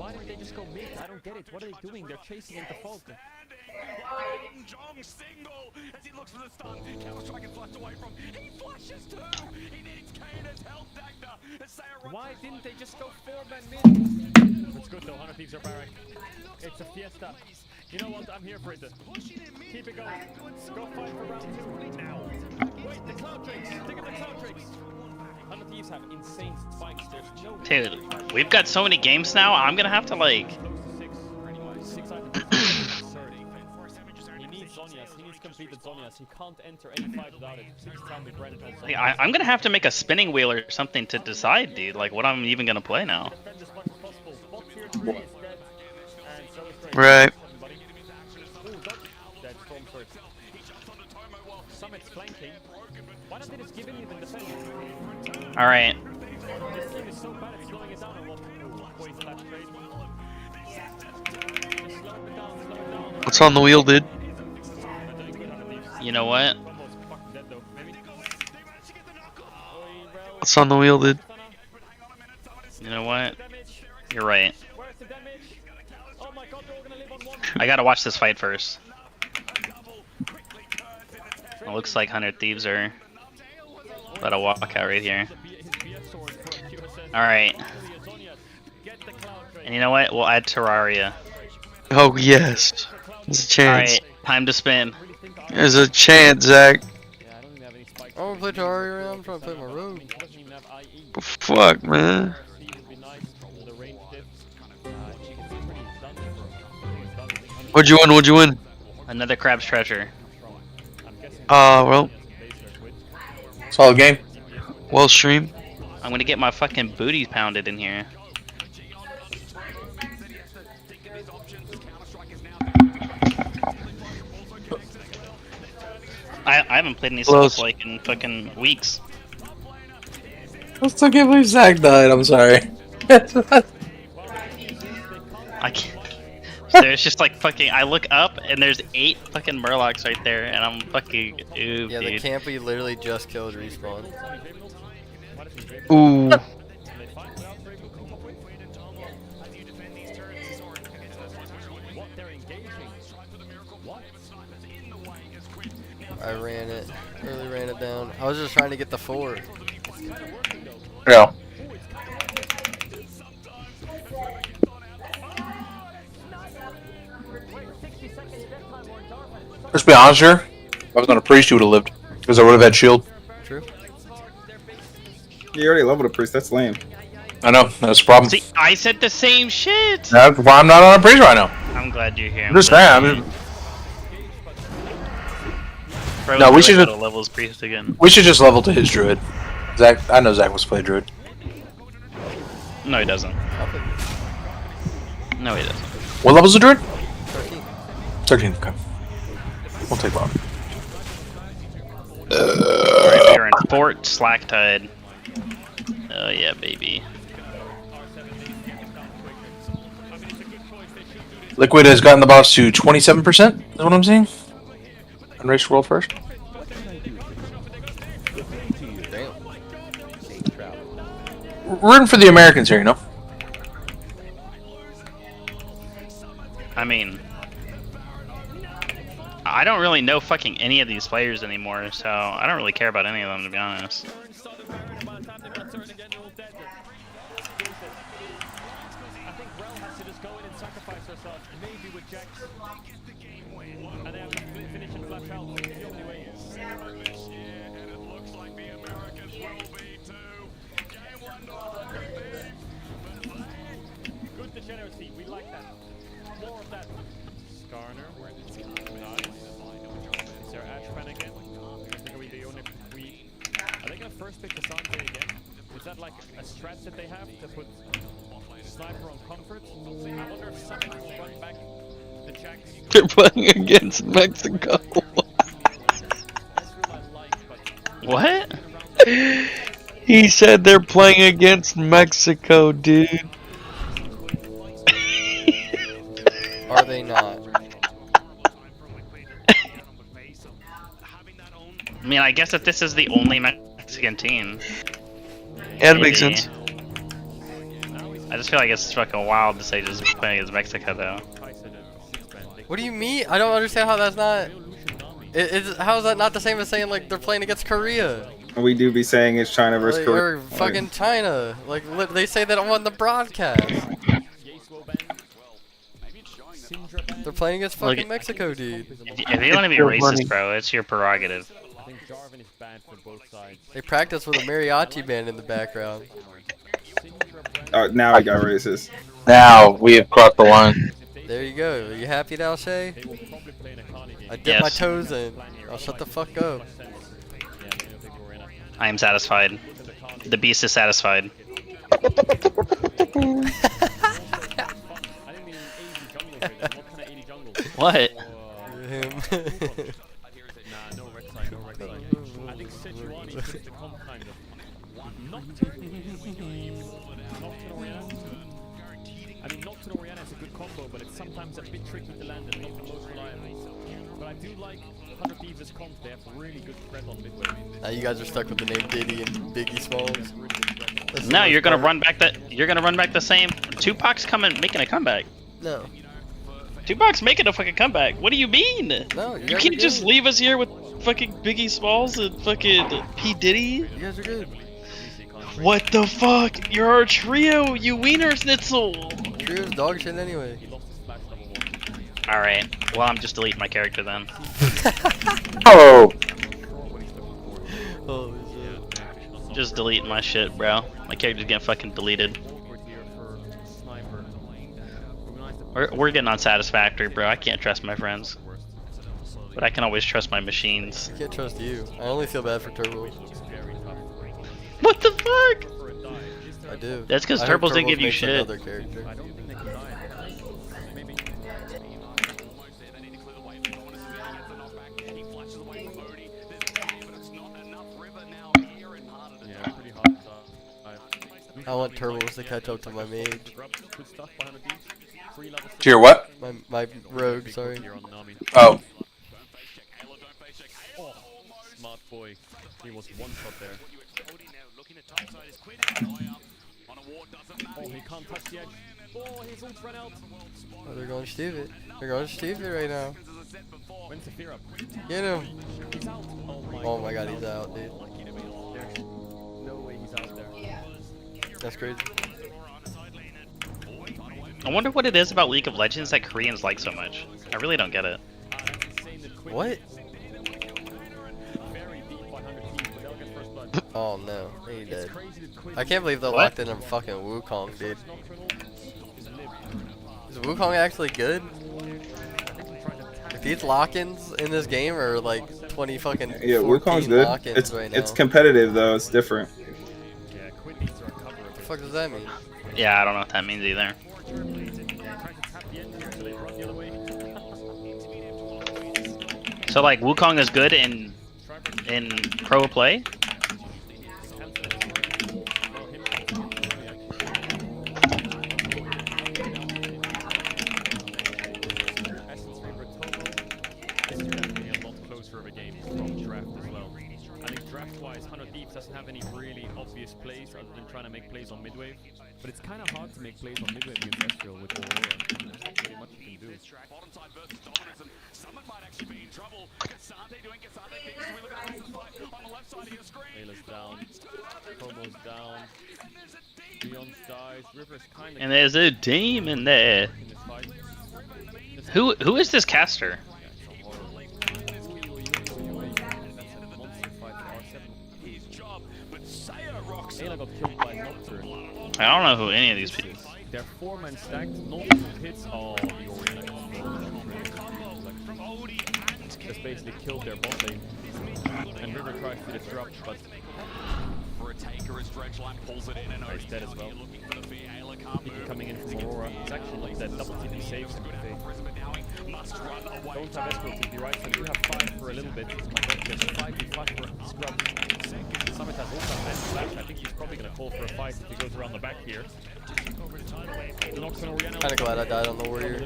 Why didn't they just go mid? I don't get it. What are they doing? They're chasing into Fog. Jong single as he looks for the stun. Counter-Strike is flushed away from. He flushes too. He needs Kane's health dagger. Why didn't they just go 4-man mid? It's good though. 100 Thieves are barrack. It's a fiesta. You know what? I'm here for it. Keep it going. Go fight for round 2 now. Wait, the cloud tricks. Think of the cloud tricks. 100 Thieves have insane spikes. There's no. Dude, we've got so many games now. I'm gonna have to like. He needs Zonias. He needs completed Zonias. He can't enter any fight without it. Please tell me Brent has Like, I'm gonna have to make a spinning wheel or something to decide, dude. Like what I'm even gonna play now. Right. Summit's flanking. Why don't they just give him the defense? All right. This team is so bad it's slowing it down a lot. Wait, that's great. Just slow it down, slow it down. What's on the wheel, dude? You know what? What's on the wheel, dude? You know what? You're right. Where's the damage? Oh my god, they're all gonna live on one. I gotta watch this fight first. It looks like 100 Thieves are about to walk out right here. Alright. And you know what? We'll add Terraria. Oh yes. There's a chance. Alright, time to spin. There's a chance, Zach. I wanna play Terraria around, I'm trying to play my rogue. Fuck, man. What'd you win? What'd you win? Another Crab's Treasure. Well, Solid game. well streamed. I'm gonna get my fucking booty pounded in here. I haven't played any Close. stuff like in fucking weeks. I still can't believe Zach died. I'm sorry. I can't. There's just like fucking. I look up and there's 8 fucking Murlocs right there, and I'm fucking. Ooh, Yeah, the dude. campy literally just killed Respawn. Ooh. I ran it. Really ran it down. I was just trying to get the 4. Yeah. Let's be honest here. If I was on a priest, you would have lived. Because I would have had shield. True. You already leveled a priest, that's lame. I know. That's the problem. See, I said the same shit. That's why I'm not on a priest right now. I'm glad you're here. I'm just saying. I mean, Bro, No, we really should gotta have- level his priest again. we should just level to his druid. Zach, I know Zach wants to play druid. No, he doesn't. I'll play No, he doesn't. What level's the druid? 13. 13. Okay. We'll take long. Alright, we're in Fort Slacktide. Oh yeah, baby. Liquid has gotten the boss to 27%. Is what I'm seeing. Unraged world first. Damn. Rooting for the Americans here, you know. I mean, I don't really know fucking any of these players anymore, so I don't really care about any of them, to be honest. Good degeneracy, we like that. More of that. Skarner, where is it? Nice. Is there Ashman again? Are we the only are they gonna first pick Cassandra again? Is that like a strat that they have to put Sniper on comfort? I wonder if someone will run back the Jacks. They're playing against Mexico. What? He said they're playing against Mexico, dude. Are they not? I mean, I guess if this is the only Mexican team, Yeah, that makes maybe. sense. I just feel like it's fucking wild to say just playing against Mexico though. What do you mean? I don't understand how that's not. How is that not the same as saying like they're playing against Korea? We do be saying it's China versus Like, Korea. or fucking China. Like they say that on the broadcast. They're playing against fucking Look, Mexico, dude. If you want to be You're racist, funny. bro, it's your prerogative. I think Jarvan is bad for both sides. They practice with a mariachi band in the background. Now I got racist. Now we have crossed the line. There you go. Are you happy now, Shay? They will probably play an Akani game. I dip my Yes. toes in. I'll shut the fuck up. Yeah, I think we're in it. I am satisfied. The beast is satisfied. I didn't mean 80 jungle here. What kind of 80 jungle? What? Him. Nah, no red side, no red side. I think Sejuani fits the comp kind of. Nocturne Oriana. I mean, Nocturne Oriana is a good combo, but it's sometimes a bit tricky to land and not the most reliable. But I do like 100 Thieves as comp. They have really good threat on midway. Now you guys are stuck with the name Diddy and Biggie Smalls. That's the No, worst you're gonna part. run back that. You're gonna run back the same. Tupac's coming, making a comeback. No. Tupac's making a fucking comeback. What do you mean? No, You can't just leave us here with fucking Biggie Smalls and fucking P Diddy. You guys are good. What the fuck? You're our trio, you wiener schnitzel. Drew's dog shit anyway. All right. Well, I'm just deleting my character then. Oh, Holy shit. Just deleting my shit, bro. My character's getting fucking deleted. We're getting unsatisfactory, bro. I can't trust my friends, but I can always trust my machines. I can't trust you. I only feel bad for Turbo. What the fuck? I do. That's 'cause I heard Turbos didn't give you makes shit. Another character. I want Turbos to catch up to my mage. To your what? My rogue, sorry. Oh. Smart boy. He was one shot there. Oh, he can't touch the edge. Oh, his ult ran out. Oh, they're going stupid. They're going stupid right now. When's the fear up? Get him. He's out. Oh my god, he's out, dude. There's no way he's out there. That's crazy. I wonder what it is about League of Legends that Koreans like so much. I really don't get it. What? Very deep 100 feet, but they'll get first blood. Oh no, he dead. Crazy that Quinn I can't believe they're What? locked in on fucking Wukong, dude. Is Wukong actually good? If these lock-ins in this game are like 20 fucking Yeah, 14 Wukong's good. lock-ins right now. It's competitive though. It's different. Yeah, Quinn needs to recover a What the bit. fuck does that mean? Yeah, I don't know what that means either. Trying to tap the engine so they run the other way. So like Wukong is good in pro play. Essence favorite Tomo. This is definitely a lot closer of a game from draft as well. I think draft-wise, 100 Thieves doesn't have any really obvious plays other than trying to make plays on midwave. But it's kind of hard to make plays on midwave against Ezreal with Aurora. There's not really much you can do. Bottom side versus dominance, and someone might actually be in trouble. Cassante doing Cassante things. We look at the fight on the left side of your screen. Layla's down. Tomo's down. Beyond dies. River's kind of And there's a demon there. in this fight. Who is this caster? Monster fight for R7. His job, but Saya rocks Layla got killed by Nocturne. I don't know who any of these people. They're 4-man stacked, Nocturne hits all the Oriana just basically killed their bot lane. And River tries to disrupt, but for a taker as Dredgeline pulls it in, and he's dead as well. looking for the fear. Ayla can't Picky move. coming in from Aurora. It's actually that double TP saves him. Must run away. Don't have Ezreal TP, right? So you have 5 for a little bit. There's a 5v5 for Scrub. Summit has also had flash. I think he's probably going to call for a fight if he goes around the back here. Nocturne Oriana. Kinda glad I died on the warrior.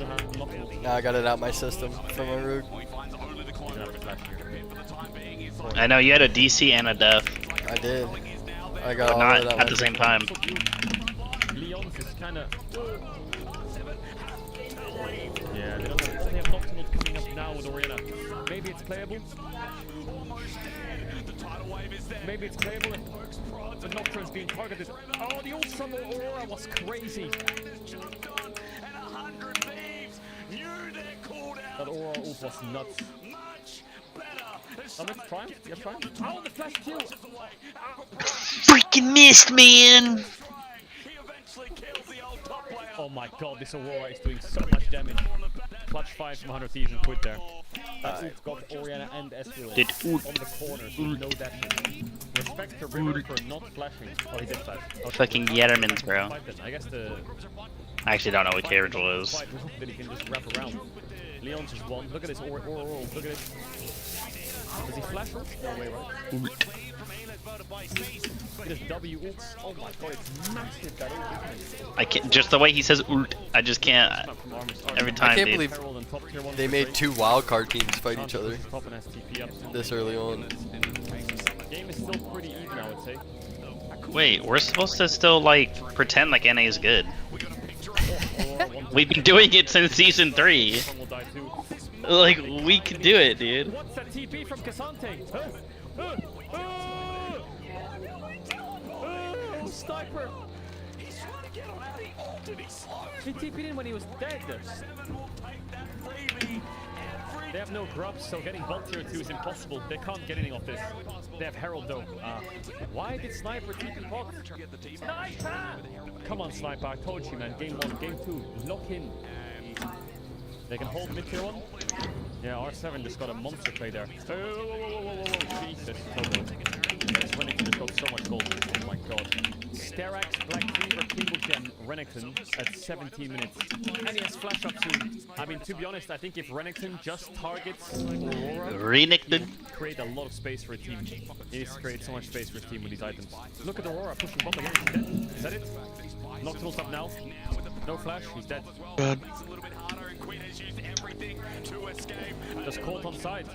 Now I got it out my system from my rogue. I know you had a DC and a death, I did. I got but all not of it out at my the same time. Leon's is kind of. Yeah, they don't have, they have Nocturnal coming up now with Oriana. Maybe it's playable. Maybe it's playable. But Nocturne's being targeted. Oh, the ult from Aurora was crazy. That Aurora ult was nuts. Oh, let's try him. You have triumph? Oh, the flash kill! Freaking missed, man! Oh my god, this Aurora is doing so much damage. Clutch 5 from 100 Thieves and quit there. That ult got Oriana and Eswil Did on the corners with no dashing. Respect to River for not flashing. Oh, he did flash. Okay. Fucking Yettermans, bro. I guess the I actually don't know what K-Ritual is. fight that he can just wrap around. Leon's just one. Look at this Aurora. Look at it. Does he flash ult? No way, right? Look at his W ults. Oh my god, it's massive that ult. I can't. Just the way he says ult, I just can't. Every time, I can't dude. believe Herald and top tier one they for made Drake. 2 wildcard teams fight each other Top and STP up. this early on. Game is still pretty even, I would say. Wait, we're supposed to still like pretend like NA is good. We've been doing it since season 3. Someone will die too. Like we can do it, dude. What's that TP from Cassante? Sniper! He TP'd in when he was dead. They have no grubs, so getting bot tier 2 is impossible. They can't get anything off this. They have Herald though. Why did Sniper TP bot? Sniper! Come on, Sniper, I told you, man. Game 1, game 2, lock in. They can hold mid tier 1. Yeah, R7 just got a monster play there. Whoa. Jesus. Yes, Renekton just got so much gold. Oh my god. Sterax, Black Cleaver, Kingle Gem, Renekton at 17 minutes. And he has flash up soon. I mean, to be honest, I think if Renekton just targets Aurora, Renekton. create a lot of space for a team. He needs to create so much space for his team with these items. Look at Aurora pushing bot again. He's dead. Is that it? Nocturnal's up now. No flash. He's dead. Just caught on side.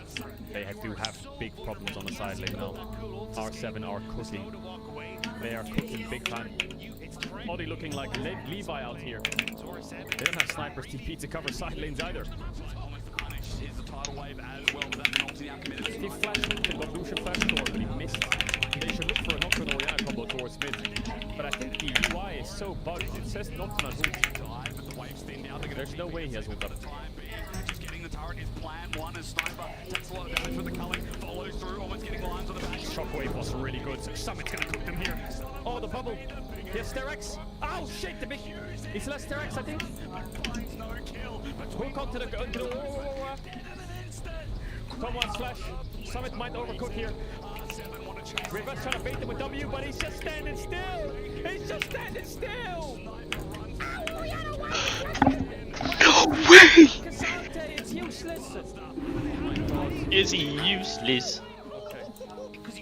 They do have big problems on the side lane now. R7 are cooking. They are cooking big time. Body looking like Levi out here. They don't have snipers TP to cover side lanes either. He flashed and got Lucian flash forward, but he missed. They should look for a Nocturne Oriana combo towards mid. But I think the UI is so bugged. It says Nocturne has ult. There's no way he has ult up. Shockwave was really good. Summit's gonna cook them here. Oh, the bubble. Here's Sterax. Oh shit, the big. He's less Sterax, I think. Hook onto the. Come on, Slash. Summit might overcook here. River's trying to bait him with W, but he's just standing still. He's just standing still. No way! Cassante, it's useless. Is he useless?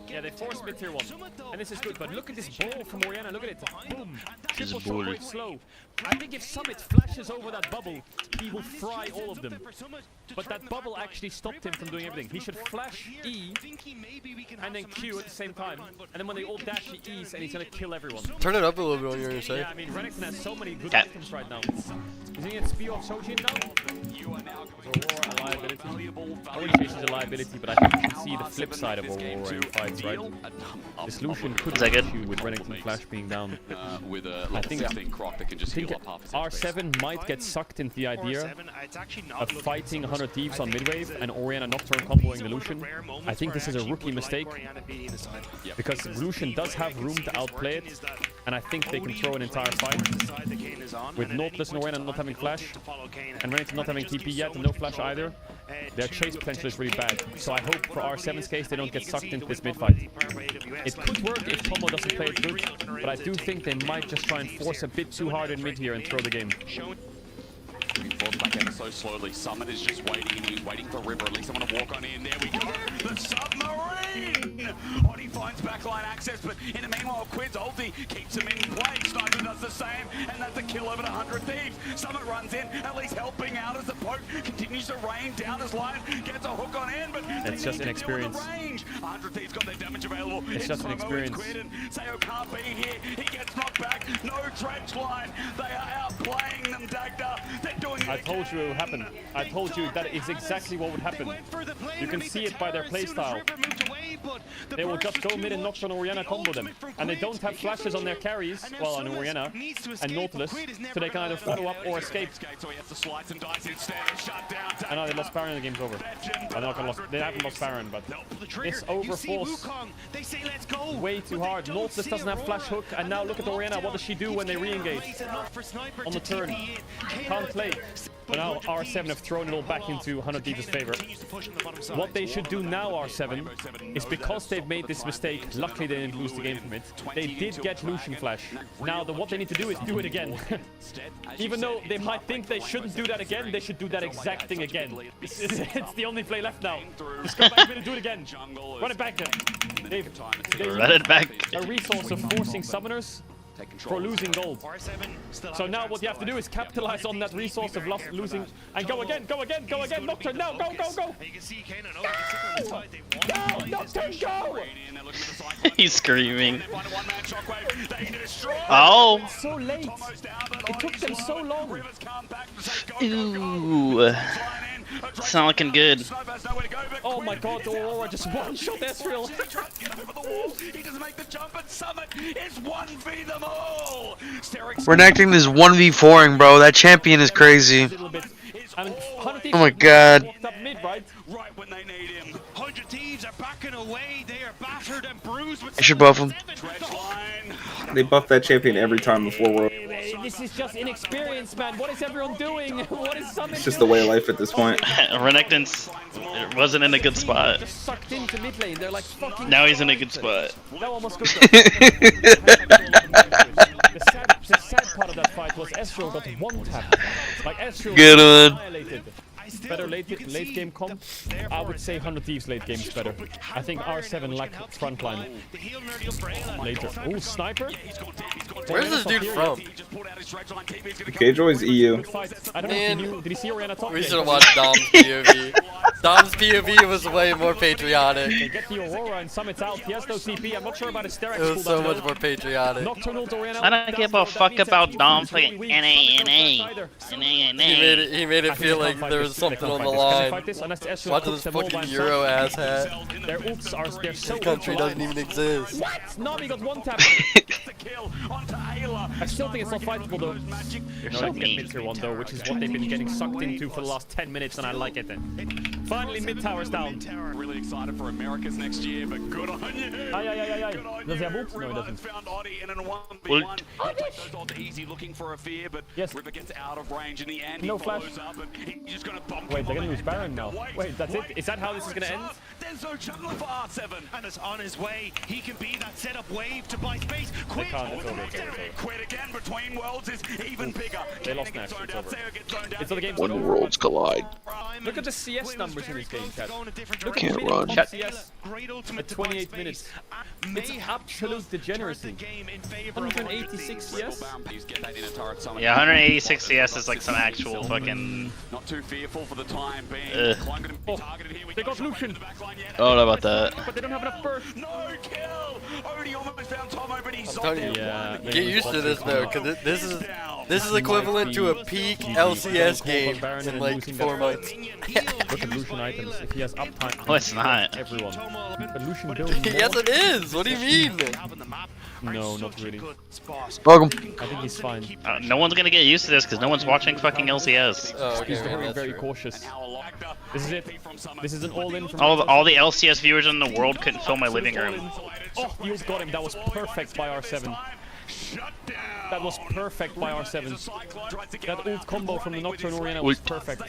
Yeah, they forced mid tier 1. And this is good, but look at this ball from Oriana. Look at it. Boom. Triple shockwave slow. I think if Summit flashes over that bubble, he will fry all of them. But that bubble actually stopped him from doing everything. He should flash E and then Q at the same time. And then when they all dash, he E's and he's gonna kill everyone. Turn it up a little bit on your side. Yeah, I mean, Renekton has so many good items right now. Is he gonna spew off Shojin now? Aurora a liability. I wouldn't say she's a liability, but I think you can see the flip side of Aurora in fights, right? This Lucian could be an issue with Renekton Flash being down. I think R7 might get sucked into the idea of fighting 100 Thieves on midwave and Oriana Nocturne comboing the Lucian. I think this is a rookie mistake because Lucian does have room to outplay it, and I think they can throw an entire fight with Nautilus and Oriana not having flash and Renekton not having TP yet and no flash either. Their chase potential is really bad, so I hope for R7's case they don't get sucked into this mid fight. It could work if Tomo doesn't play it good, but I do think they might just try and force a bit too hard in mid here and throw the game. Falls back ever so slowly. Summit is just waiting. He's waiting for River. At least someone to walk on in. There we go. The submarine. Oddie finds backline access, but in the meanwhile, Quid's ulti keeps him in play. Sniper does the same, and that's a kill over 100 Thieves. Summit runs in, at least helping out as the poke continues to rain down his line. Gets a hook on in, but it's just inexperience. 100 Thieves got their damage available. It's just an experience. Quid and Sayo can't be here. He gets knocked back. No dredge line. They are outplaying them, Dagda. They're doing it. I told you it would happen. I told you that is exactly what would happen. You can see it by their playstyle. They will just go mid and Nocturne Orianna combo them. And they don't have flashes on their carries, well on Orianna and Nautilus, so they can either follow up or escape. And now they lost Baron and the game's over. They haven't lost Baron, but this overforce way too hard. Nautilus doesn't have flash hook, and now look at Orianna. What does she do when they re-engage? On the turn. Can't play. But now R7 have thrown it all back into 100 Thieves' favor. What they should do now, R7, is because they've made this mistake, luckily they didn't lose the game from it, they did get Lucian Flash. Now, what they need to do is do it again. Even though they might think they shouldn't do that again, they should do that exact thing again. It's the only play left now. Just go back and do it again. Run it back then. Run it back. A resource of forcing summoners for losing gold. So now what you have to do is capitalize on that resource of losing and go again, Nocturne, now, go! Go, Nocturne, go! He's screaming. Oh! So late. It took them so long. Ooh. It's not looking good. Oh my god, Aurora just one-shot Ezreal. He doesn't make the jump, and Summit is 1v them all. We're enacting this 1v4ing, bro. That champion is crazy. Oh my god. Right when they need him. 100 Thieves are backing away. They are battered and bruised. I should buff him. They buff that champion every time before World. This is just inexperience, man. What is everyone doing? What is Summit It's just the way of life at this point. Renekton's wasn't in a good spot. Just sucked into mid lane. They're like fucking. Now he's in a good spot. That almost goes. The sad part of that fight was Ezreal got one tap. Like Ezreal Good one. annihilated. Better late game comp. I would say 100 Thieves late game is better. I think R7 lack frontline. Later. Ooh, sniper. Where's this dude from? Killjoy's EU. I don't know if you knew. Did you see Orianna top? We should have watched Dom's POV. Dom's POV was way more patriotic. They get the Aurora and Summit's out. He has no CP. I'm not sure about his Sterex. It was so much more patriotic. Nocturnal Orianna. I don't give a fuck about Dom playing NA. He made it feel like there was something on the line. Watching this fucking Euro ass hat. Their ults are they're so This country doesn't even exist. What? Nami got one tap. I still think it's not fightable though. You're No, so they get mean. mid tier 1 though, which is what they've been getting sucked into for the last 10 minutes, and I like it then. Finally, mid tower's down. Really excited for Americas next year, but good on you. Good on Does he have you. ults? No, he doesn't. Found Oddie in a 1v1. Well, Goes on to easy looking for a fear, but Yes. River gets out of range in the end. No he flash. follows up and he's just gonna bump Wait, him they're on gonna the lose Baron now. Wait, that's it? Is that how this is gonna end? There's no jungler for R7. And is on his way. He can be that setup wave to buy space. They can't. It's over. It's over. Quid again between worlds is even bigger. They lost Nash. It's over. It's all the game's When over. worlds collide. Look at the CS numbers in this game, chat. Look Can't at run. the CS at 28 minutes. It's absolute degeneracy. 186 CS? yeah, 186 CS is like some actual fucking. Not too fearful for the time being. Ugh. Climb gonna be Oh, targeted here. We they get got Lucian. I don't know about that. But they don't have enough burst. No kill! Odie almost found Tomo, but he's I'm telling you, Yeah, get used to this though, because this is equivalent to a peak LCS game in like 4 months. Look at Lucian items. If he has uptime, No, it's not. everyone. But Lucian builds more. Yes, it is. What do you mean? No, not really. Welcome. I think he's fine. No one's gonna get used to this because no one's watching fucking LCS. Oh, okay, He's man, very, that's very true. cautious. This is it. This is an all-in from All the LCS viewers in the world couldn't fill my living room. Oh, you got him. That was perfect by R7. That was perfect by R7. That ult combo from the Nocturne Oriana was perfect.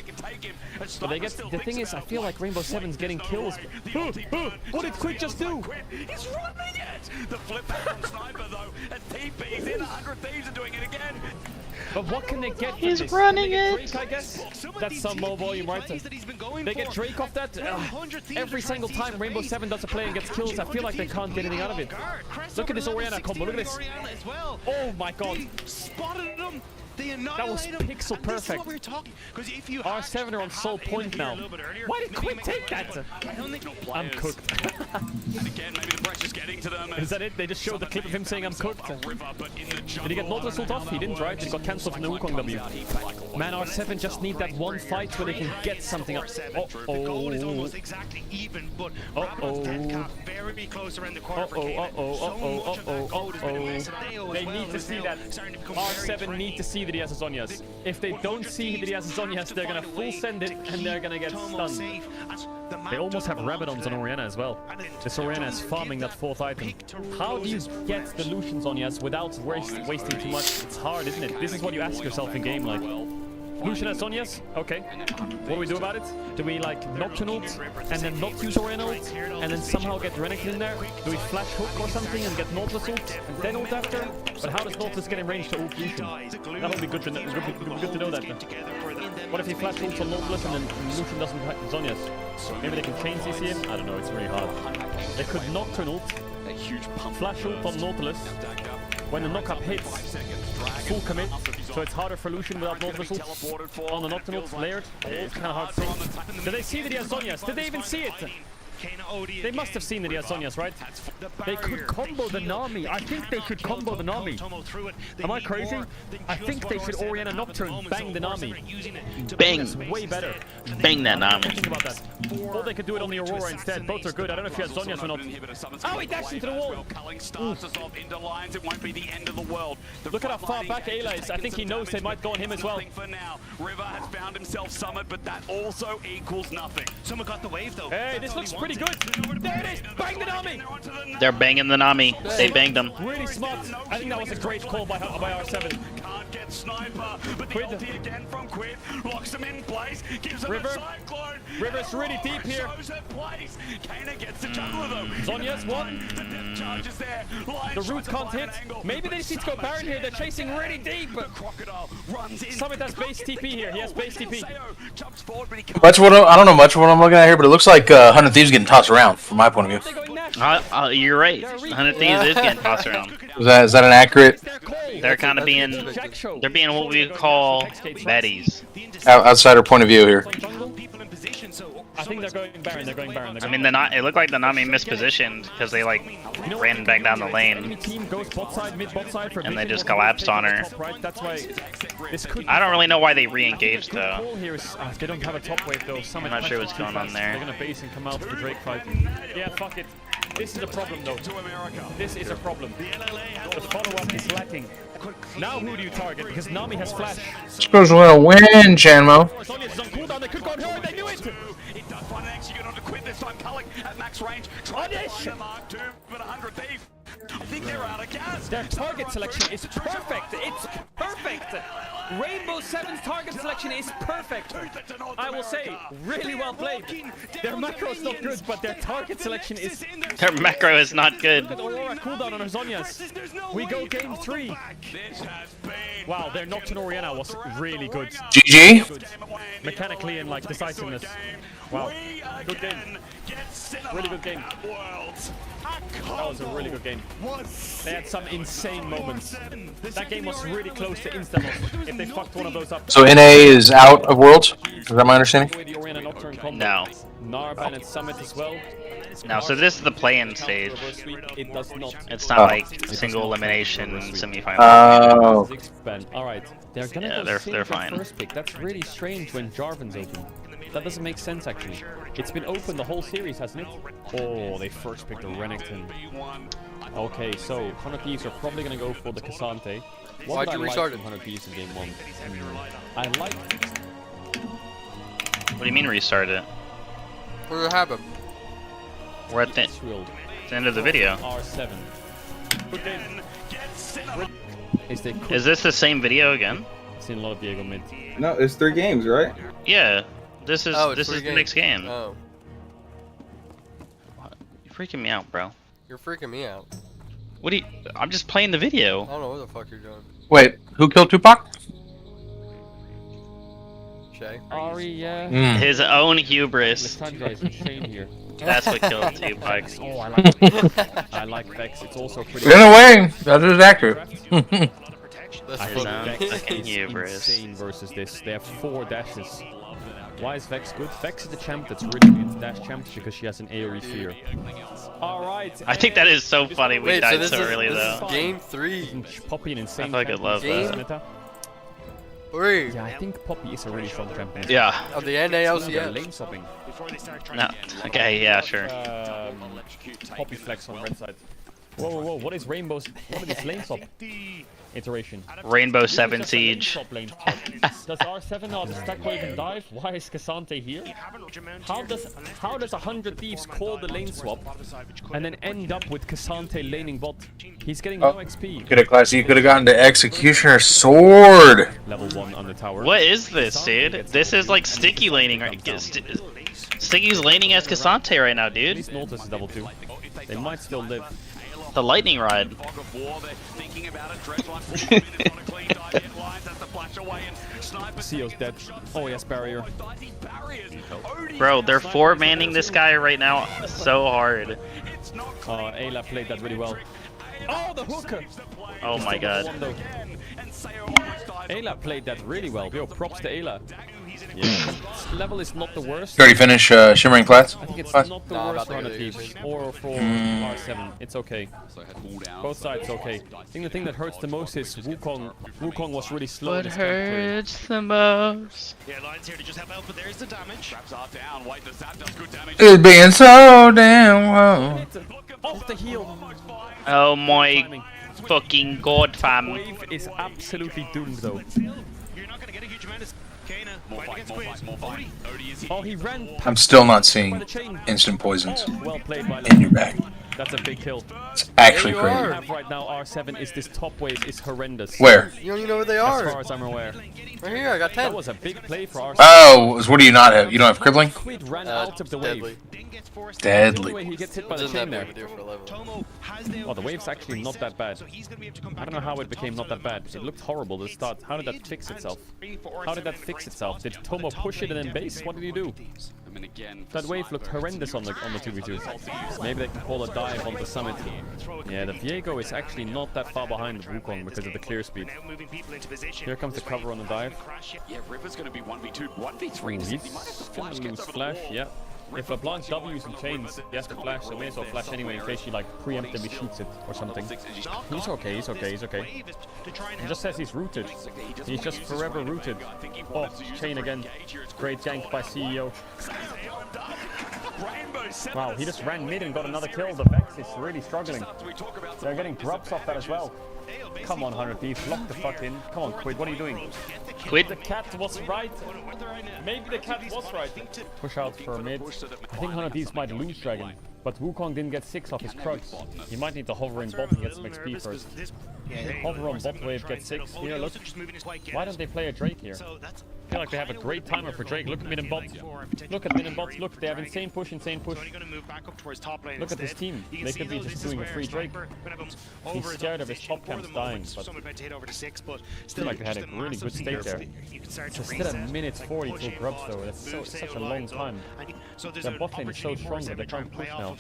But they get the thing is, I feel like Rainbow Seven's getting kills. What did Quick just do? He's running it! The flip back from Sniper though, as TP's in 100 Thieves are doing it again. But what can they get from He's this? running Can they it. get Drake, I guess? That's some more volume, right? They get Drake off that. Every single time Rainbow Seven does a play and gets kills, I feel like they can't get anything out of it. Look at this Oriana combo, look at this. Oh my god. Spotted him. That was pixel perfect. R7 are on sole point now. Why did Quick take that? I'm cooked. Again, maybe the pressure's getting to them. Is that it? They just showed the clip of him saying I'm cooked. Did he get Nautilus ult off? He didn't, right? He got cancelled from the Wukong W. Man, R7 just need that one fight where they can get something up. goal is almost exactly even, but that cap very close around the corner for They need to see that. R7 need to see that he has a Zhonya's. If they don't see that he has a Zhonya's, they're gonna full send it and they're gonna get stunned. They almost have Rabadons on Oriana as well. This Oriana is farming that fourth item. How do you get the Lucian Zhonya's without wasting too much? It's hard, isn't it? This is what you ask yourself in game, like. Lucian has Zhonya's? Okay. What do we do about it? Do we like Nocturne ult and then not use Oriana ult and then somehow get Renekton in there? Do we flash hook or something and get Nautilus ult and then ult after? But how does Nautilus get in range to ult Lucian? That would be good to know, that. What if he flash ults on Nautilus and then Lucian doesn't have Zhonya's? Maybe they can chain CC him? I don't know, it's really hard. They could Nocturne ult, flash ult on Nautilus. When the knock-up hits, full commit, so it's harder for Lucian without Nautilus ult. On the Nocturne ult layered, it's kind of hard to see. Did they see that he has Zhonya's? Did they even see it? They must have seen that he has Zhonya's, right? They could combo the Nami. I think they could combo the Nami. Am I crazy? I think they should Oriana Nocturne, bang the Nami. Bang. That's way better. Bang that Nami. Think about that. Or they could do it on the Aurora instead. Both are good. I don't know if he has Zhonya's or not. Oh, he dashed into the wall. Look at how far back Ayla is. I think he knows they might go on him as well. River has found himself summoned, but that also equals nothing. Someone got the wave though. Hey, this looks pretty good. There it is. Bang the Nami. They're banging the Nami. They banged them. Really smart. I think that was a great call by R7. Can't get Sniper, but the ulti again from Quid locks him in place, gives him River. a cyclone. River's really deep here. Kana gets the jungler though. Zhonya's one. The depth charge is there. The root can't hit. Maybe they just need to go Baron here. They're chasing really deep. Crocodile runs in. Summit has base TP here. He has base TP. Jumps forward, but he can't. I don't know much of what I'm looking at here, but it looks like 100 Thieves getting tossed around from my point of view. They're going Nash. You're right. 100 Thieves is getting tossed around. Is that an accurate They're cold. They're kind of being, they're being what we call baddies. outsider point of view here? I think they're going Baron. They're going Baron. I mean, it looked like the Nami mispositioned because they like ran back down the Enemy lane. team goes bot side, mid bot side for And they vision. just collapsed on her. Top right. That's why this could. I don't really know why they re-engaged The though. call here is they don't have a top wave though. Summit I'm not sure punches what's too going on fast. there. They're gonna base and come out for the Drake fight. Yeah, fuck it. This is a problem though. This is a problem. The follow-up is lacking. Now who do you target? Because Nami has flash. Suppose we're gonna win, Chanmo. Sonya's on cooldown. They could go on her. They knew it. It does find an execute on the Quid this time. Culling at max range. Trying to find the mark 2, but 100 Thief. I think they're out of gas. Their target selection is perfect. It's perfect. Rainbow Seven's target selection is perfect. I will say, really well played. Their macro's not good, but their target selection is. Their macro is not good. Look at Aurora cooldown on her Zhonya's. We go game 3. Wow, their Nocturne Oriana was really good. GG. Good. Mechanically and like decisiveness. Wow, good game. Really good game. That was a really good game. They had some insane moments. That game was really close to insta-loss if they fucked one of those up. So NA is out of Worlds. Is that my understanding? With the Oriana Nocturne combo. No. Narban and Summit as well. No, so this is the play-in stage. It does not. It's not like single elimination semifinal. Oh. Alright, they're gonna Yeah, go they're Sage fine. at first pick. That's really strange when Jarvan's open. That doesn't make sense actually. It's been open the whole series, hasn't it? Oh, they first picked a Renekton. Okay, so 100 Thieves are probably gonna go for the Cassante. Why'd you restart it? 100 Thieves in game 1. I like What do you mean restart it? What did happen? We're at the Thrilled. end of the video. R7. Good game. is they could... Is this the same video again? Seen a lot of Diego mid. No, it's 3 games, right? Yeah. This is Oh, it's this free is the game. next game. Oh, You're freaking me out, bro. you're freaking me out. What do you? I'm just playing the video. I don't know what the fuck you're doing. Wait, who killed Tupac? Shay. Ari, yeah. Mm. His own hubris. Lissandra is insane here. That's what killed Tupac. Oh, I like I like Vex. It's also pretty... In a way, that is accurate. That's I His think own Vex fucking is hubris. insane versus this. They have 4 dashes. Why is Vex good? Vex is the champ that's really good in dash champs because she has an AoE fear. Alright. I think that is so funny. We Wait, so died this so is early this though. is game 3. Poppy an insane I fucking champ love in this that. meta. 3 Yeah, I think Poppy is a really strong champion. Yeah. of the They're NALCS. lane swapping. No. Okay. Yeah. Sure. Poppy flex on red side. Whoa, whoa, whoa! What is Rainbow's? What is this lane swap iteration? Rainbow This is 7 just a lane Siege. swap lane. Does R7 not stack wave and dive? Why is Cassante here? How does 100 Thieves call the lane swap and then end up with Cassante laning bot? He's getting no XP. Could have classy. You could have gotten the Executioner Sword. Level 1 on the tower. What is this, dude? This is like Sticky laning right. Sticky's laning as Cassante right now, At dude. least Nautilus is level 2. They might still live. The lightning rod. Seo's dead. Oh, yes, barrier. Bro, they're 4-manning this guy right now so hard. Ayla played that really well. Oh, the hooker! Oh my god. Ayla played that really well. Yo, props to Ayla. Yeah. This level is not the worst. You already finished Shimmering Flats? I think it's Flats? not the Nah, worst about for to Hunter go Thieves or for R7. It's okay. Both sides okay. I think the thing that hurts the most is Wukong. Wukong was really slow. What in his gank play. hurts the most? Yeah, Lions here to just help out, but there's the damage. Traps are down. Wait, the Zap does good damage. It's being so damn well. Off the heel. Oh my fucking god, fam. Wave is absolutely doomed though. You're not gonna get a huge amount of Kana. More fight, more fight, more fight. Odie is Oh, he ran I'm still not by the seeing chain. instant poisons Oh, well played by in your bag. That's a big kill. It's actually There you crazy. are. We have right now R7 is this top wave is horrendous. Where? You don't even know where they As are. far as I'm aware. Right here, I got That 10. was a big play for R7. Oh, what do you not have? You don't have crippling? Quid ran out of the Deadly. wave. The only Deadly. way he gets hit by the Doesn't chain have there. to do for 11. Oh, the wave's actually not that bad. I don't know how it became not that bad. It looked horrible to start. How did that fix itself? How did that fix itself? Did Tomo push it and then base? What did he do? I mean, again, That wave looked horrendous on the 2v2. Maybe they can call a dive on the summit. Yeah, the Viego is actually not that far behind Wukong because of the clear speed. Here comes the cover on the dive. yeah, Ripper's going to be 1v2, 1v3. Ooh, he's gonna lose flash, yeah. If LeBlanc W's and chains, he has to flash, so may as well flash anyway in case she like preemptively shoots it or something. He's okay, he's okay, he's okay. He just says he's rooted. He's just forever rooted. Oh, chain again. Great gank by CEO. Wow, he just ran mid and got another kill. The Vex is really struggling. They're getting drops off that as well. Come on, 100 Thieves, lock the fuck in. Come on, Quid, what are you doing? Quid? The cat was right. Maybe the cat was right. Push out for mid. I think 100 Thieves might lose Dragon. But Wukong didn't get 6 off his crux. He might need to hover in bot and get some XP first. Hover on bot wave, get 6. Here, look. Why don't they play a Drake here? I feel like they have a great timer for Drake. Look at mid and bot. Look at mid and bot. Look, they have insane push, insane push. Look at this team. They could be just doing a free Drake. He's scared of his top camps dying, but I feel like they had a really good state there. So still at minutes 40 till grubs though. That's such a long time. Their bot lane is so strong that they can't push now.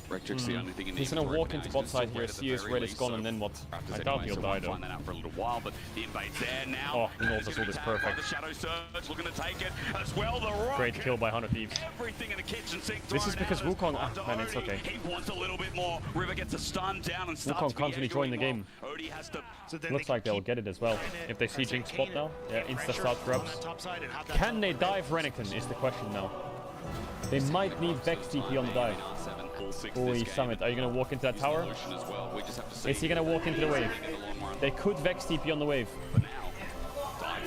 Rectrix the only thing in He's gonna walk into bot side here, see his red is gone, and then what? I doubt he'll die though. Find that out for a little while, but the invade's there now. Oh, he knows us all this perfect. The Shadow Surge looking to take it as well. The rock. Great kill by 100 Thieves. Everything in the kitchen sink. This is because Wukong. Ah, man, it's okay. He wants a little bit more. River gets a stun down and starts Wukong can't really join the game. Odie has to. Looks like they'll get it as well. If they see Jinx spot now, yeah, insta start grubs. Can they dive Renekton is the question now. They might need Vex TP on the dive. Oi, Summit, are you gonna walk into that tower? Is he gonna walk into the wave? They could Vex TP on the wave.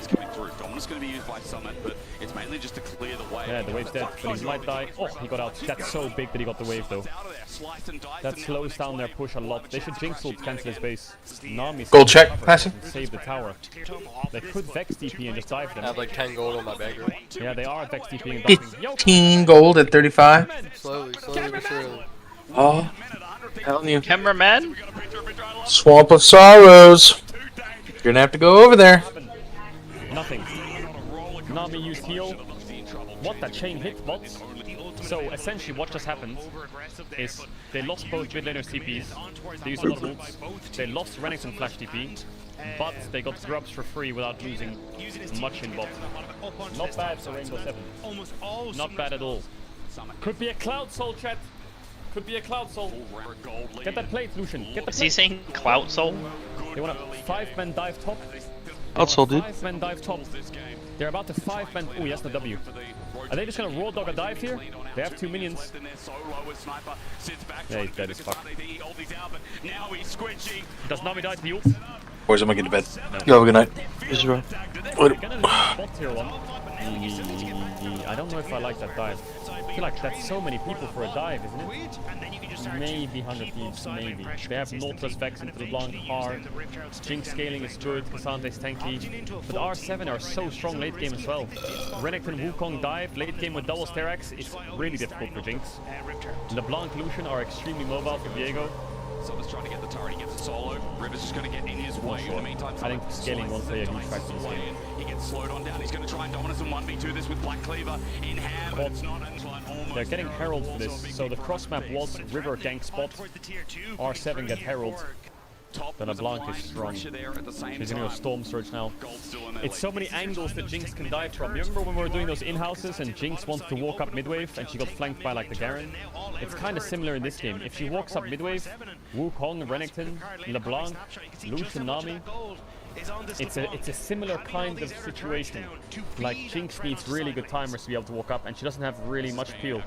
coming through. Dominus going to be used by Summit, but it's mainly just to clear the way. Yeah, the wave's dead, but he might die. Oh, he got out. That's so big that he got the wave, though. That slows down their push a lot. They should Jinx ult cancel his base. Nami's Gold check, passing. save the tower. They could Vex TP and just dive them. I have like 10 gold on my banker. Yeah, they are Vex TP and diving. Yo, 15 gold at 35. Slowly but surely. Oh, telling you. Cameraman? Swamp of Sorrows. You're gonna have to go over there. nothing. Nami used heal. What, that chain hit? What? So essentially what just happened is they lost both mid laners TPs, they used a lot of ults, they lost Renekton flash TP, but they got grubs for free without losing much in bot. Not bad for Rainbow 7. Not bad at all. Could be a Cloud Soul, chat. Could be a Cloud Soul. Get that plate, Lucian. Get the plate. Is he saying Cloud Soul? They want a 5-man dive top. Cloud Soul, dude. 5-man dive top. They're about to 5-man. Oh, yes, the W. Are they just gonna raw dog a dive here? They have 2 minions. Yeah, he's dead as fuck. Does Nami die to the ult? Boys, I'm gonna get to bed. You have a good night. Yes, bro. We're gonna lose bot tier 1. I don't know if I like that dive. I feel like that's so many people for a dive, isn't it? Maybe 100 teams, maybe. They have Nautilus Vex into the Blanc hard. Jinx scaling is good, Cassandra's tanky. But R7 are so strong late game as well. Renekton Wukong dive, late game with double Sterax is really difficult for Jinx. LeBlanc Lucian are extremely mobile for Diego. Summer's trying to get the turret, he gets a solo. River's just going to get in his way. In the meantime, I think scaling won't play a huge factor in this game. He gets slowed on down. He's going to try and Dominus and 1v2 this with Black Cleaver in hand, but it's not. They're getting Herald for this, so the cross map was River gank spot. R7 get Herald. Then LeBlanc is strong. He's gonna go Storm Surge now. It's so many angles that Jinx can dive from. You remember when we were doing those in-houses and Jinx wants to walk up mid-wave and she got flanked by like the Garen? It's kind of similar in this game. If she walks up mid-wave, Wukong, Renekton, LeBlanc, Lucian, Nami, it's a similar kind of situation. Like Jinx needs really good timers to be able to walk up, and she doesn't have really much peel.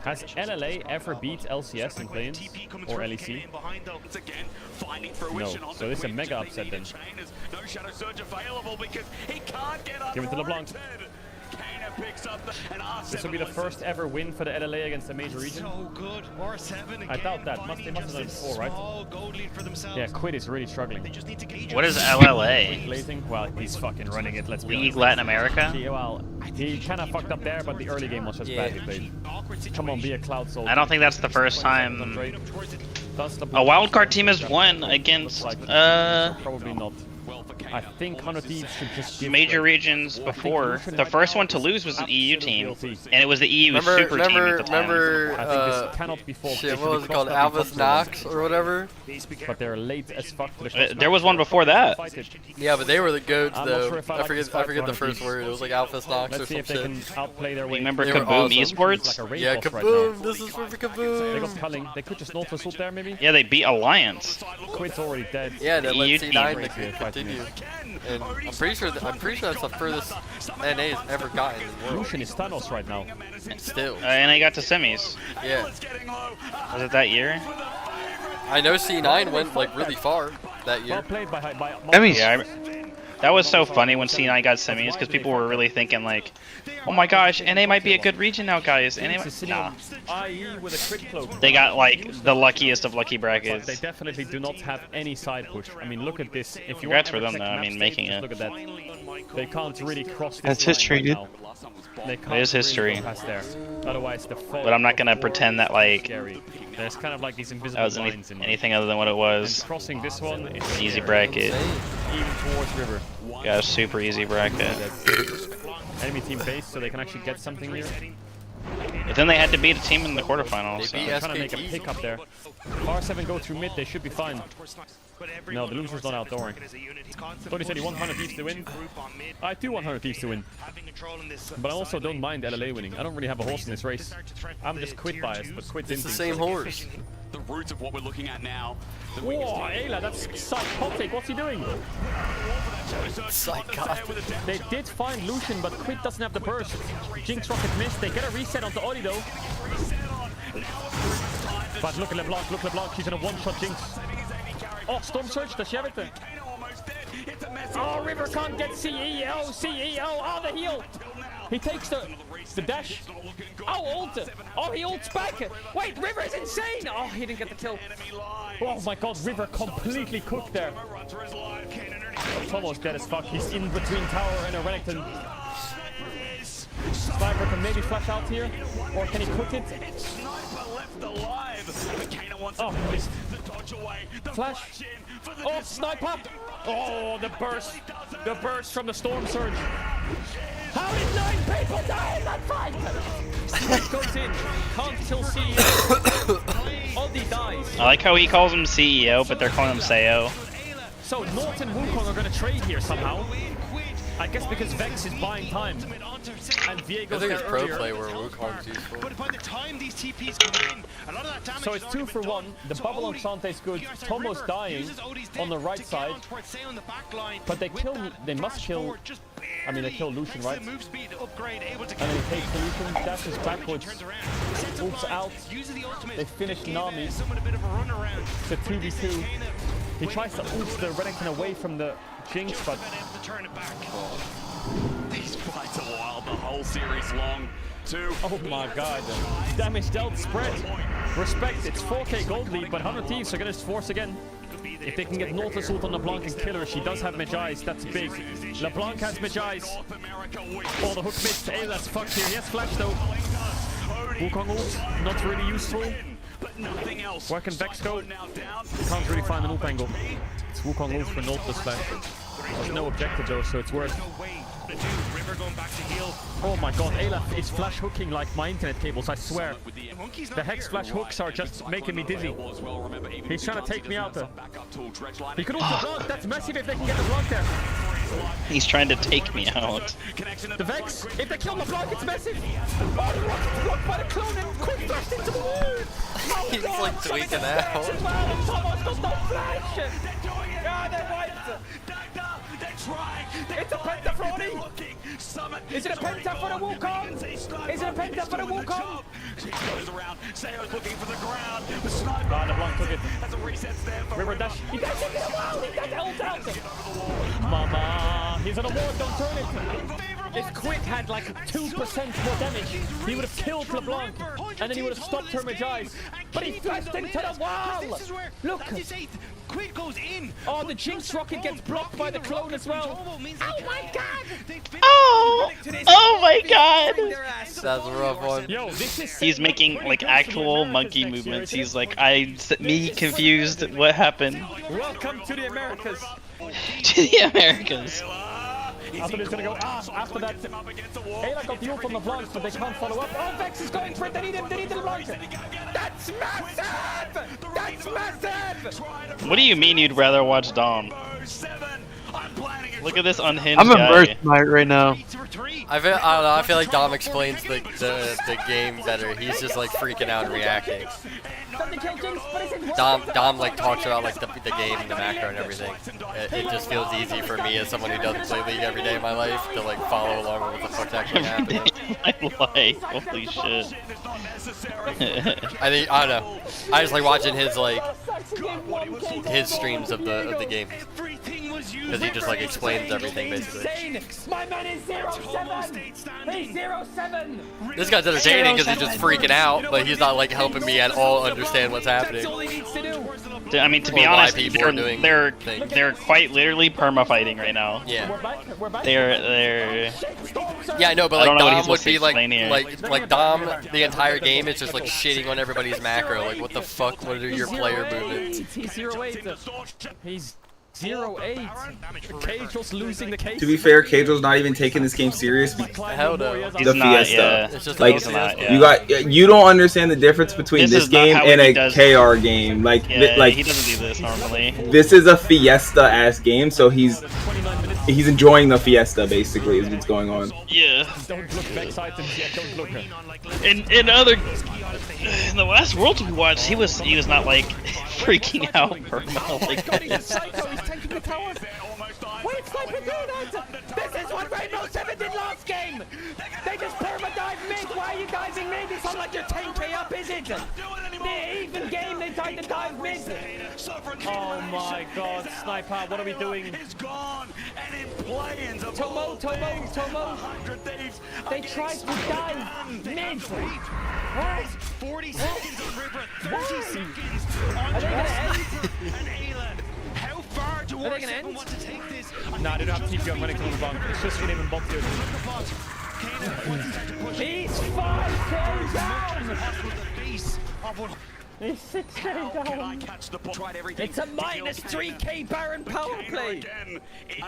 Has LLA ever beat LCS in play-ins or LEC? No. So this is a mega upset then. Give it to LeBlanc. This will be the first ever win for the LLA against a major region. I doubt that. They must have done it before, right? Yeah, Quid is really struggling. What is LLA? Blazing? Well, he's fucking running it, let's be League honest. Latin America? Yeah, well, he kind of fucked up there, but the early game was just badly played. Come on, be a Cloud Soul. I don't think that's the first time a a wildcard team has won against probably not. I think 100 Thieves should just give major regions before. The first one to lose was an EU team, and it was the EU super team at the time. Remember, I think this cannot be fault. shit, what was it called? Alvis Nox or whatever? But they're late as fuck to the There was one before that. Yeah, but they were the goats I'm not though. sure if I I like forget this fight the 100 first Thieves. word. It was like Alphas Nox Let's or see some if they shit. can outplay their way. Remember They were Kaboom awesome. Esports? Yeah, Kaboom. Kaboom! This is for They Kaboom! got Culling. They could just Nautilus ult there maybe. Yeah, they beat Alliance. Quid's already dead. Yeah, that let EU C9 team. to continue. And I'm pretty sure that's the furthest NA has ever gotten in the world. Lucian is Thanos right now. Still. And they got to semis. Yeah. Was it that year? I know C9 went like really far that Well year. played by Emmys. Yeah, that was so funny when C9 got semis because people were really thinking like, oh my gosh, NA might be a good region now, guys. Nah. IE with a crit cloak. They got like the luckiest of lucky But they brackets. definitely do not have any side push. I mean, look at this. If you Congrats want for to them, though. check I mean, map making status, it. Look at that. They can't really cross this That's line history, right dude. now. They can't It is really history. go past there. Otherwise, the fall But I'm not gonna of war pretend that, is like, scary. There's kind of like these invisible That was lines in anything other than what it And was. crossing this one is Easy scary. bracket. Even towards River. Got a super easy bracket. Enemy team base, so they can actually get something here. But then they had to beat a team in the quarterfinals. They beat So. They're trying to make a SKT. pick up there. R7 go through mid, they should be fine. No, the loser's not out, don't worry. Tony said he wants 100 Thieves to win. I do want 100 Thieves to win. But I also don't mind LLA winning. I don't really have a horse in this race. I'm just Quid biased, but Quid's It's the instinct. same horse. The roots of what we're looking at now. Whoa, Ayla, that's psychotic. What's he doing? Psychotic. They did find Lucian, but Quid doesn't have the burst. Jinx Rocket missed. They get a reset onto Odi though. But look at LeBlanc, she's gonna one-shot Jinx. Oh, Storm Surge, does she have it? Oh, River can't get CEO. Oh, the heal. He takes the dash. Oh, ult. Oh, he ults back. Wait, River is insane. Oh, he didn't get the kill. Oh my god, River completely cooked there. It's almost dead as fuck. He's in between tower and a Renekton. Sniper can maybe flash out here, or can he cook it? Oh, missed. Flash. Oh, sniper. Oh, the burst. The burst from the storm surge. How did 9 people die in that fight? Snipe goes in. Can't kill CEO. Oddie dies. I like how he calls him CEO, but they're calling him Sayo. So Nort and Wukong are going to trade here somehow. I guess because Vex is buying time. And Viego's I think there it's pro earlier. play where Wukong's useful. But by the time these TPs come in, a lot of that damage So it's 2 for 1. The bubble on Sante is good. Tomo's dying on the right side. But they must kill. I mean, they kill Lucian, right? And then he takes the Lucian, dashes backwards, ults out. They finish Nami. It's a 2v2. He tries to ult the Renekton away from the Jinx, but These fights are wild the whole series long, too. oh my god. Damage dealt spread. Respect, it's 4k gold lead, but 100 Thieves are going to force again. If they can get Nautilus ult on LeBlanc and kill her, she does have Mage Eyes, that's big. LeBlanc has Mage Eyes. Oh, the hook missed. Hey, that's fucked here. He has flash though. Wukong ult, not really useful. Where can Vex go? Can't really find an ult angle. It's Wukong ult for Nautilus flash. There's no objective though, so it's worth. Oh my god, Olaf is flash hooking like my internet cables, I swear. The Hex flash hooks are just making me dizzy. He's trying to take me out there. He could also block, that's massive if they can get the block there. He's trying to take me out. The Vex, if they kill the block, it's massive. Oh, the rocket's blocked by the clone and quick flash into the wall. Oh, He's god, like tweaking out. Thomas does not flash. Yeah, they're white. It's a penta for Oni! Is it a penta for the Wukong? Is it a penta for the Wukong? She goes around, Sayo's looking for the ground. The Ah, LeBlanc took it. has a reset there for River dash. He dashes it well! He does ult out! Mama! He's on a ward, don't turn it! If Quick had like 2% more damage, he would have killed LeBlanc, and then he would have stopped her Mage Eyes. But he flashed into the wall! Look! Quid goes in. Oh, the Jinx rocket gets blocked by the clone as well. Oh my god! Oh my god! That's a rough one. Yo, this is He's making like actual monkey movements. He's like, me confused. What happened? Welcome to the Americas. To the Americas. After this gonna go after that. Ayla got the ult on the LeBlanc, but they can't follow up. Oh, Vex is going for it. They need him. They need the LeBlanc. That's massive! That's massive! What do you mean you'd rather watch Dom? Look at this unhinged I'm guy. immersed in it right now. I don't know. I feel like Dom explains the game better. He's just like freaking out and reacting. Dom like talks about like the game and the macro and everything. It just feels easy for me as someone who doesn't play League every day of my life to like follow along with what the fuck's actually happening. My life. Holy shit. I don't know. I just like watching his streams of the game because he just like explains everything basically. My man is 0-7. He's 0-7. This guy's entertaining because he's just freaking out, but he's not like helping me at all understand what's happening. That's all he needs to do. I mean, to Or be why honest, people are doing things. they're quite literally perma fighting right now. Yeah. We're back. They're Yeah, I know, but I don't like know what he's Dom would supposed to be explain here. like Dom the entire game is just like shitting on everybody's macro. Like what the fuck? What are your player movements? He's 0-8. He's 0-8. Cagel's losing the case. To be fair, Cagel's not even taking this game serious. Hell no. he's The not, Fiesta. yeah. It's just Like, He's not, yeah. you don't understand the difference between This this is not game how and he a does- KR game. Like, Yeah, he doesn't do this normally. this is a Fiesta ass game, so he's enjoying the Fiesta basically is what's going on. Yeah. Don't look Vex items yet. Don't look her. In the last Worlds we watched, he was not like freaking out perma like God, he's a this. psycho. He's taking the tower. Wait, Sniper, do that! This is what Rainbow 7 did last game! They just perma-dive mid! Why are you diving mid? It's not like you're 10k up, is it? The even game, they tried to dive dive mid. Oh my god, Sniper, what are we doing? It's gone, and in play-ins of Tomo. They tried to dive mid. What? 40 seconds on River, 30 Why? seconds on Are they gonna end? and Ayla. How far do Are they gonna R7 end? want to take this? Nah, they don't have TP on running to the bomb. It's just in even bomb dude. Look at bot. Kana wants to start to push. He's 5k down! Possible the base of one. He's 6k Can I down! catch the ball? Tried everything. It's a minus 3k Baron power play!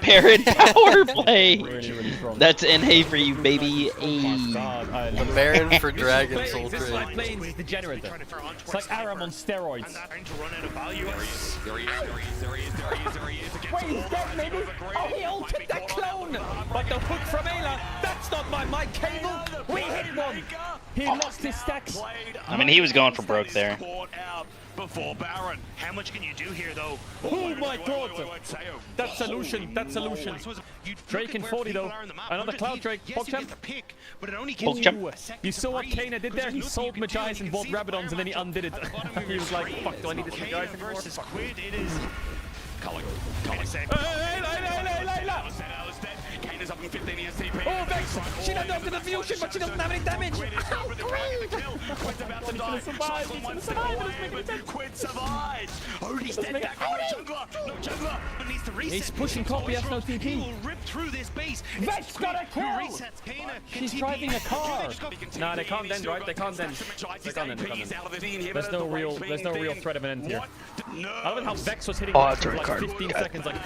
Parrot power play. Really strong. That's NA for you, baby. Ayy. God, I The love Baron for Dragon Soul This is trade. like playing this degenerate. It's like Aram on steroids. Trying to run out of value. There he is. Wait, he's dead, maybe? Oh, he ulted the clone! But the hook from Ayla, that's not my mic cable! We hit one! He lost his stacks! I mean, he was going for broke there. Caught out before Baron. How much can you do here, though? Oh my god! That solution. Drake in 40 though. Another Cloud Drake. PogChamp. But it only Pog gives champ. you a second You saw what to read. Kana did there? He sold Magi's and bought Rabadons and then he undid it. He was like, fuck, do I need this Kana Magi's anymore? versus Quid, it is. Culling. Kane's up in 15 ESTP. Oh, Vex! She doesn't have the fusion, but she doesn't have any damage! Oh, Quid's about to die. survive. Shots on one He's step gonna survive. away, He's making but it. Quid survives. Odie's dead make back it. on the jungler. No jungler. But needs to reset. He's pushing copy, has no TP. He will rip through this base. Vex It's got a Quid who kill. resets. Kana can She's TP. driving a car. Just got- Nah, they can't end, right? They can't end. They can't end. There's no real threat of an end here. I love how Vex was hitting Oh, Vex that's a for red like card. 15 seconds. Like,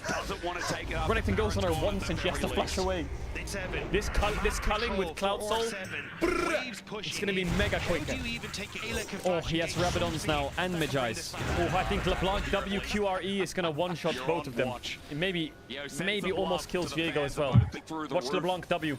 Doesn't want to take it up. Renekton goes on her once and she has to flash away. This culling with Cloud Soul, it's gonna be mega quick. Oh, he has Rabadons now and Magi's. Oh, I think LeBlanc WQRE is gonna one-shot both of them. Maybe almost kills Viego as well. Watch LeBlanc W.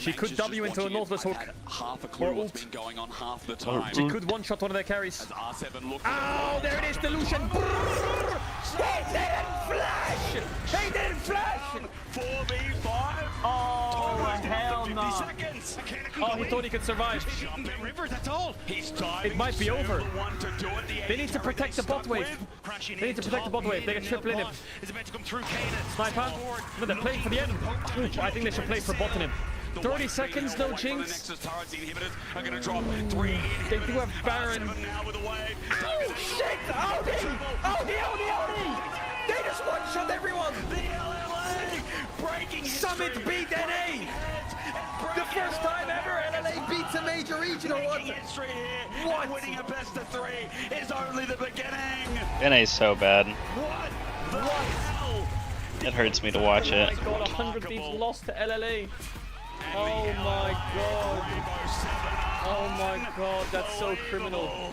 She could W into a Northless hook. Half a clue Or what's ult. been going on half the time. She could one-shot one of their carries. R7 looked Oh, there it is, Delusion. He didn't flash! He didn't flash! 4v5. Oh, hell no. Seconds. Oh, he thought he could survive. River, that's all. He's diving. It might be over. The one to do it. They need to protect the bot wave. Crashing They need to protect the bot wave. They get triple in him. Is about to come through Kana. Sniper. No, they're playing for the end. I think they should play for bot in him. 30 seconds, no jinx. Nexus turrets, the inhibitors are going to drop 3. They do have Baron. Now with a wave. Oh, shit! Odie! They just one-shot everyone! The LLA breaking Summit beat NA! The first time ever LLA beats a major regional one! history here. What? Winning a best of 3 is only the beginning. NA's so bad. What the hell? It hurts me to watch it. Oh my god, 100 Thieves lost to LLA. Oh my god. Oh my god, that's so criminal.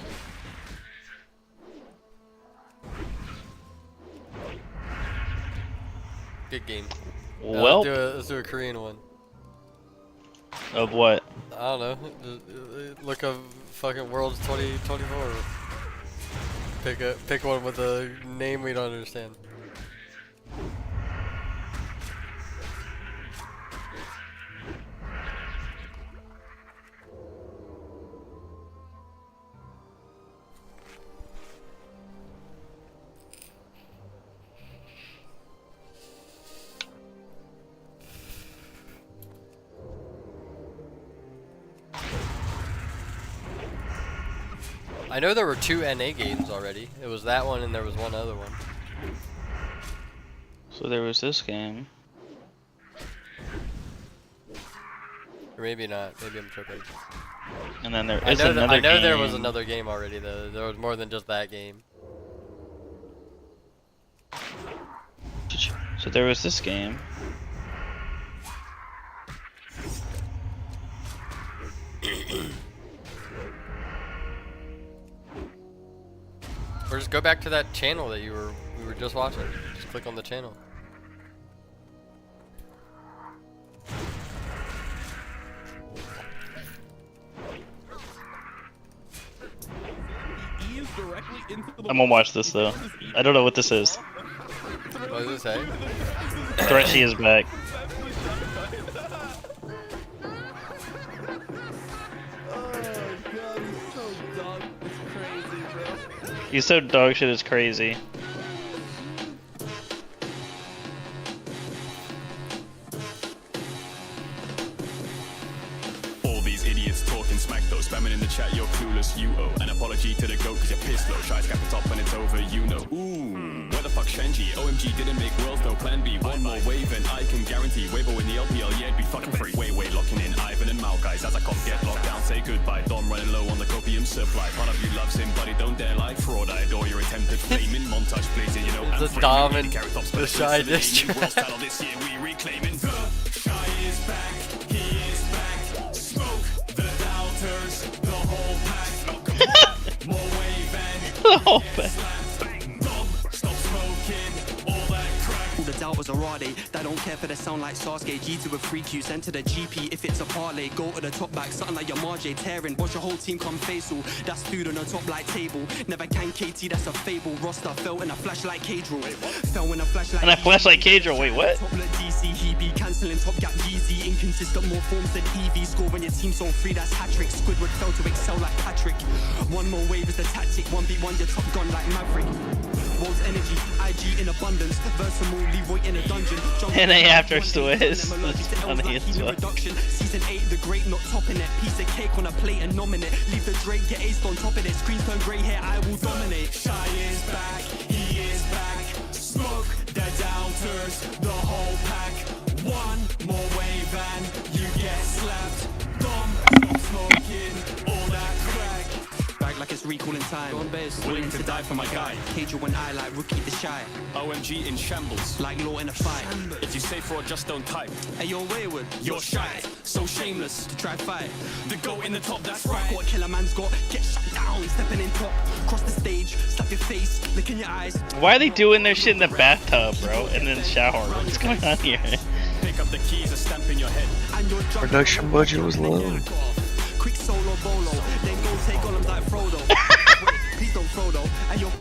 Good game. Well, Let's do a Korean one. of what? I don't know. Look up fucking Worlds 2024. Pick one with a name we don't understand. I know there were 2 NA games already. It was that one and there was one other one. So there was this game. Or maybe not. Maybe I'm tripping. And then there I is know, another I know game. there was another game already though. There was more than just that game. So there was this game. Or just go back to that channel that we were just watching. Just click on the channel. I'm gonna watch this though. I don't know what this is. What does it say? Threshy is back. Oh god, he's so dumb. It's crazy, bro. He's so dog shit, it's crazy. All these idiots talking smack though, spamming in the chat, you're clueless, you owe an apology to the goat cause you're pissed low. Shy's cap the top when it's over, you know. Ooh, where the fuck Shenji? OMG didn't make worlds, no plan B. One more wave and I can guarantee Weibo in the LPL, yeah, it'd be fucking free. Wait, locking in Ivan and Mao guys as I come get locked down, say goodbye. Dom running low on the copium supply. Part of you loves him, but he don't dare like fraud. I adore your attempted flaming montage, please, you know. The Dom and the Shy diss track. This year we reclaiming the Shy is back, he is back. Smoke the doubters, the whole pack. More wave and The whole pack. stop smoking all that crack. The doubters are RaT, they don't care for the sound like Sasuke. G2 with 3Q, send to the GP if it's a parlay. Go to the top back, something like your Marjay tearing. Watch your whole team come facial. That's food on the top like table. Never can KT, that's a fable. Roster fell in a flash like Cadro. Fell in a flash like. And I flash like Cadro, wait, what? Top like DC, he be cancelling top gap Yeezy. Inconsistent, more forms than EV. Score when your team's on free, that's hat-trick. Squidward fell to excel like Patrick. One more wave is the tactic. 1v1, your top gun like Maverick. World's energy, IG in abundance. Versatile, Leroy in a dungeon. And they after Swiss. That's funny as well. Season 8, the great not topping it. Piece of cake on a plate and nominate. Leave the Drake, get aced on top of it. Screens turn grey hair, I will dominate. Shy is back, he is back. Smoke the doubters, the whole pack. One more wave and you get slapped. Stop smoking all that crack. Back like it's recalling time. On base, willing to die for my guy. Cage when I like rookie the shy. OMG in shambles. Like law in a fight. If you say fraud, just don't type. Hey, you're wayward, You're shy, so shameless to try fight. the goat in the top, that's Right. right. What killer man's got, get shut down, stepping in top, cross the stage, slap your face, look in your eyes. Why are they doing their shit in the bathtub, bro? And then shower? What's going on here? Pick up the keys, a stamp in your head. And your drug Production budget was low. quick solo bolo, then go take all of that Frodo. Wait, please don't Frodo. And your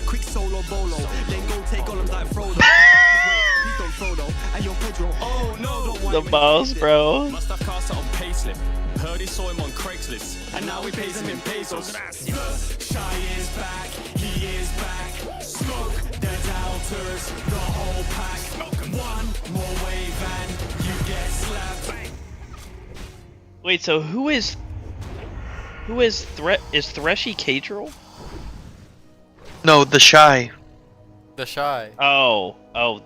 quick solo bolo, then go take all of that Frodo. Wait, please don't Frodo. And your Pedro. Oh no, don't worry. The boss, bro. Must have cast it on payslip. Heard he saw him on Craigslist. And now he pays him in pesos. The Shy is back, he is back. Smoke the doubters, the whole pack. One more wave and you get slapped. Wait, so who is Threshy Cadril? No, the Shy. The Shy. Oh,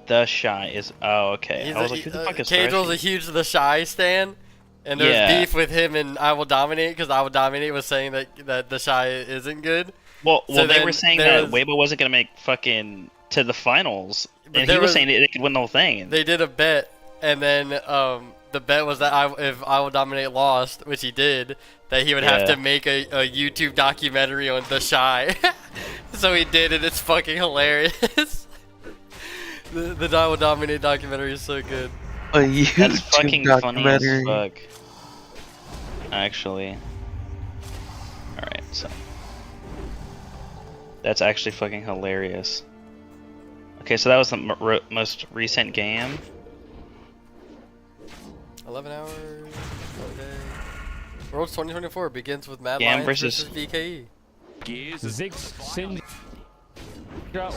the Shy is. Oh, okay. He's I was like, who the fuck is Cadrill's a Threshy? huge The Shy stan, and there's Yeah. beef with him and I Will Dominate because I Will Dominate was saying that The Shy isn't good. Well, So they then were saying there that was- Weibo wasn't gonna make fucking to the finals, But and there he was was- saying they could win the whole thing. They did a bet, and then the bet was that if I Will Dominate lost, which he did, that he would have Yeah. to make a YouTube documentary on The Shy. So he did, and it's fucking hilarious. The I Will Dominate documentary is so good. A YouTube That's fucking funny as documentary. fuck. Actually. Alright, so. That's actually fucking hilarious. Okay, so that was the most recent game. 11 hours. Okay. Worlds 2024 begins with Mad Gam Lions versus- versus VKE. Ziggs, Syndra,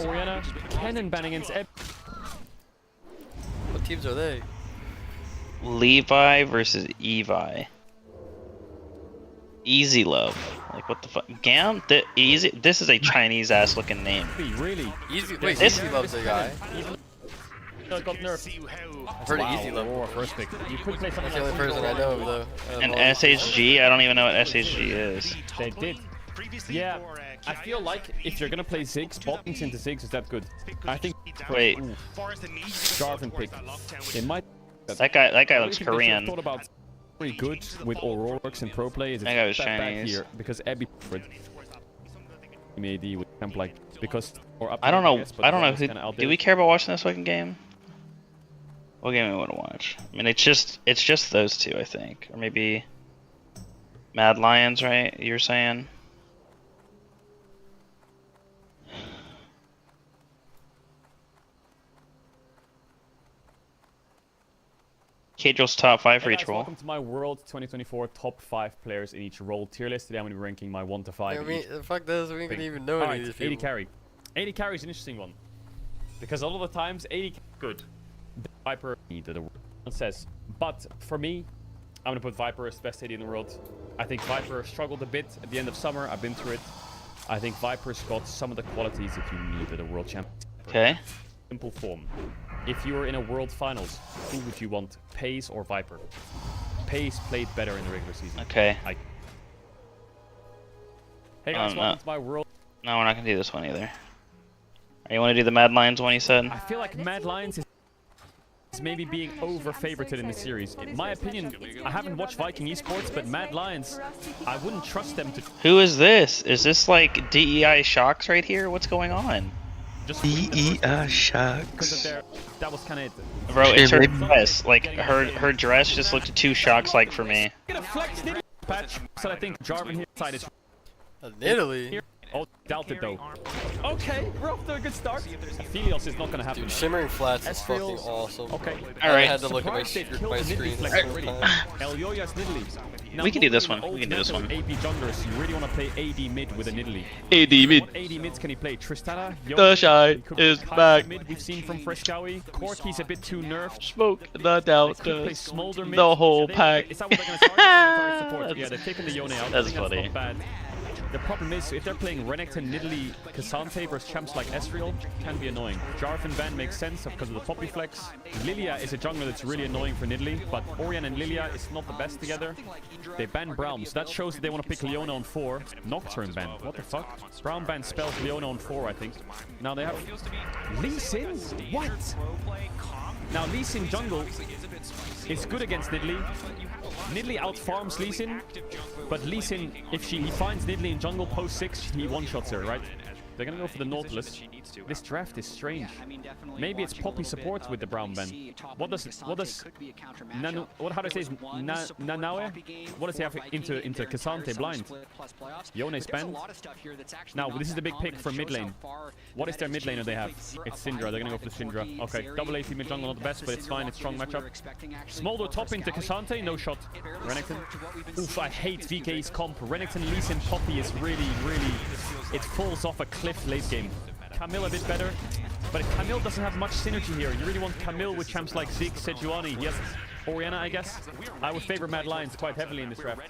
Oriana, Kennen Banningons, What teams are they? Levi versus Evi. Easy Love. Like, what the fuck? Gam? Easy? This is a Chinese ass looking name. really? Easy. Wait, This- Easy Love's a guy. Got nerfed. I've heard of Easy Love. Aurora first pick. You could play something That's the only person I know of, though. And SHG? I don't even know what SHG is. They did. Yeah, I feel like if you're gonna play Ziggs, botting into Ziggs is that good. I think. Wait. Jarvan pick. They might. That guy looks Korean. Thought about pretty good with Aurorax and pro play. Is That guy was step back Chinese. here because Abby maybe with temp like because or up I don't know. yes, but I don't know Varus who. kinda out Do there. we care about watching this fucking game? What game we want to watch? I mean, it's just those two, I think, or maybe Mad Lions, right? You're saying? Cagel's top 5 for Hey each guys, role. welcome to my World 2024 top 5 players in each role tier list. Today I'm going to be ranking my 1 to 5. I in mean, each fuck this, we thing. can even know any Alright, of these 80 people. carry. 80 carry is an interesting one. Because a lot of the times, 80 good. Viper needed a word. It says, but for me, I'm going to put Viper as the best AD in the world. I think Viper struggled a bit at the end of summer. I've been through it. I think Viper's got some of the qualities that you need at a world champion. Okay. Simple form. If you were in a world finals, who would you want, Pace or Viper? Pace played better in the regular season. Okay. Hey guys, welcome to my world. No, we're not gonna do this one either. You want to do the Mad Lions one? You said. I feel like Mad Lions is maybe being over-favorited in the series. In my opinion, I haven't watched Viking esports, but Mad Lions, I wouldn't trust them to. Who is this? Is this like DEI Shocks right here? What's going on? Just DEI Shocks. because of their, that was kind of it. Bro, it's her dress. Like her dress just looked too Shocks like for me. Gonna flex the patch, so I think Jarvan here side is Italy? here. Oh, doubt it though. Okay, we're off to a good start. Aphelios is not gonna happen. Dude, shimmering flats is Ezreal's- fucking awesome. Okay. Alright. I had to look at my, Surprised they've my killed the screen. Nidalee flex already. Elyoya's Nidalee. Now, We can do normally this in one. We can do this old one. meta with AP junglers, you really want to play AD mid with a Nidalee. AD mid. What AD mids can he play? Tristana? The Shy He could is play back. Mid we've seen from Frescowy. Corki's a bit too nerfed. Smoke the They could play Delta. Smolder mid. The whole They- pack. Is that what they're going to start? They're gonna start support. Yeah, they're taking the Yone out. I That's think funny. Not bad. The problem is, if they're playing Renekton, Nidalee, Cassante versus champs like Ezreal, can be annoying. Jarvan ban makes sense because of the Poppy Flex. Lilia is a jungler that's really annoying for Nidalee, but Orianna and Lilia is not the best together. They ban Braum, so that shows that they want to pick Leona on 4. Nocturne ban, what the fuck? Braum ban spells Leona on 4, I think. Now they have Lee Sin? What? Now Lee Sin jungle is good against Nidalee. Nidalee outfarms Lee Sin, but Lee Sin, if he finds Nidalee in jungle post 6, he one-shots her, right? They're gonna go for the Nautilus. This draft is strange. Maybe it's Poppy support with the Brown ban. How do I say Nanaue? What does he have into Cassante blind? Yone's banned. Now this is the big pick for mid lane. What is their mid laner they have? It's Syndra. They're gonna go for the Syndra. Okay, double AP mid jungle, not the best, but it's fine. It's strong matchup. Smolder top into Cassante, no shot. Renekton. Oof, I hate VK's comp. Renekton, Lee Sin, Poppy is really. It falls off a cliff late game. Camille a bit better, but Camille doesn't have much synergy here. You really want Camille with champs like Zeke, Sejuani. He has Orianna, I guess. I would favor Mad Lions quite heavily in this draft.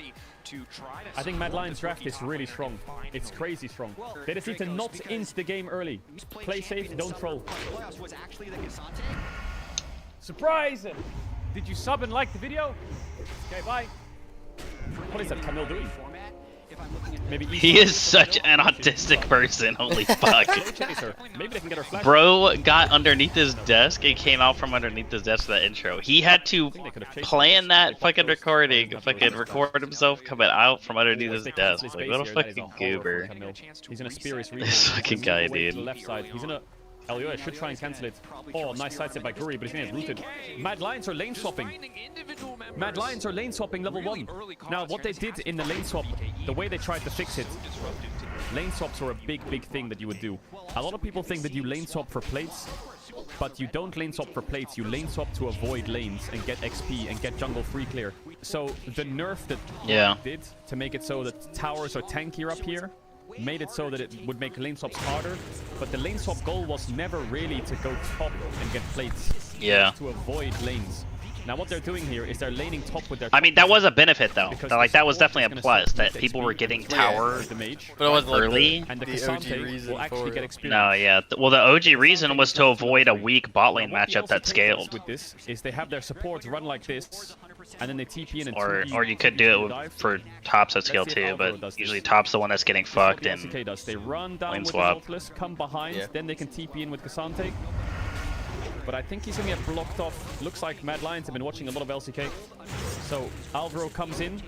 I think Mad Lions draft is really strong. It's crazy strong. They just need to not int the game early. Play safe, don't troll. Surprise! Did you sub and like the video? Okay, bye. What is that Camille doing? Maybe He is such an autistic person. Holy fuck. Maybe they can get her flash. Bro got underneath his desk and came out from underneath his desk for that intro. He had to plan that fucking recording, fucking record himself coming out from underneath his desk. Like, what a fucking goober. He's in a Spirits This fucking guy, dude. Left side. He's in a Elyoya should try and cancel it. Oh, nice sidestep by Guri, but he's gonna get rooted. Mad Lions are lane swapping. Mad Lions are lane swapping level 1. Now, what they did in the lane swap, the way they tried to fix it, lane swaps were a big thing that you would do. A lot of people think that you lane swap for plates, but you don't lane swap for plates. You lane swap to avoid lanes and get XP and get jungle free clear. So the nerf that did to make it so that towers are tankier up here made it so that it would make lane swaps harder, but the lane swap goal was never really to go top and get plates. Yeah. To avoid lanes. Now what they're doing here is they're laning top with their. I mean, that was a benefit though. That was definitely a plus that people were getting tower the mage, but it wasn't early. Like and the OG Cassante reason will actually get experience. No, yeah. Well, the OG reason was to avoid a weak bot lane matchup that scaled. With this is they have their supports run like this, and then they TP in and or you could do it for tops that scale too, but usually top's the one that's getting fucked in. They run down lane with swap. the Nautilus, come behind, then they can TP in with Cassante. But I think he's gonna get blocked off. Looks like Mad Lions have been watching a lot of LCK. So Alvaro comes in,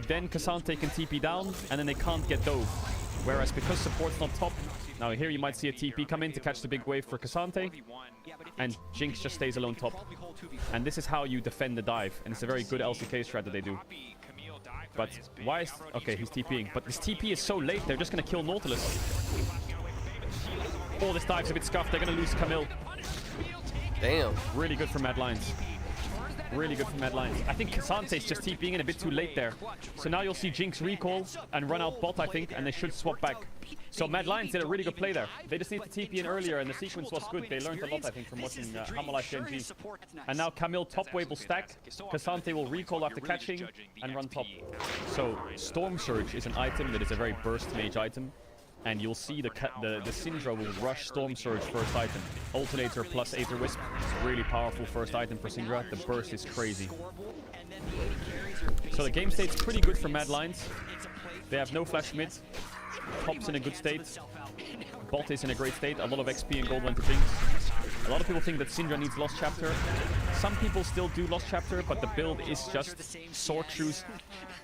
then Cassante can TP down, and then they can't get dove. Whereas because support's not top, now here you might see a TP come in to catch the big wave for Cassante, and Jinx just stays alone top. And this is how you defend the dive, and it's a very good LCK strat that they do. But why is... Okay, he's TPing, but this TP is so late, they're just gonna kill Nautilus. Oh, this dive's a bit scuffed, they're gonna lose Camille. Damn. Really good for Mad Lions. Really good for Mad Lions. I think Kasante's just TPing in a bit too late there. So now you'll see Jinx recall and run out bot, I think, and they should swap back. So Mad Lions did a really good play there. They just need to TP in earlier, and the sequence was good. They learned a lot, I think, from watching Hamalife GNG. And now Camille top wave will stack. Kasante will recall after catching and run top. So Storm Surge is an item that is a very burst mage item. And you'll see the Syndra will rush Storm Surge first item. Alternator plus Aether Wisp. It's a really powerful first item for Syndra. The burst is crazy. So the game state's pretty good for Mad Lions. They have no flash mid. Top's in a good state. Bot is in a great state. A lot of XP and gold went to Jinx. A lot of people think that Syndra needs Lost Chapter. Some people still do Lost Chapter, but the build is just Sword Shoes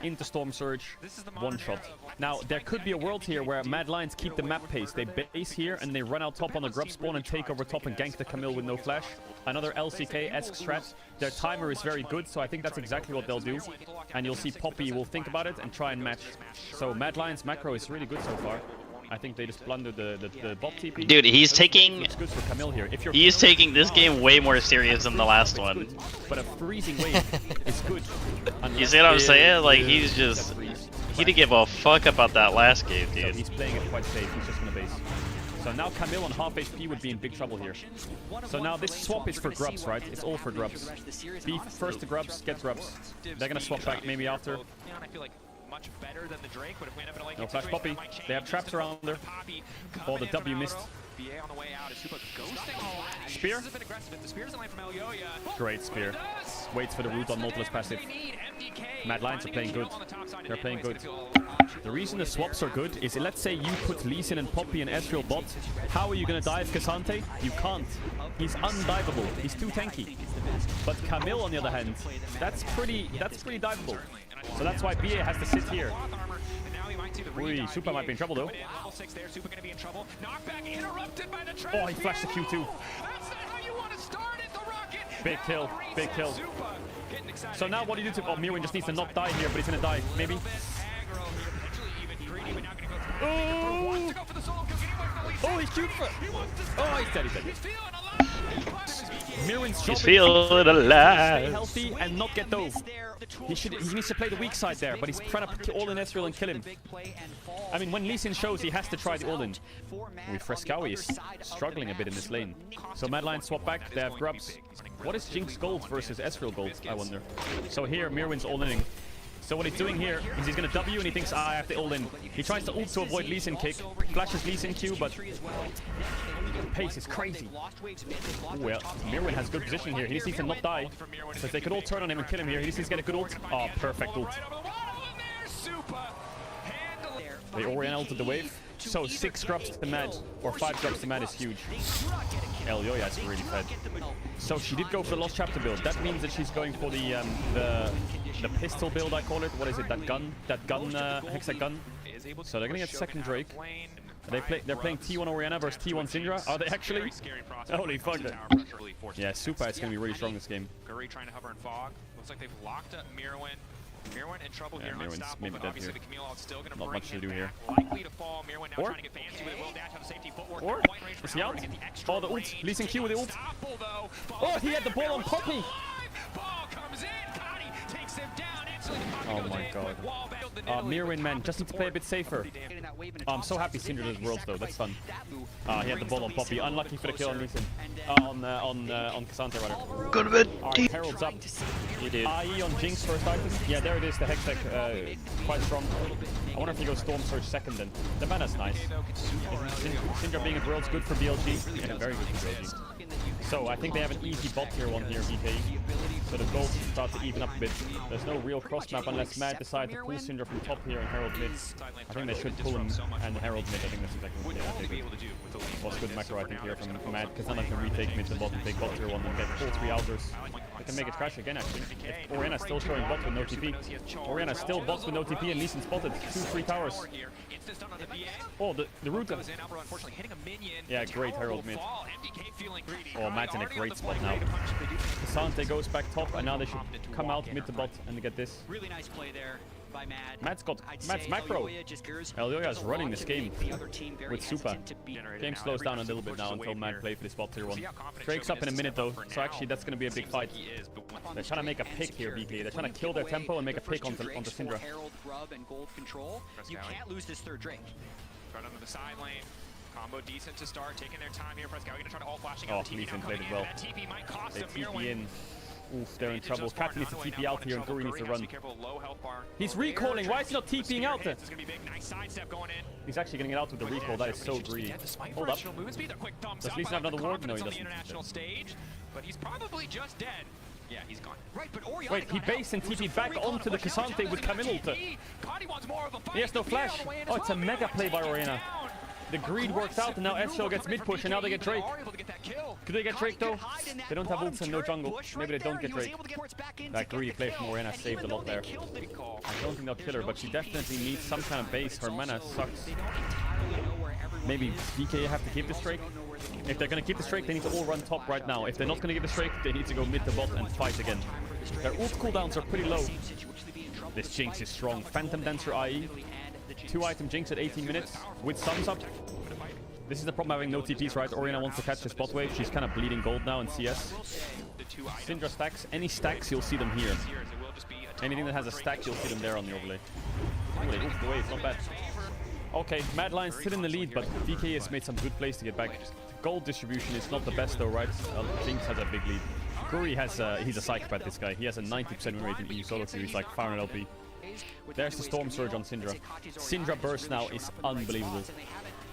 into Storm Surge, one shot. Now, there could be a world here where Mad Lions keep the map pace. They base here and they run out top on the grub spawn and take over top and gank the Camille with no flash. Another LCK-esque strat. Their timer is very good, so I think that's exactly what they'll do. And you'll see Poppy will think about it and try and match. So Mad Lions macro is really good so far. I think they just blundered the bot TP. Dude, he's taking... Good for Camille here. He's taking this game way more serious than the last one. But a freezing wave is good. You see what I'm saying? Like, he's just... He didn't give a fuck about that last game, dude. So he's playing it quite safe. He's just gonna base. So now Camille on half HP would be in big trouble here. So now this swap is for grubs, right? It's all for grubs. Beef first to grubs, get grubs. They're gonna swap back maybe after. Much better than the Drake, but if we end up in a late No flash Poppy. They have traps around there. Oh, the W missed. BA on the way out is super ghosting. Spear? This has been aggressive. The spear's in line from Elioya. Great spear. Waits for the root on Nautilus passive. Mad Lions are playing good. They're playing good. The reason the swaps are good is, let's say you put Lee Sin and Poppy and Ezreal bot. How are you gonna dive Kasante? You can't. He's undiveable. He's too tanky. But Camille, on the other hand, that's pretty diveable. So that's why BA has to sit here. Ui, Super might be in trouble though. Oh, he flashed the Q2. Big kill, big kill. So now what do you do to... Oh, Mirwin just needs to not die here, but he's gonna die. Maybe. Oh, oh he's cute for... Oh, he's dead, he's dead. Mirwin's job He's feeling alive. Stay healthy and not get dove. He needs to play the weak side there, but he's trying to all-in Ezreal and kill him. I mean, when Lee Sin shows, he has to try the all-in. Frescowi is struggling a bit in this lane. So Mad Lions swap back, they have grubs. What is Jinx gold versus Ezreal gold, I wonder? So here, Mirwin's all-inning. So what he's doing here is he's going to W and he thinks, I have to all-in. He tries to ult to avoid Lee Sin kick, flashes Lee Sin Q, but the pace is crazy. Well, Mirwin has good positioning here. He just needs to not die. So if they could all turn on him and kill him here, he just needs to get a good ult. Oh, perfect ult. They Orion ulted the wave. So 6 grubs to Mad, or 5 grubs to Mad is huge. Elioya is really fed. So she did go for the Lost Chapter build. That means that she's going for the pistol build, I call it. What is it? That gun Hexa gun. So they're gonna get second Drake. They're playing T1 Oriana versus T1 Syndra. Are they actually? Holy fuck! Yeah, Super is gonna be really strong this game. Guri trying to hover and fog. Looks like they've locked up Mirwin. Mirwin in trouble here. Mirwin's Unstoppable, maybe but dead obviously here. the Camille still gonna Not bring much to him do here. back. Likely to fall. Mirwin now trying to get fancy with it. Will dash out of safety footwork. Or Point range for is he out? Howard to get the extra Oh, the ult. range. Lee Sin Q with the ult. Unstoppable, though. Oh, he had the ball on Poppy. Ball comes in. Connie takes him down. Oh my god. Mirwin, man, just need to play a bit safer. I'm so happy Syndra does worlds though, that's fun. He had the ball on Poppy. Unlucky for the kill on Lee Sin. On Cassandra, rather. Go to bed. Herald's up. You did. IE on Jinx first item. Yeah, there it is, the Hex Tech, quite strong. I wonder if he goes Storm Surge second then. The mana's nice. Syndra being at world's good for BLG. Yeah, very good for BLG. So I think they have an easy bot tier 1 here, VK. So the gold should start to even up a bit. There's no real cross map unless Mad decide to pull Syndra from top here and Herald mid. I think they should pull him and Herald mid. I think that's exactly what they do. Was good macro I think here from Mad, because none of them retake mid to bot and take bot tier 1 and get all 3 outers. They can make it crash again actually. If Oriana's still showing bot with no TP. Oriana's still bot with no TP and Lee Sin spotted. 2-3 towers. Oh, the root of... Yeah, great Herald mid. Oh, Mad's in a great spot now. Kasante goes back top and now they should come out mid to bot and get this. Really nice play there. Matt's macro. Elioya's running this game with super. Game slows down a little bit now until Matt plays for this spot tier 1. Drake's up in a minute though, so actually that's going to be a big fight. They're trying to make a pick here, VK. They're trying to kill their tempo and make a pick onto Syndra. You can't lose this third Drake. Right under the side lane. Combo decent to start, taking their time here. Fresco going to try to all flashing Oh, out the TP. Leeson played it well. That TP might cost They him TP in. Oof, they're in trouble. Cat needs to TP out here and Guri needs to run. Low health bar. He's recalling. Why is he not TPing out there? This is going to be big. Nice sidestep going in. He's actually going to get out with the recall. That is so greedy. Hold up. Does Leeson have another ward? No, he doesn't. International stage, but he's probably just dead. Yeah, he's gone. Right, but wait, he based and TP'd back onto the Cassante with Camille ult. He has no flash. Oh, it's a mega play by Oriana. The greed works out, and now Ezreal gets mid push, and now they get Drake. Could they get Drake though? They don't have ults and no jungle. Maybe they don't get Drake. That greedy play from Oriana saved a lot there. I don't think they'll kill her, but she definitely needs some kind of base. Her mana sucks. Maybe VK have to keep this Drake. If they're going to keep this Drake, they need to all run top right now. If they're not going to give this Drake, they need to go mid to bot and fight again. Their ult cooldowns are pretty low. This Jinx is strong. Phantom Dancer IE. 2-item Jinx at 18 minutes with thumbs up. This is the problem having no TPs, right? Oriana wants to catch the spot wave. She's kind of bleeding gold now in CS. Syndra stacks. Any stacks, you'll see them here. Anything that has a stack, you'll see them there on the overlay. Ooh, they moved the wave. Not bad. Okay, Mad Lions still in the lead, but VK has made some good plays to get back. Gold distribution is not the best though, right? Jinx has a big lead. Guri has he's a psychopath, this guy. He has a 90% win rate in EU solo queue. He's like 500 LP. There's the Storm Surge on Syndra. Syndra burst now is unbelievable.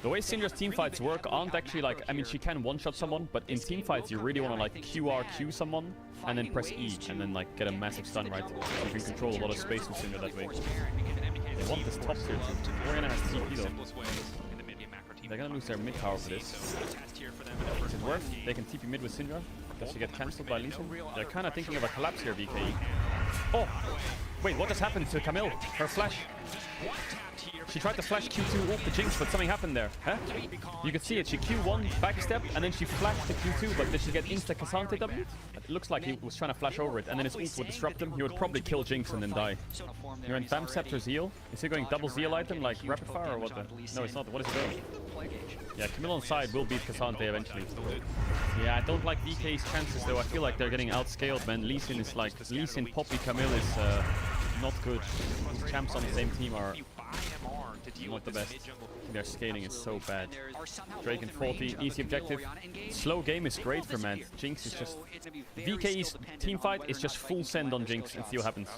The way Syndra's teamfights work aren't actually like, I mean, she can one-shot someone, but in teamfights you really want to like QRQ someone and then press E and then like get a massive stun, right? So you can control a lot of space with Syndra that way. They want this top tier too. Oriana has TP though. They're gonna lose their mid tower for this. Is it worth? They can TP mid with Syndra. Does she get cancelled by Leeson? They're kind of thinking of a collapse here, VK. Oh! Wait, what just happened to Camille? Her flash. She tried to flash Q2 off the Jinx, but something happened there. Huh? You could see it. She Q1 backstep, and then she flashed the Q2, but did she get insta Cassante W? It looks like he was trying to flash over it, and then his ult would disrupt him. He would probably kill Jinx and then die. You're in Bam Scepter's heal. Is he going double zeal item like rapid fire or what the? No, it's not. What is he doing? Yeah, Camille on side will beat Cassante eventually. Yeah, I don't like VK's chances though. I feel like they're getting outscaled, man. Leeson is like Leeson, Poppy, Camille is not good. These champs on the same team are not the best. Their scaling is so bad. Drake and 40, easy objective. Slow game is great for man. Jinx is just... VK's team fight is just full send on Jinx and see what happens.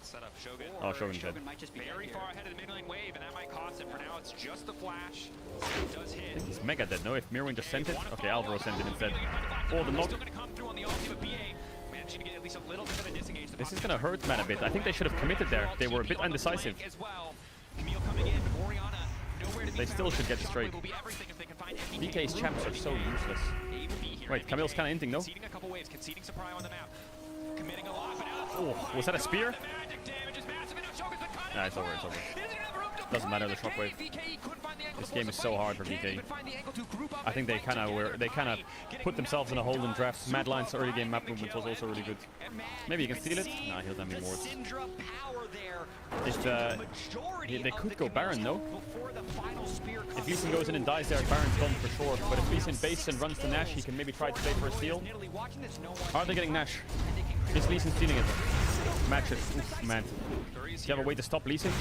Oh, Shogun's dead. Very far ahead of the mid lane wave, and that might cost him. For now, it's just the flash. It does hit. I think he's mega dead, no? If Mirwin just sent it? Okay, Alvaro sent it instead. Oh, the knock. This is gonna hurt man a bit. I think they should have committed there. They were a bit undecisive. They still should get this Drake. DK's champs are so useless. Wait, Camille's kind of inting, no? Oh, was that a spear? Nah, it's over, it's over. Doesn't matter, the shockwave. This game is so hard for VK. I think they kind of put themselves in a hole in draft. Mad Lions' early game map movement was also really good. Maybe you can steal it? Nah, he'll damn me more. They could go Baron, no? If Leeson goes in and dies there, Baron's gone for sure. But if Leeson bases and runs to Nash, he can maybe try to play for a steal. Are they getting Nash? Is Leeson stealing it? Match it. Oof, man. Do you have a way to stop Leeson?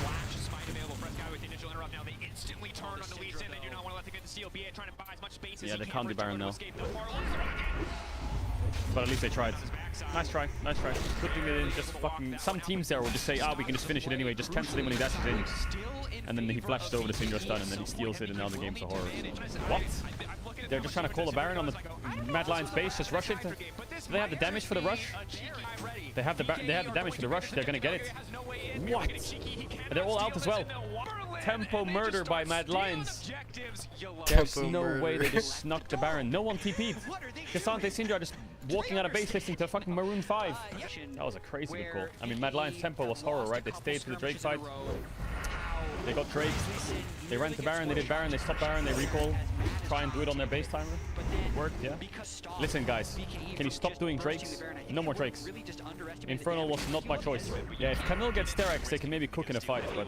Yeah, they can't be Baron now. But at least they tried. Nice try, nice try. Good thing they didn't just fucking... Some teams there will just say, we can just finish it anyway, just cancel him when he dashes in. And then he flashed over the Syndra stun and then he steals it and now the game's a horror. What? They're just trying to call a Baron on the Mad Lion's base, just rush it. Do they have the damage for the rush? They have the damage for the rush, they're gonna get it. What? They're all out as well. Tempo murder by Mad Lions. There's no way they just snuck the Baron. No one TP'd. Cassante Syndra just walking out of base listening to fucking Maroon 5. That was a crazy good call. I mean, Mad Lions' tempo was horror, right? They stayed to the Drake side. They got Drake. They ran to Baron. They did Baron. They stopped Baron. They recall. Try and do it on their base timer. It worked, yeah. Listen, guys. Can you stop doing Drakes? No more Drakes. Infernal was not my choice. Yeah, if Camille gets Sterak's, they can maybe cook in a fight. But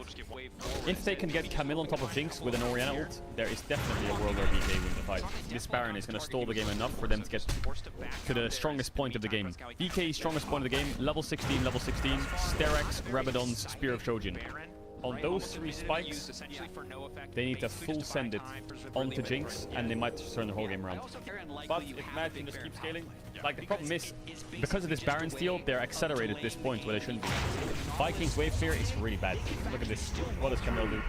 if they can get Camille on top of Jinx with an Orianna ult, there is definitely a world where VK wins the fight. This Baron is going to stall the game enough for them to get to the strongest point of the game. VK's strongest point of the game, level 16, Sterak's, Rabadon's, Spear of Shojin. On those 3 spikes, they need to full send it onto Jinx, and they might turn the whole game around. But if Mad can just keep scaling, like the problem is, because of this Baron steal, they're accelerated at this point where they shouldn't be. Vikings wave clear is really bad. Look at this. What does Camille do?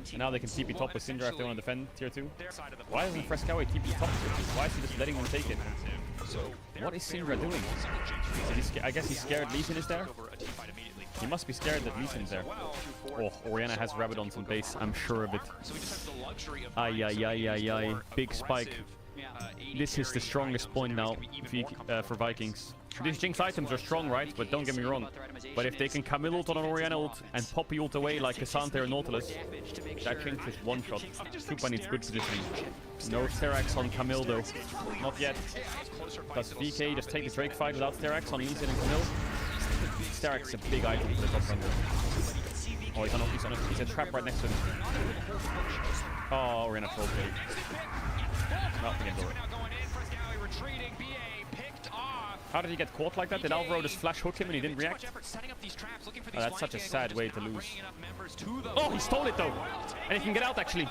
And now they can TP top with Syndra if they want to defend tier 2. Why doesn't Frescowie TP top? Why is he just letting them take it? What is Syndra doing? I guess he's scared Lee Sin is there? He must be scared that Lee Sin's there. Oh, Orianna has Rabadons in base, I'm sure of it. Ay. Big spike. This is the strongest point now for Vikings. These Jinx items are strong, right? But don't get me wrong. But if they can Camille ult on an Orianna ult and Poppy ult away like Cassandra or Nautilus, that Jinx is one shot. Tupa needs good positioning. No Sterak's on Camille though. Not yet. Does VK just take the Drake fight without Sterak's on Lee Sin and Camille? Sterak's a big item for the top runner. Oh, he's a trap right next to him. Oh, Orianna trolled him. Nothing can do it. How did he get caught like that? Did Alvaro just flash hook him and he didn't react? Oh, that's such a sad way to lose. Oh, he stole it though! And he can get out actually.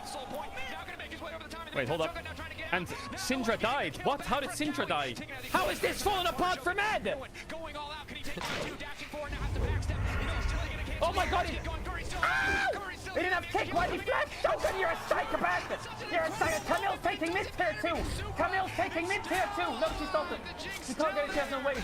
Wait, hold up. And Syndra died. What? How did Syndra die? How is this falling apart for Mad? Oh my god! They didn't have tick. Why did he flash? Shogun, you're a psychopath! You're a psychopath! Camille's taking mid tier 2! Camille's taking mid tier 2! No, she's not. She can't get it, she has no wave.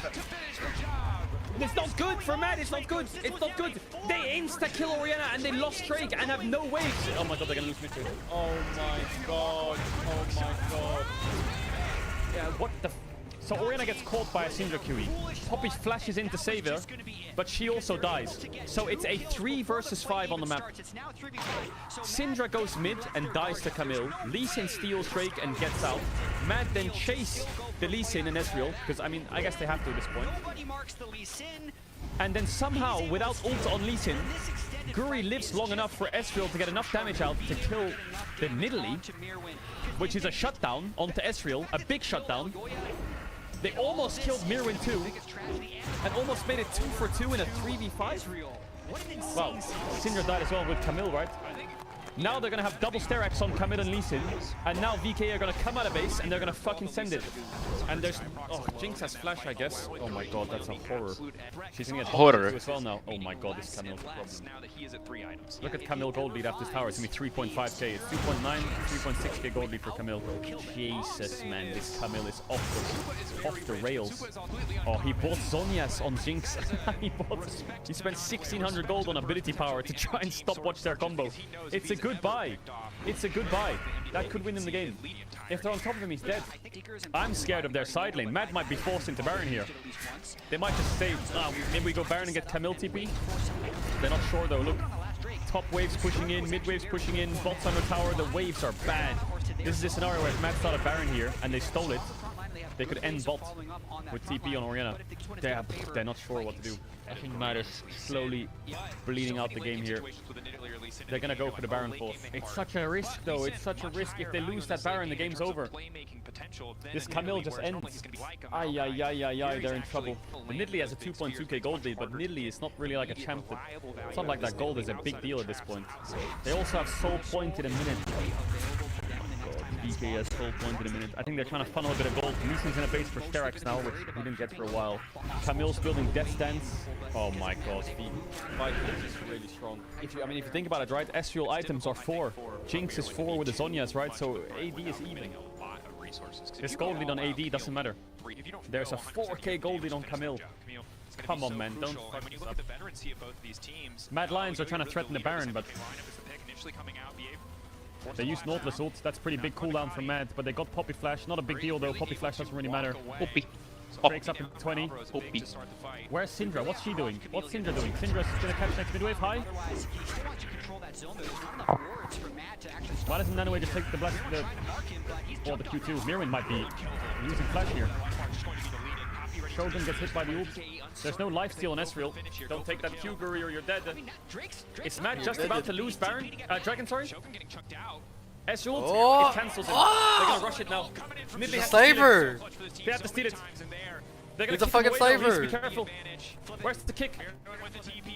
It's not good for Mad, it's not good! It's not good! They insta-kill Orianna and they lost Drake and have no waves! Oh my god, they're gonna lose mid tier. Oh my god. Oh my god. Yeah, what the So Orianna gets caught by a Syndra QE. Poppy flashes in to save her, but she also dies. So it's a 3 versus 5 on the map. Syndra goes mid and dies to Camille. Lee Sin steals Drake and gets out. Mad then chase the Lee Sin and Ezreal, because I mean, I guess they have to at this point. And then somehow, without ult on Lee Sin, Guri lives long enough for Ezreal to get enough damage out to kill the Nidalee, which is a shutdown onto Ezreal, a big shutdown. They almost killed Mirwin too, and almost made it 2 for 2 in a 3v5. Wow, Syndra died as well with Camille, right? Now they're gonna have double Sterak's on Camille and Lee Sin, and now VK are gonna come out of base and they're gonna fucking send it. And there's Jinx has flash, I guess. Oh my god, that's a horror. She's gonna get horror as well now. Oh my god, this Camille's a problem. Look at Camille gold lead after this tower. It's gonna be 3.5k. It's 2.9, 3.6k gold lead for Camille. Jesus, man, this Camille is off the rails. Oh, he bought Zhonya's on Jinx. he spent 1600 gold on ability power to try and stop watch their combo. It's a good buy. It's a good buy. That could win them the game. If they're on top of him, he's dead. I'm scared of their side lane. Mad might be forced into Baron here. They might just say, maybe we go Baron and get Camille TP. They're not sure though. Look, top waves pushing in, mid waves pushing in, bots under tower. The waves are bad. This is a scenario where if Mad started Baron here and they stole it, they could end bot with TP on Orianna. They're not sure what to do. I think Mad is slowly bleeding out the game here. They're gonna go for the Baron force. It's such a risk though, it's such a risk. If they lose that Baron, the game's over. This Camille just ends. Ay, they're in trouble. The Nidalee has a 2.2k gold lead, but Nidalee is not really like a champ. It's not like that gold is a big deal at this point. They also have soul point in a minute. VK has soul point in a minute. I think they're trying to funnel a bit of gold. Lee Sin's in a base for Sterak's now, which we didn't get for a while. Camille's building Death Stance. Oh my god, Vikings is really strong. If you think about it, right? Ezreal items are 4. Jinx is 4 with the Zhonya's, right? So AD is even. This gold lead on AD doesn't matter. There's a 4k gold lead on Camille. Come on, man, don't fuck this up. Mad Lions are trying to threaten the Baron, but they used Nautilus ult. That's pretty big cooldown for Mad, but they got Poppy Flash. Not a big deal though. Poppy Flash doesn't really matter. Poppy. Breaks up in 20. Where's Syndra? What's she doing? What's Syndra doing? Syndra's gonna catch next midwave high. Why doesn't Nanoway just take the or the Q2? Mirwin might be using flash here. Shogun gets hit by the ult. There's no lifesteal on Ezreal. Don't take that Q, Guri, or you're dead. Is Matt just about to lose Baron? Dragon, sorry? Ezreal ult, it cancels it. They're gonna rush it now. The Slaver! They have to steal it. They're gonna It's a fucking Slaver! Be careful. Where's the kick?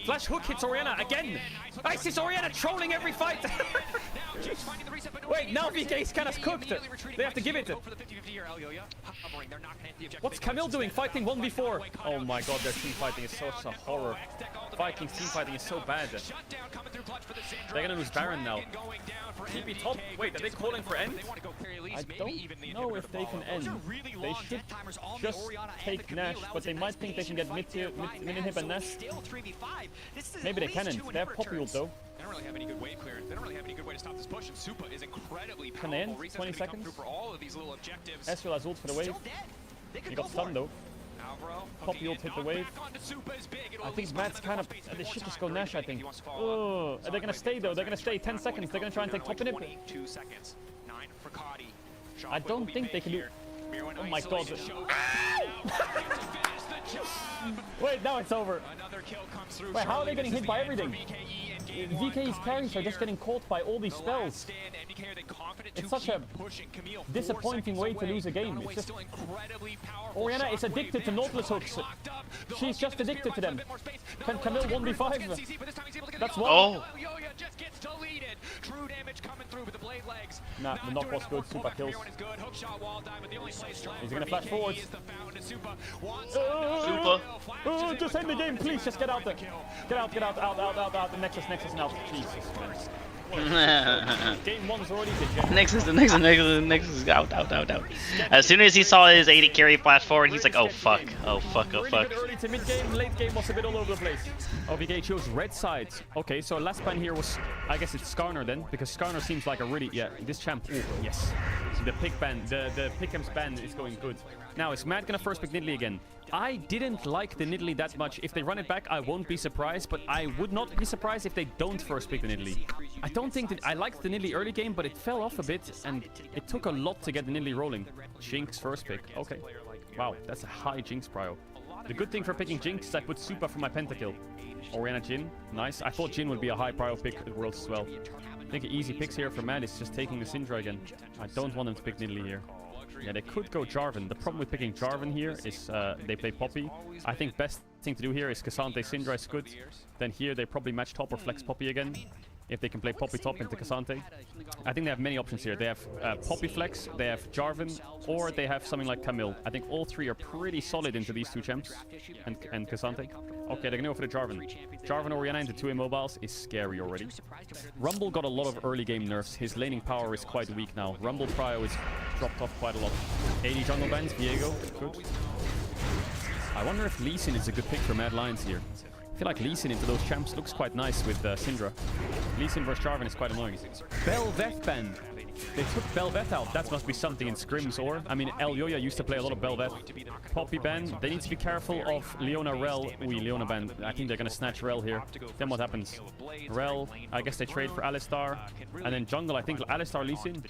Flash hook hits Orianna again. I see Orianna trolling every fight. Wait, now VK's kind of cooked. They have to give it. What's Camille doing? Fighting 1v4. Oh my god, their team fighting is such a horror. Vikings team fighting is so bad. They're gonna lose Baron now. TP top. Wait, are they calling for end? I don't know if they can end. They should just take Nash, but they might think they can get mid inhib and Nash. Maybe they can end. They have Poppy ult though. They don't really have any good wave clearance. They don't really have any good way to stop this push, and Supa is incredibly powerful. Can they end? 20 seconds. For all of these little objectives. Ezreal has ult for the wave. He got stunned though. Poppy ult hit the wave. I think Matt's kind of... They should just go Nash, I think. Oh, they're gonna stay though. They're gonna stay 10 seconds. They're gonna try and take top inhib. I don't think they can do... Oh my god. Wait, now it's over. Wait, how are they getting hit by everything? VK's carries are just getting caught by all these spells. It's such a disappointing way to lose a game. It's just... Orianna is addicted to Nautilus hooks. She's just addicted to them. Can Camille 1v5? That's one. Oh. Nah, the knock was good. Super kills. He's gonna flash forward. Super. Oh, just end the game, please. Just get out there. Get out. The Nexus now. Jesus, man. Game 1's already degenerate. Nexus, out. As soon as he saw his 80 carry flash forward, he's like, oh fuck. Really good early to mid game, late game was a bit all over the place. OVK chose red side. Okay, so last ban here was, I guess it's Skarner then, because Skarner seems like a really, this champ, yes. So the pick ban, the pick'em's ban is going good. Now, is Matt gonna first pick Nidalee again? I didn't like the Nidalee that much. If they run it back, I won't be surprised, but I would not be surprised if they don't first pick the Nidalee. I don't think that I liked the Nidalee early game, but it fell off a bit, and it took a lot to get the Nidalee rolling. Jinx first pick. Okay. Wow, that's a high Jinx prio. The good thing for picking Jinx is I put Supa for my pentakill. Orianna Jhin, nice. I thought Jhin would be a high prio pick at Worlds as well. I think easy picks here for Matt is just taking the Syndra again. I don't want them to pick Nidalee here. Yeah, they could go Jarvan. The problem with picking Jarvan here is they play Poppy. I think best thing to do here is Cassante Syndra is good. Then here they probably match top or flex Poppy again. If they can play Poppy top into Cassante. I think they have many options here. They have Poppy flex, they have Jarvan, or they have something like Camille. I think all three are pretty solid into these two champs and Cassante. Okay, they're gonna go for the Jarvan. Jarvan Orianna into 2 immobiles is scary already. Rumble got a lot of early game nerfs. His laning power is quite weak now. Rumble prio is dropped off quite a lot. 80 jungle bans, Viego, good. I wonder if Lee Sin is a good pick for Mad Lions here. I feel like Lee Sin into those champs looks quite nice with Syndra. Lee Sin versus Jarvan is quite annoying. Bel'Veth ban. They took Bel'Veth out. That must be something in scrims or... I mean, Elyoya used to play a lot of Bel'Veth. Poppy ban. They need to be careful of Leona Rel. Leona ban. I think they're going to snatch Rel here. Then what happens? Rel, I guess they trade for Alistar. And then jungle, I think Alistar Lee Sin.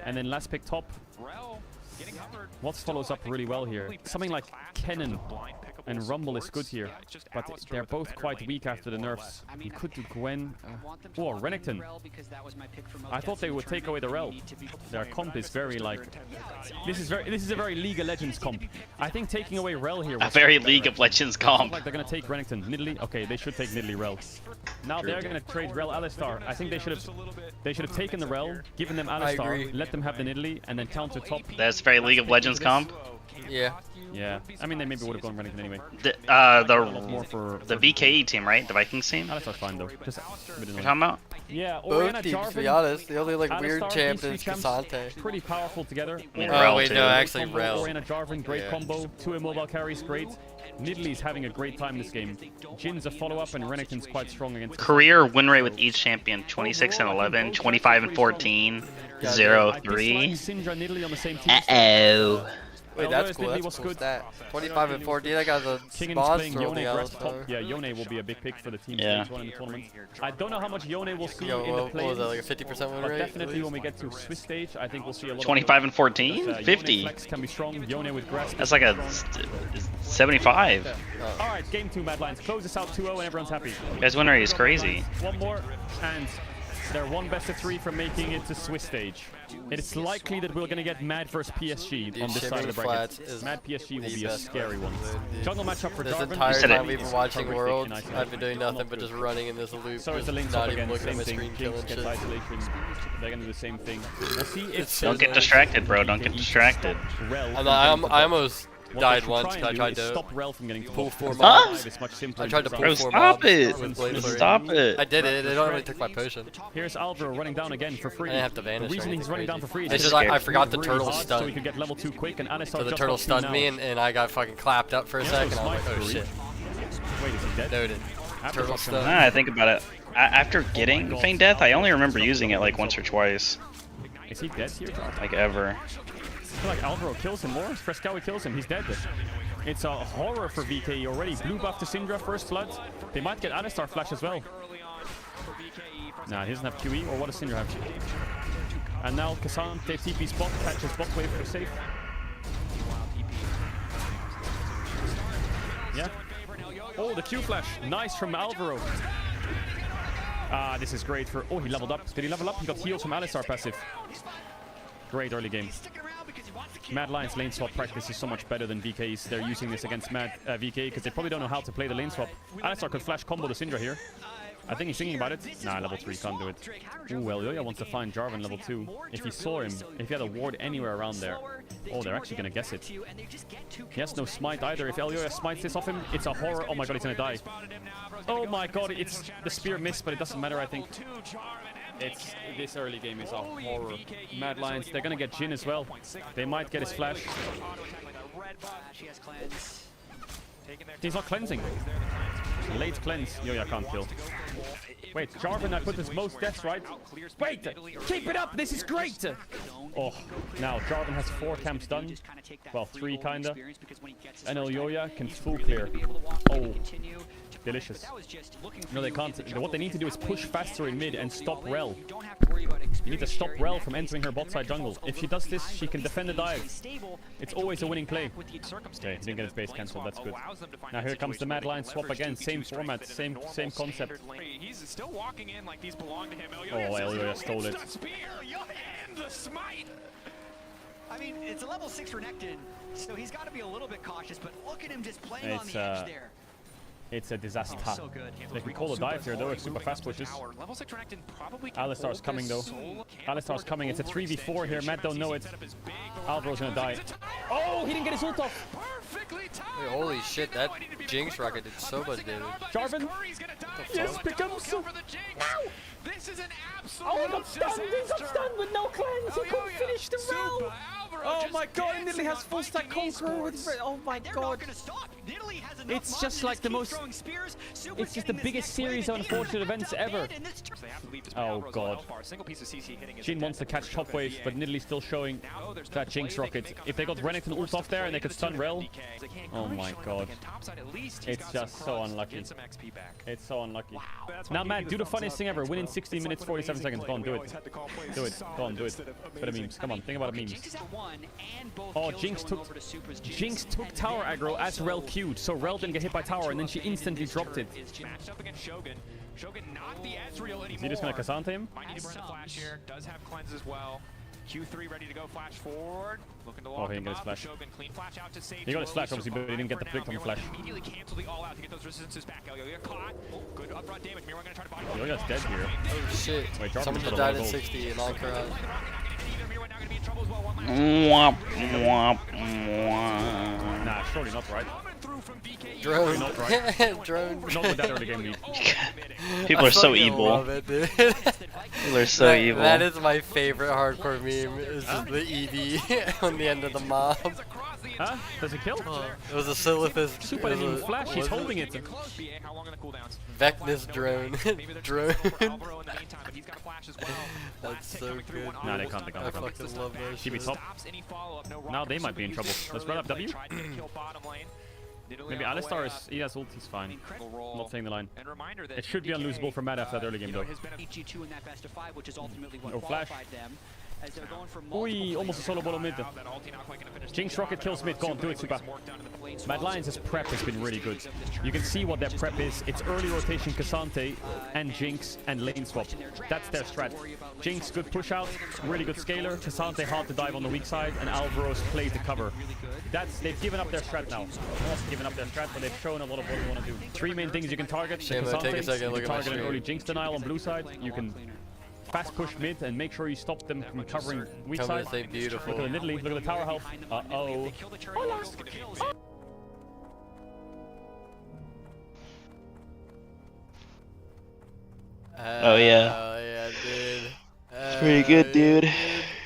And then last pick top. What follows up really well here? Something like Kennen and Rumble is good here, but they're both quite weak after the nerfs. You could do Gwen. Oh, Renekton. I thought they would take away the Rel. Their comp is very like... This is a very League of Legends comp. I think taking away Rel here... A very League of Legends comp. Like they're gonna take Renekton. Nidalee? Okay, they should take Nidalee Rel. Now they're gonna trade Rel Alistar. I think they should have taken the Rel, given them Alistar, let them have the Nidalee, and then counter top. That's very League of Legends comp. Yeah. Yeah. I mean, they maybe would have gone Renekton anyway. The VKE team, right? The Vikings team? Alistar's fine though. Just you're talking about? Yeah, both Orianna, teams, Jarvan, to be honest. The only like Alistar, weird champ is champs, Cassante. pretty powerful together. I mean, Oh Rel wait, too. no, actually combo, Rel. Orianna Jarvan, great combo. 2 immobile carries, great. Nidalee's having a great time this game. Jin's a follow-up, and Renekton's quite strong against... Career win rate with each champion, 26 and 11, 25 and 14, 0-3. Syndra, Nidalee on the same team. Uh-oh. Wait, that's cool. That's was cool good. stat. 25 and 14. That guy's a King is playing monster on Yone the Grass top. Alistar. Yeah, Yone will be a big pick for the team Yeah. stage 1 in the tournament. I don't know how much Yone will see Yo, in the what play. was that, like a 50% win But rate? definitely when we get to Swiss stage, I think we'll see a lot 25 and of 14? Yone 50. flex can be strong. Yone with grass. That's like a 75. Alright, game 2, Mad Lions. Close this out 2-0 and everyone's happy. Guys, win rate is crazy. One more, and they're one best of 3 from making it to Swiss stage. It's likely that we're gonna get Mad versus PSG Dude, on this side of the Shimmering bracket. Flats is Mad PSG will the be a best scary one. dude. Jungle matchup for This Jarvan. entire said it. time we've been watching Horrific Worlds, in isolation. I've been doing nothing but just running in this loop. So is the lane not swap even again, looking at same my thing. screen, Jinx killing gets shit. isolation. They're gonna do the same thing. We'll see if so Don't get distracted, bro. Don't get distracted. I almost died once because I tried to stop Rel from getting pull 4 Huh? mobs. It's much simpler I tried to than pull Bro, 4 stop mobs it. with Blade Flurry. Stop it. I did it. It only took my potion. Here's Alvaro running down again for free. I didn't have to vanish. The reason or he's anything running down crazy. for free is It's just just I forgot the turtle so he stunned. could get level 2 quick, and Alistar So the just turtle got 2 stunned now. me and I got fucking clapped up for a Yeah, second. so I was like, oh smite shit. Wait, is he dead? Noted. After Turtle Fox stun. Now I think about it. After getting Feign Death, I only remember using it like once or twice. Is he dead here? Like ever. I feel like Alvaro kills him more. Frescowi kills him. He's dead. It's a horror for VK already. Blue buff to Syndra, first blood. They might get Alistar flash as well. Nah, he doesn't have QE. Or what does Syndra have? And now Cassante TP spot, catches bot wave for safe. Yeah. Oh, the Q flash. Nice from Alvaro. Ah, this is great for... Oh, he leveled up. Did he level up? He got heals from Alistar passive. Great early game. Mad Lions lane swap practice is so much better than VK's. They're using this against Mad VK because they probably don't know how to play the lane swap. Alistar could flash combo the Syndra here. I think he's thinking about it. Nah, level 3 can't do it. Ooh, well, Yoya wants to find Jarvan level 2. If he saw him, if he had a ward anywhere around there. Oh, they're actually gonna guess it. He has no smite either. If Yoya smites this off him, it's a horror. Oh my god, he's gonna die. Oh my god, it's the spear missed, but it doesn't matter, I think. This early game is a horror. Mad Lions, they're gonna get Jhin as well. They might get his flash. He's not cleansing. Late cleanse. Yoya can't kill. Wait, Jarvan, I put his most deaths, right? Wait! Keep it up! This is great! Oh, now Jarvan has 4 camps done. Well, 3 kinda. And Yoya can full clear. Oh, delicious. No, they can't. What they need to do is push faster in mid and stop Rel. You need to stop Rel from entering her bot side jungle. If she does this, she can defend the dive. It's always a winning play. Okay, didn't get his base cancelled. That's good. Now here comes the Mad Lions swap again. Same format, same concept. He's still walking in like these belong to him. Oh, Elioya stole it. I mean, it's a level 6 Renekton, so he's got to be a little bit cautious, but look at him just playing on the edge there. It's a disaster. Oh, so good. They can call a dive here though, it's super fast pushes. Alistar's coming though. Alistar's coming, it's a 3v4 here, Matt don't know it. Alvaro's gonna die. Oh, he didn't get his ult off! Wait, holy shit, that Jinx rocket did so much damage. Jarvan! Yes, become so... This is an absolute Oh, he got stunned! He got stunned with no cleanse! He couldn't finish the round! Oh my god, Nidalee has full stack conqueror with... Oh my god. It's just like the most... It's just the biggest series of unfortunate events ever. Oh god. Jhin wants to catch top wave, but Nidalee's still showing that Jinx rocket. If they got Renekton ult off there and they could stun Rel... Oh my god. It's just so unlucky. It's so unlucky. Now Matt, do the funniest thing ever. Win in 16 minutes, 47 seconds. Go on, do it. Do it. Go on, do it. For the memes. Come on, think about the memes. Oh, Jinx took tower aggro as Rel queued, so Rel didn't get hit by tower, and then she instantly dropped it. Is he just gonna Cassante him? Might need to burn a flash here. Does have cleanse as well. Q3 ready to go, flash forward. Looking to lock he didn't him get his up. flash. Shogun clean flash out to save. He got his flash obviously, but he didn't get the flick on the flash. Immediately cancel the all out to get those resistances back. Elioya caught. Good upfront damage. Mira gonna try to body. Yoya's dead here. Oh shit. Wait, Jarvan's Someone got just a lot died of at gold. 60 and on Karan. Mwah, mwah, mwah. Nah, surely not right. Drone. Not right. Drone. Not with that early game lead. People are so fucking evil. love it, dude. People are so evil. That is my favorite hardcore meme. Is just the ED on the end of the mob. Huh? Does it kill? It was a Silithus. Super didn't even flash, he's holding it. Vecnus drone. Drone. That's so good. Nah, they can't. I fucking love that TB shit. top. Now they might be in trouble. Let's run up W. Maybe Alistar is. He has ult, he's fine. I'm not saying the line. It should be unlosable for Mad after that early game though. No flash. Oi, almost a solo ball on mid. Jinx rocket kills mid. Go on, do it, Super. Mad Lions' prep has been really good. You can see what their prep is. It's early rotation Cassante and Jinx and lane swap. That's their strat. Jinx, good push out, really good scaler. Cassante hard to dive on the weak side, and Alvaros plays the cover. They've given up their strat now. Not given up their strat, but they've shown a lot of what they want to do. 3 main things you can target. The Cassantes, you can target an early Jinx denial on blue side. You can fast push mid and make sure you stop them from covering weak side. Beautiful. Look at the Nidalee, look at the tower health. Uh-oh. Oh yeah. Oh yeah, dude. It's pretty good, dude.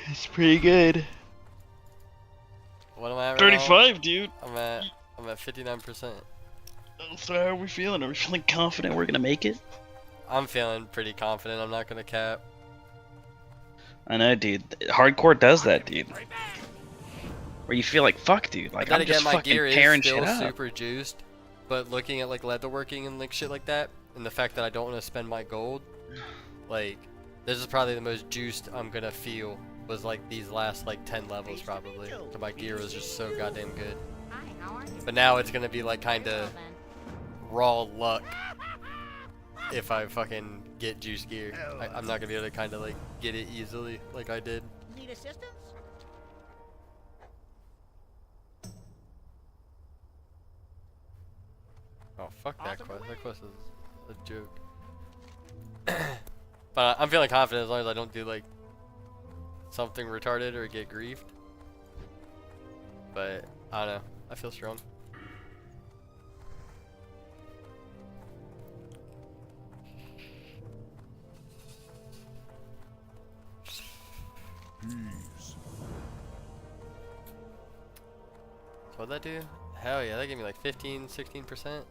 It's pretty good. What am I at right 35, now? dude. I'm at 59%. So how are we feeling? Are we feeling confident we're gonna make it? I'm feeling pretty confident. I'm not gonna cap. I know, dude. Hardcore does that, dude. Where you feel like, fuck, dude. Like, I'm just my fucking gear tearing is still shit up. super juiced, but looking at like leatherworking and like shit like that, and the fact that I don't want to spend my gold, like, this is probably the most juiced I'm gonna feel. Was like these last like 10 levels probably. So my gear was just so goddamn good. But now it's gonna be like kinda raw luck if I fucking get juice gear. I'm not gonna be able to kinda like get it easily like I did. Need assistance? Oh fuck that quest. That quest is a joke. But I'm feeling confident as long as I don't do like something retarded or get griefed. But I don't know. I feel strong. So what'd that do? Hell yeah, that gave me like 15, 16%.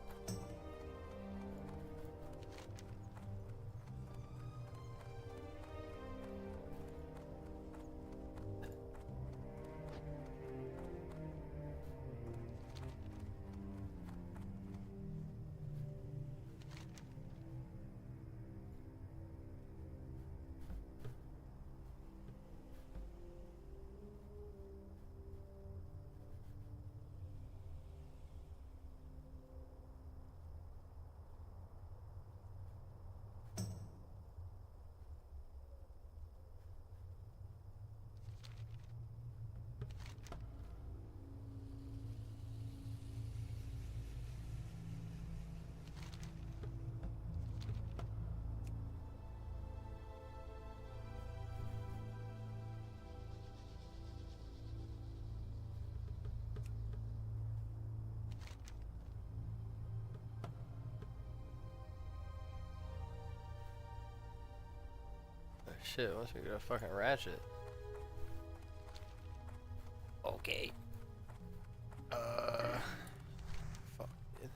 Shit, once we get a fucking ratchet. Okay. Fuck, dude.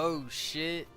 Oh shit.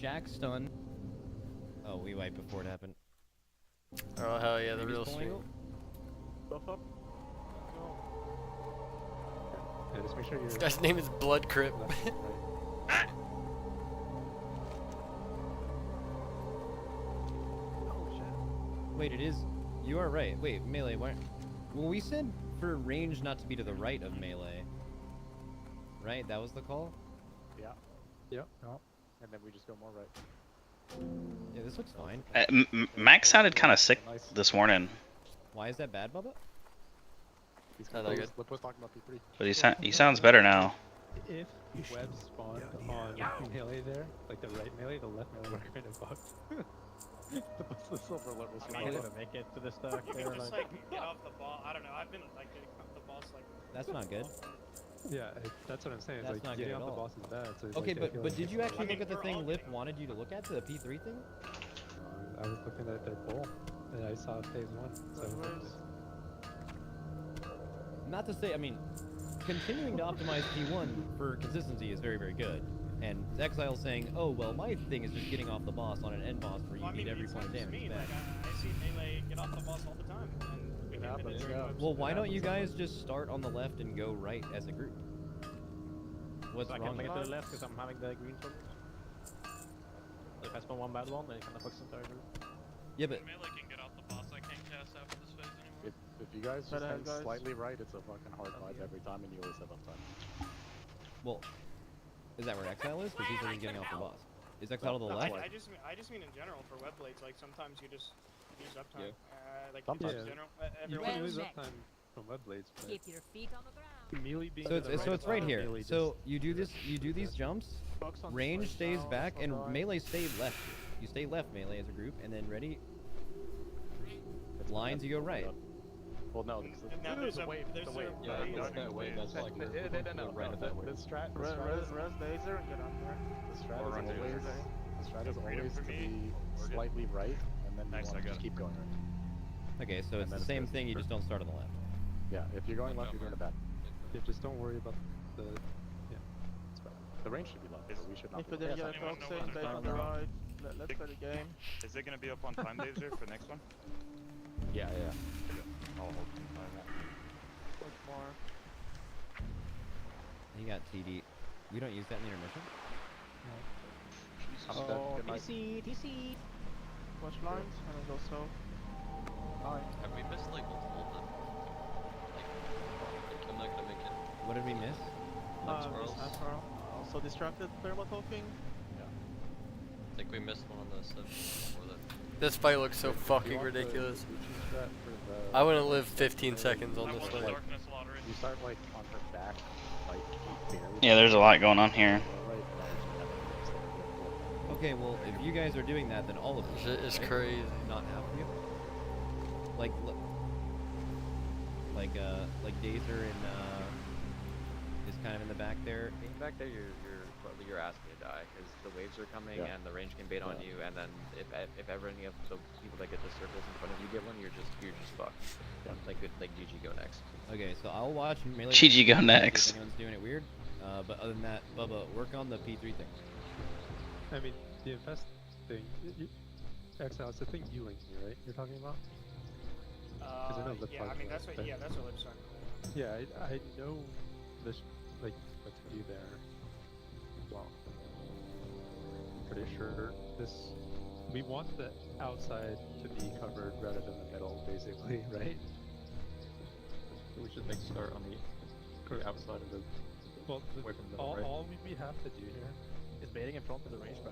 Shaq stun. Oh, we wiped before it happened. Oh hell yeah, the Maybe real it's stream. Buff up. Yeah, just make sure you're. This guy's name is Blood Crip. Wait, it is. You are right. Wait, melee. Why? Well, we said for range not to be to the right of melee. Right? That was the call. Yeah. Yep. No. And then we just go more right. Yeah, this looks fine. Max sounded kind of sick this morning, Why is that bad, Bubba? Not that good. Flip was talking about P3. but he sounds better now. If webs spawned on melee there, like the right melee, the left melee would have been fucked. The silver alert was not gonna make it to the stack You there. can just like get off the ball. I don't know. I've been like getting off the boss like. That's not good. Yeah, that's what I'm saying. That's It's not like good getting at off the all. boss is bad. So it's Okay, like, I but feel but like did you actually I mean, look at the we're thing all Lip getting wanted you to look at, the P3 thing? I was looking at their poll, and I saw phase 1. So Not to say, I mean, continuing to optimize P1 for consistency is very, very good. And Exile saying, oh, well, my thing is just getting off the boss on an end boss where you need every point of damage. Me. It's bad. Like, I see melee get off the boss all the time. And we Yeah, can but hit it yeah. very Well, why don't you guys just start on the left and go right as a group? What's I wrong can't make with it to that? the left because I'm having the green focus. If I spawn one bad one, then it kind of fucks the entire group. Yeah, but Melee can get off the boss. I can't cast after this phase anymore. If you guys just hang slightly right, it's a fucking hard fight every time, and you always have uptime. well, is that where Exile is? Because he's the one getting off the boss. Is Exile to the left? I just mean in general for web blades. Like sometimes you just use uptime. Like Sometimes. in general. You Everyone can lose uptime from web blades, but Keep your feet on the ground. melee being So to the it's, so it's right here. melee So you do this, you do these jumps, Focus on range just stays like back, and now, melee stay left. You stay left melee as a group, and then ready. It's Lines, you go right. Well, no, because now there's a wave. there's The wave. a Yeah, wave. That's like no, right of that wave. The strat is laser and get on there. the strat is always to be slightly right, and then you want to just keep going right. Okay, so it's then the it same goes thing. You just don't start on the left. Yeah, if you're going left, you're going to bad. Yeah, just don't worry about the. Yeah, it's bad. The range should be low, so we should not. If we're gonna get a clock saying based on the ride, let's play the game. Is it gonna be up on time laser for next one? Yeah. I'll hold time. Push more. He got TD. We don't use that in the intermission. Oh, TC. Watch lines and also. Have we missed like multiple of them? Like, I'm not gonna make it. What did we miss? Also distracted thermal talking. I think we missed one on the set before that. This fight looks so fucking ridiculous. I wouldn't live 15 seconds on this fight. You start like on her back, like barely. Yeah, there's a lot going on here. Okay, well, if you guys are doing that, then all of us. Shit is right? crazy. Not half of you. Like Dazer and is kind of in the back there. Being back there, you're asking to die because the waves are coming and the range can bait on you, and then if ever any of the people that get the circles in front of you get one, you're just fucked. Like GG go next. Okay, so I'll watch melee. GG go if next. anyone's doing it weird. But other than that, Bubba, work on the P3 thing. I mean, the infest thing. Exile, it's the thing you linked me, right? You're talking about? I know Lip Yeah, I mean that's what. Yeah, that's what Lip's on. Yeah, I know this, like, what to do there. Well, I'm pretty sure this we want the outside to be covered rather than the middle, basically, right? We should like start on the outside of the. Well, away from the middle, right? all we have to do here Is baiting in front of the range, bro?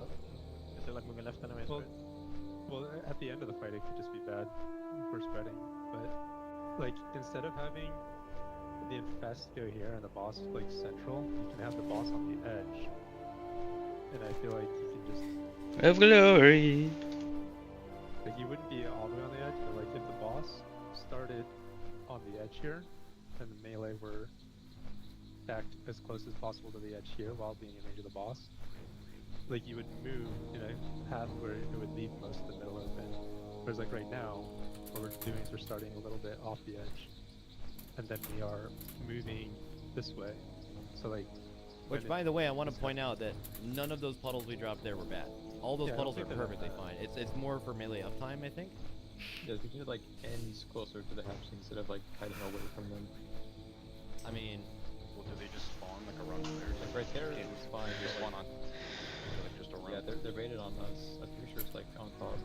Is it like moving left anyways? well, at the end of the fight, it could just be bad for spreading. But like, instead of having the infest go here and the boss like central, you can have the boss on the edge. And I feel like you can just Of glory. like you wouldn't be all the way on the edge, but like if the boss started on the edge here, and the melee were backed as close as possible to the edge here while being in range of the boss, like you would move in a path where it would leave most of the middle open. Whereas like right now, what we're doing is we're starting a little bit off the edge, and then we are moving this way. So like, Which, by the way, I want to point out that none of those puddles we dropped there were bad. All those puddles are perfectly fine. It's more for melee uptime, I think. Yeah, we need like ends closer to the hatch instead of like hiding away from them. I mean, Well, do they just spawn like around there? Like right there is fine. Just one on. Like just around. Yeah, they're baited on us. I'm pretty sure it's like on top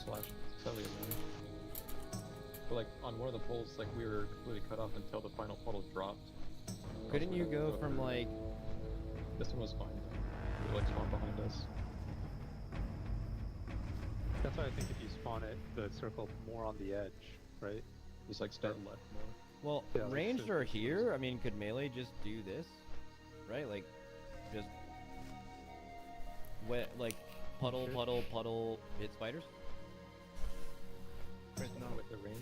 slash cellular range. But like on one of the poles, like we were completely cut off until the final puddle dropped. couldn't you go from like... This one was fine. They like spawned behind us. that's why I think if you spawn it, the circle more on the edge, right? Just like start left more. Well, Yeah, like ranged so- or here, I mean, could melee just do this? Right? Like, just... Wet, like, puddle, puddle, puddle, hit spiders? Not with the range.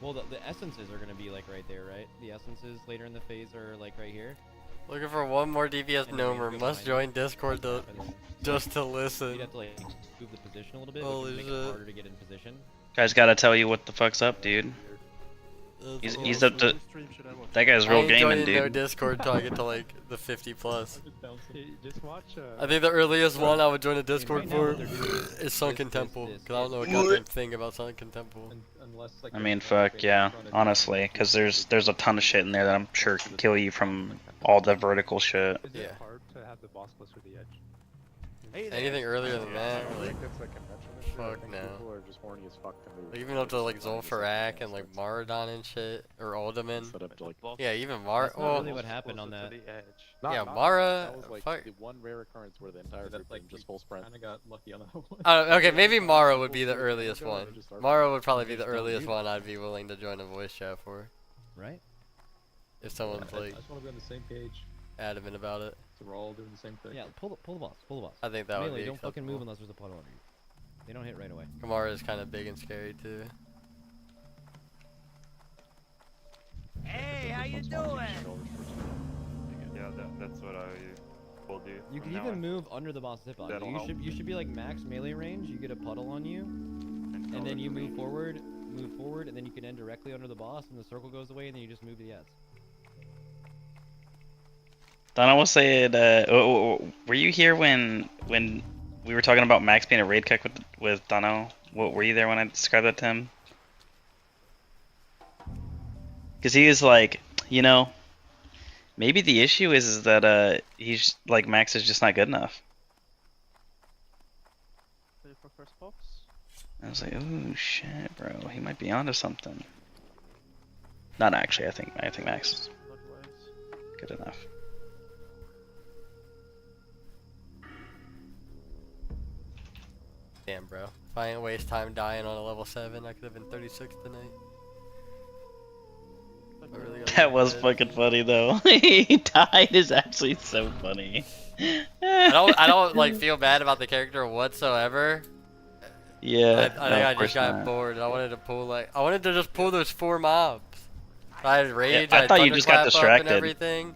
Well, the essences are going to be, like, right there, right? The essences later in the phase are, like, right here. Looking for one more DPS And then Nomer. we go Must behind join Discord to just to You'd listen. have to, like, move the position a little bit, Holy which would make shit. it harder to get in position. Guys gotta tell you what the fuck's up, dude. He's up to. That guy's real gaming, No dude. Discord till I get to like the 50 plus. Just watch. I think the earliest one I would join a Discord for is Sunken Temple, because I don't know a goddamn thing about Sunken Temple. Unless like. I mean, fuck yeah, honestly, because there's a ton of shit in there that I'm sure can kill you from all the vertical shit. Is it hard to have the boss closer to the edge? Anything earlier than that, I like, think that's like convention and shit. I fuck think no. People are just horny as fuck to move. Like, even up to like Zul'Farrak and like Maradon and shit, or Alderman. Set up to like. Yeah, even Mara. That's not Well, really what happened on that. yeah, Mara. That was like Fuck. the one rare occurrence where the entire group like just full sprint. Kinda got lucky on that one. Okay, maybe Mara would be the earliest one. Mara would probably be the earliest one I'd be willing to join a voice chat for. Right? If someone's I like just want to be on the same page. adamant about it. So we're all doing the same thing. Yeah, pull the boss, pull the boss. I think that would Melee, be don't fucking move acceptable. unless there's a puddle under you. They don't hit right away. Kamara is kind of big and scary too. Hey, how you doing? Yeah, that's what I will do. You can from now even on. move under the boss zip line. That'll help. You should be like max melee range. You get a puddle on you, and then you move forward, and then you can end directly under the boss, and the circle goes away, and then you just move the ads. Donna was saying, were you here when we were talking about Max being a raid kick with Dono? Were you there when I described that to him? Because he was like, you know, maybe the issue is that he's like Max is just not good enough. I was like, oh shit, bro, he might be onto something. Not actually. I think Max is good enough. Damn, bro. If I didn't waste time dying on a level 7, I could have been 36 tonight. I really gotta That be was dead. fucking funny though. He died is actually so funny. I don't like feel bad about the character whatsoever. Yeah. I think I just got bored. I wanted to just pull those 4 mobs. I had rage. Yeah, I had thought you just got Thunderclap up and distracted. everything.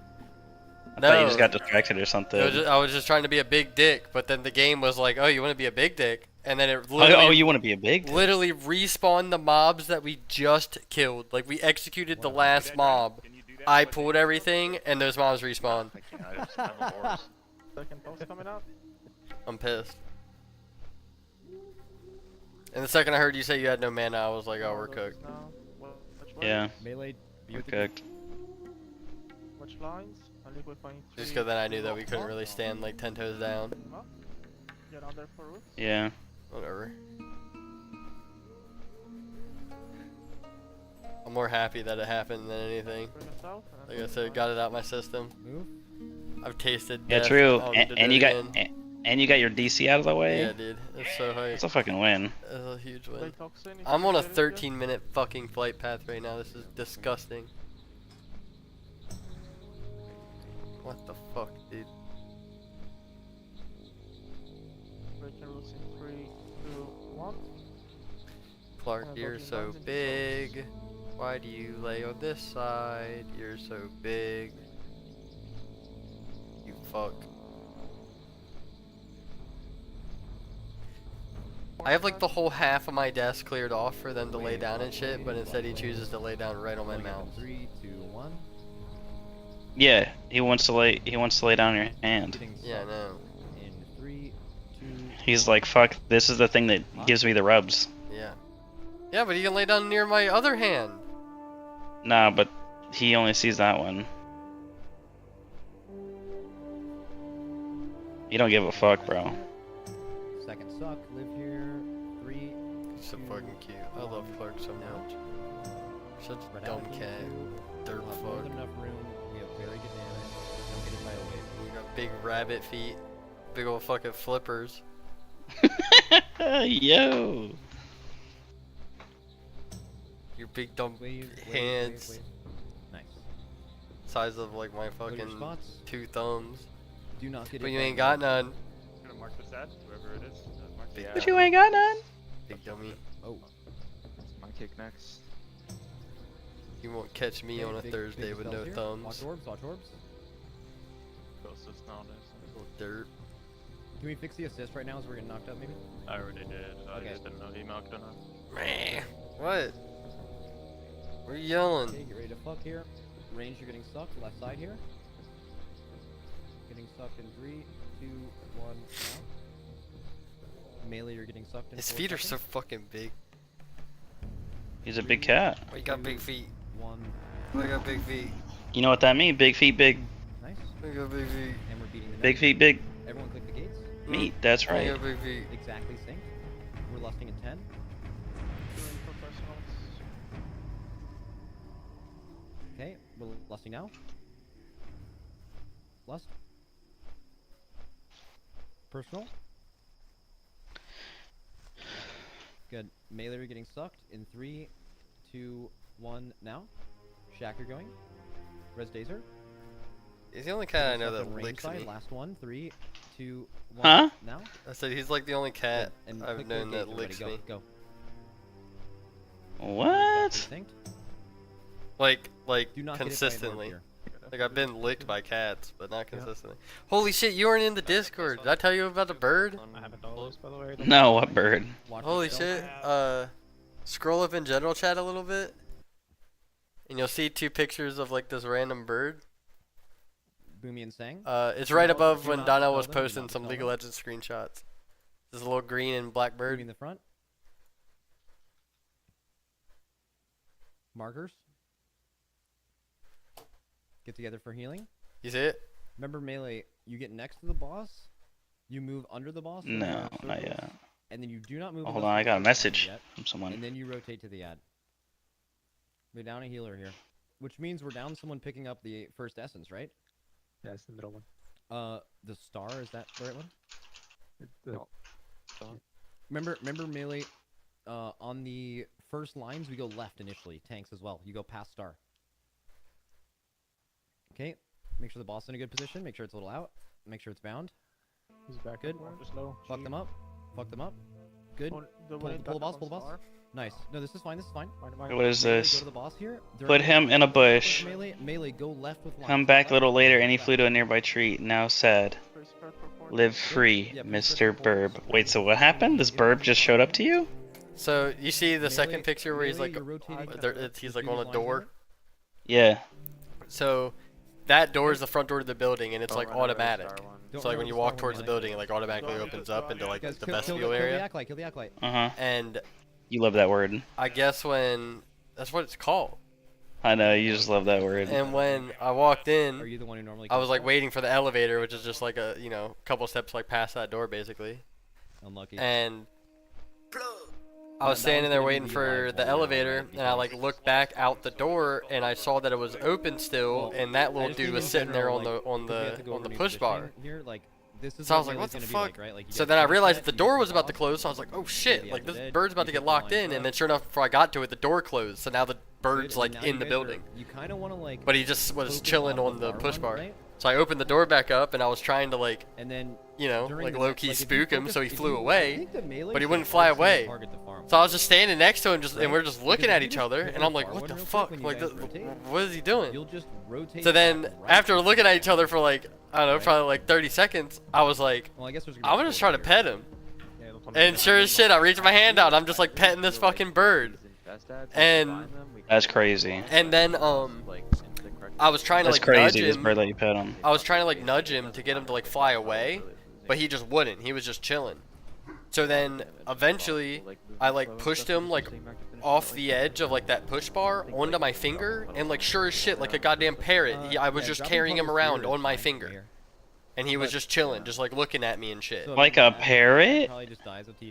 I thought you just got distracted or something. I was just trying to be a big dick, but then the game was like, "Oh, you want to be a big dick?" And then it literally, Oh, you want to be a big dick? literally respawned the mobs that we just killed. Like we executed the last mob. I pulled everything, and those mobs respawned. Second post coming up. I'm pissed. And the second I heard you say you had no mana, I was like, "Oh, we're cooked." Yeah. Melee. We're cooked. Which lines? Just because then I knew that we couldn't really stand like 10 toes down. Get on there for roots. Yeah. Whatever. I'm more happy that it happened than anything. Like I said, got it out my system. Move. I've tasted Yeah, death. true. I don't need to And do you it got again. and you got your DC out of the way. Yeah, dude. It's so hype. It's a fucking win. It's a huge win. I'm on a 13-minute fucking flight path right now. This is disgusting. What the fuck, dude? Clark, you're so big. Why do you lay on this side? You're so big. You fuck. I have like the whole half of my desk cleared off for them to lay down and shit, but instead he chooses to lay down right on my mouse. 3, 2, 1. Yeah, he wants to lay down your hand. Yeah, I know. In 3, 2. He's like, fuck, this is the thing that gives me the rubs. Yeah. Yeah, but he can lay down near my other hand. Nah, but he only sees that one. You don't give a fuck, bro. Second suck. Live here. 3. He's so fucking cute. I love Clark so much. Such a Spread dumb out cat. We'll Dirt have more fuck. than enough room. We have very good damage. Don't get hit by a wave. You got big rabbit feet. Big old fucking flippers. Yo. Your big dumb Wave, hands. wave. Nice. Size of like my Go to your fucking spots. 2 thumbs. Do not get But hit you by ain't a got wave. none. I'm gonna mark this ad, whoever it is. Mark Big the But ad. you ain't got none. Big dummy. Oh. It's my kick next. You won't catch me Okay, on a big- Thursday big with spells no here. thumbs. Watch orbs, watch orbs. Closest nowadays. Dirt. Can we fix the assist right now as we're getting knocked up, maybe? I already did. I Okay. just didn't know he marked or not. Meh. What? What are you yelling? Okay, get ready to fuck here. Range, you're getting sucked. Left side here. Getting sucked in 3, 2, 1, now. Melee, you're getting sucked in His 4 feet are so seconds. fucking big. He's a big cat. Why you got big feet? 1. Why you got big feet? You know what that means? Big feet, big. Nice. Why you got big feet? And we're beating the Big net. feet, big Everyone click the gates. meat. That's Why you right. got big feet? Exactly synced. We're lusting in 10. Okay, we're lusting now. Lust. Personal. Good. Melee, you're getting sucked in 3, 2, 1, now. Shack, you're going. Res Dazer. He's the only cat I know Sucked on that range licks side. me. Last one. 3, 2, 1, Huh? now. I said he's like the only cat Good. And I've click the known that gates already. licks Go, me. go. What? Synced. Like Do not get hit by an orb consistently. here. Like I've been licked by cats, but not consistently. Holy shit, you weren't in the Discord. Did I tell you about the bird? I haven't closed, by the way. No, what bird? Watch Holy yourself. shit. Scroll up in general chat a little bit. And you'll see 2 pictures of like this random bird. Boomy and Sang. It's right not- above do when not Donnell was dispel them, do posting not some dispel League them. of Legends screenshots. There's a little green and black Boomy bird. in the front. Markers. Get together for healing. You see it? Remember Melee, you get next to the boss, you move under the boss. when No, you're in not circles, yet. And then you do not move. Oh, hold unless on, I the got a boss is message yet, from someone. And then you rotate to the ad. We're down a healer here, which means we're down someone picking up the first essence, right? Yeah, it's the middle one. The star, is that the right one? No. Remember Melee, on the first lines we go left initially, tanks as well. You go past star. Okay, make sure the boss is in a good position, make sure it's a little out, make sure it's bound. He's back. Good. Just low. Fuck them up. Fuck them up. Good. One- the Pull one the boss, back pull the on boss. star. Nice. No, this is fine, this is fine. What is Melee, this? Go to the boss here. Put him in a bush. Melee, go left with lines. Come back a little later and he flew to a nearby tree. Now sad. Live free, Mr. Burb. Wait, so what happened? This Burb just showed up to you? So you see the Melee- second picture where he's Melee, like, you're rotating he's the like on a previous lines door. Yeah. So that door is the front door to the building, and it's Don't like run over the automatic. star one. Don't So like run when you over the walk star towards one, the yeah. building, it like automatically opens up into like Guys, the kill vestibule the area. acolyte, kill the acolyte. Uh-huh. And You love that word. I guess when that's what it's called. I know, you just love that word. And when I walked Are in, you the one who normally I was kills like stuff? waiting for the elevator, which is just like a couple steps like past that door basically. Unlucky. And I was standing there waiting for the elevator, and I like looked back out the door, and I saw that it was open still, and that little dude was sitting there on the push bar. So I was like, what the fuck? So then I realized that the door was about to close, so I was like, oh shit, like this bird's about to get locked in, and then sure enough, before I got to it, the door closed, so now the bird's like in the building. But he just was chilling on the push bar. So I opened the door back up, and I was trying to like, you know, like low-key spook him, so he flew away, but he wouldn't fly away. So I was just standing next to him, and we're just looking at each other, and I'm like, what the fuck? Like, what is he doing? So then, after looking at each other for like, I don't know, probably like 30 seconds, I was like, I'm gonna just try to pet him. And sure as shit, I reached my hand out, I'm just like petting this fucking bird. And that's crazy. And then I was trying to That's like crazy, nudge this him. bird let you pet him. I was trying to like nudge him to get him to like fly away, but he just wouldn't. He was just chilling. So then eventually I like pushed him like off the edge of like that push bar onto my finger, and like sure as shit, like a goddamn parrot, I was just carrying him around on my finger. And he was just chilling, just like looking at me and shit. Like a parrot?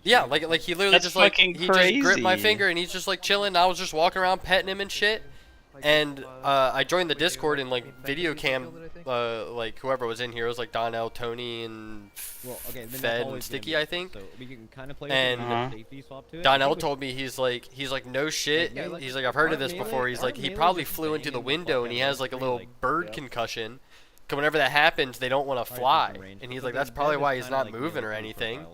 Yeah, like he literally That's just like fucking he just gripped my crazy. finger and he's just like chilling. I was just walking around petting him and shit. And I joined the Discord and like video cam, like whoever was in here, it was like Donnell, Tony, and Fed and Sticky, I think. And Donnell told me he's like no shit. He's like, I've heard of this before. He's like, he probably flew into the window and he has like a little bird concussion. Cause whenever that happens, they don't want to fly. And he's like, that's probably why he's not moving or anything.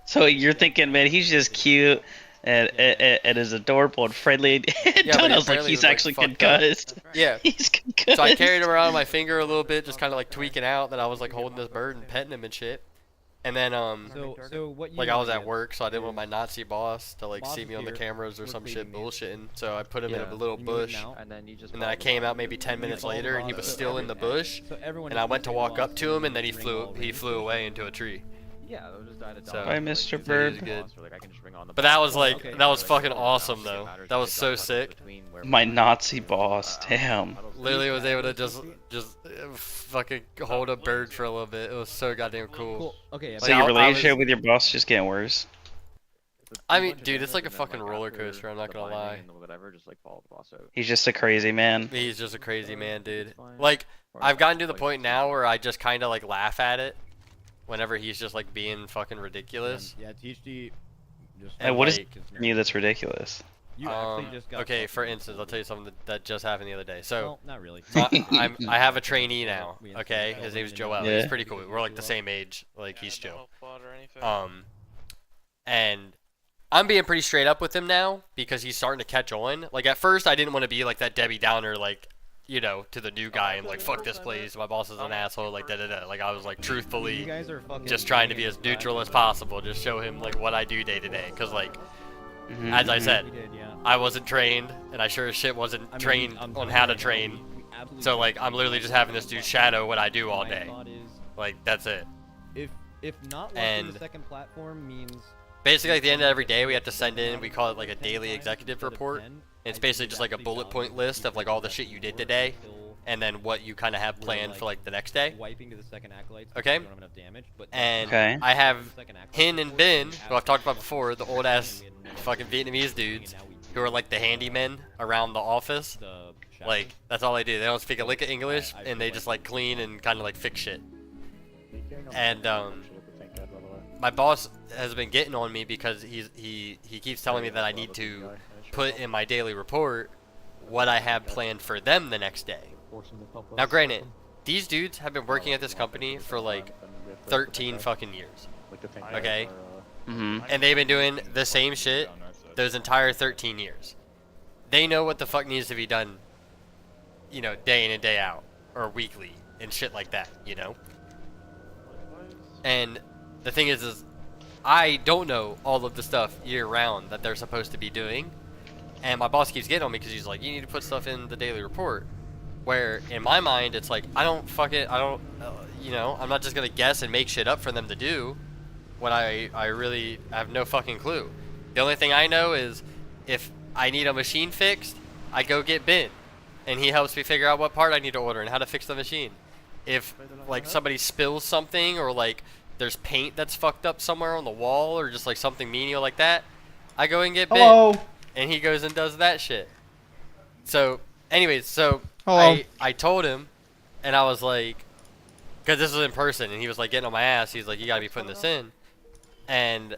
So you're thinking, man, he's just cute and is adorable and friendly. Yeah, I was like, he's actually concussed. Yeah. He's concussed. So I carried him around my finger a little bit, just kind of like tweaking out that I was like holding this bird and petting him and shit. And then like I was at work, so I didn't want my Nazi boss to like see me on the cameras or some shit bullshitting. So I put him in a little bush, and then I came out maybe 10 minutes later, and he was still in the bush. And I went to walk up to him, and then he flew away into a tree. Yeah, they'll just die to So, Bye, Mr. he was Bird. good. But But that was like that was fucking awesome though. That was so sick. My Nazi boss, damn. Literally was able to just fucking hold a bird for a little bit. It was so goddamn cool. Okay. So your relationship with your boss is just getting worse? I mean, dude, it's like a fucking roller coaster. I'm not gonna lie. He's just a crazy man. He's just a crazy man, dude. Like, I've gotten to the point now where I just kind of like laugh at it whenever he's just like being fucking ridiculous. Yeah, THD. And what is me that's ridiculous? Okay, for instance, I'll tell you something that just happened the other day. So, Well, not really. so I have a trainee now. Okay, his name's Joel. Yeah. He's pretty cool. We're like the same age. Like he's Joe. And I'm being pretty straight up with him now because he's starting to catch on. Like at first, I didn't want to be like that Debbie Downer, like, you know, to the new guy and like, fuck this place, my boss is an asshole, like da da da. Like I was like truthfully just trying to be as neutral as possible, just show him like what I do day to day. Cause like, as I said, I wasn't trained, and I sure as shit wasn't trained on how to train. So like, I'm literally just having this dude shadow what I do all day. Like that's it. If not launching the second platform means basically at the end of every day we have to send in, we call it like a daily executive report. It's basically just like a bullet point list of like all the shit you did today, and then what you kind of have planned for like the next day. Okay. And I have Hin and Bin, who I've talked about before, the old ass fucking Vietnamese dudes, who are like the handymen around the office. Like that's all they do. They don't speak a lick of English, and they just like clean and kind of like fix shit. And my boss has been getting on me because he keeps telling me that I need to put in my daily report what I have planned for them the next day. Now granted, these dudes have been working at this company for like 13 fucking years. Okay? And they've been doing the same shit those entire 13 years. They know what the fuck needs to be done, you know, day in and day out, or weekly, and shit like that, you know? And the thing is I don't know all of the stuff year round that they're supposed to be doing. And my boss keeps getting on me because he's like, you need to put stuff in the daily report. Where in my mind, it's like, you know, I'm not just going to guess and make shit up for them to do when I really have no fucking clue. The only thing I know is if I need a machine fixed, I go get Ben. And he helps me figure out what part I need to order and how to fix the machine. If like somebody spills something or like there's paint that's fucked up somewhere on the wall or just like something menial like that, I go and get bit. Hello. And he goes and does that shit. So, anyways, so Hello. I told him, and I was like, because this was in person, and he was like getting on my ass. He's like, you gotta be putting this in, and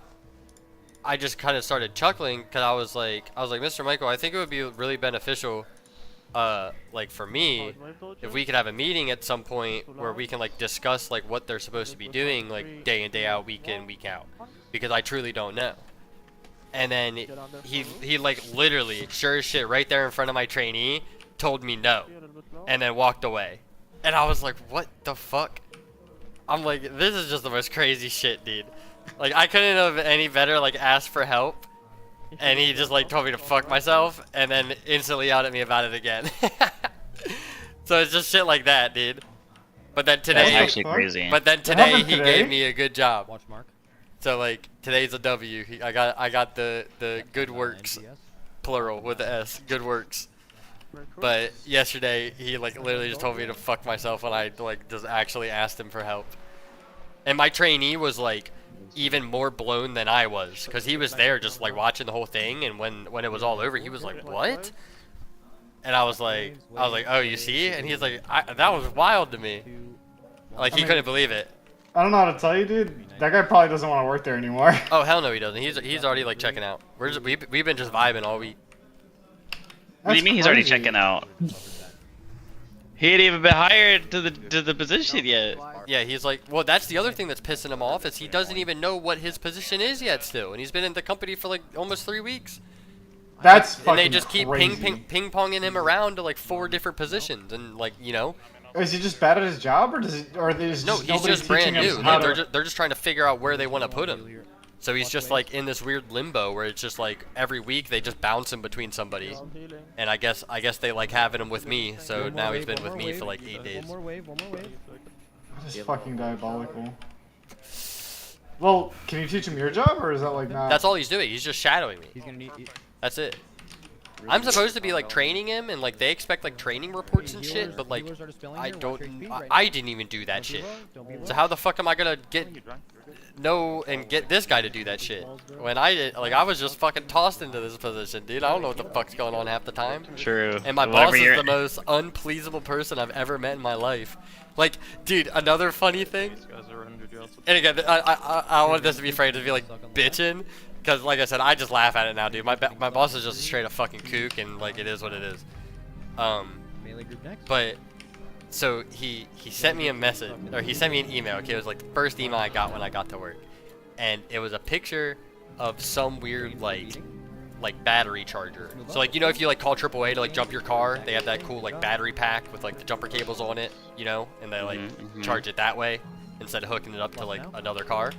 I just kind of started chuckling because I was like, Mr. Michael, I think it would be really beneficial, like for me, if we could have a meeting at some point where we can like discuss like what they're supposed to be doing like day in, day out, week in, week out, because I truly don't know. And then he like literally, sure as shit, right there in front of my trainee, told me no, and then walked away. And I was like, what the fuck? I'm like, this is just the most crazy shit, dude. Like, I couldn't have any better, like, asked for help. And he just, like, told me to fuck myself, and then instantly yelled at me about it again. So it's just shit like that, dude. But then today, That's actually crazy. But then today, he gave me a good job. Watch Mark. So, like, today's a W. I got the good works, plural, with the S, good works. But yesterday, he like literally just told me to fuck myself when I like just actually asked him for help. And my trainee was like even more blown than I was, because he was there just like watching the whole thing, and when it was all over, he was like, what? And I was like, oh, you see? And he's like, that was wild to me. Like, he couldn't believe it. I don't know how to tell you, dude. That guy probably doesn't want to work there anymore. Oh, hell no, he doesn't. He's already like checking out. We've been just vibing all week. What do you mean he's already checking out? He ain't even been hired to the position yet. Yeah, he's like, well, that's the other thing that's pissing him off, is he doesn't even know what his position is yet still, and he's been in the company for like almost 3 weeks. That's fucking And they just keep crazy. ping-ponging him around to like 4 different positions, and like, you know. Is he just bad at his job, or there's No, just he's nobody just brand teaching new. him how Like, to... they're just trying to figure out where they want to put him. So he's just like in this weird limbo where it's just like every week they just bounce him between somebody. And I guess they like having him with me, so now he's been with me for like 8 days. That is fucking diabolical. Well, can you teach him your job, or is that like not... That's all he's doing. He's just shadowing me. That's it. I'm supposed to be like training him, and like they expect like training reports and shit, but like I didn't even do that shit. So how the fuck am I gonna get this guy to do that shit when I was just fucking tossed into this position, dude? I don't know what the fuck's going on half the time. True. And my boss is the most unpleasable person I've ever met in my life. Like, dude, another funny thing. And again, I want this to be framed to be like bitching. Because, like I said, I just laugh at it now, dude. My boss is just a straight up fucking kook, and like it is what it is. But so he sent me a message, or he sent me an email. Okay, it was like the first email I got when I got to work, and it was a picture of some weird like battery charger. So like, you know, if you like call AAA to like jump your car, they have that cool like battery pack with like the jumper cables on it, you know, and they like charge it that way instead of hooking it up to like another car.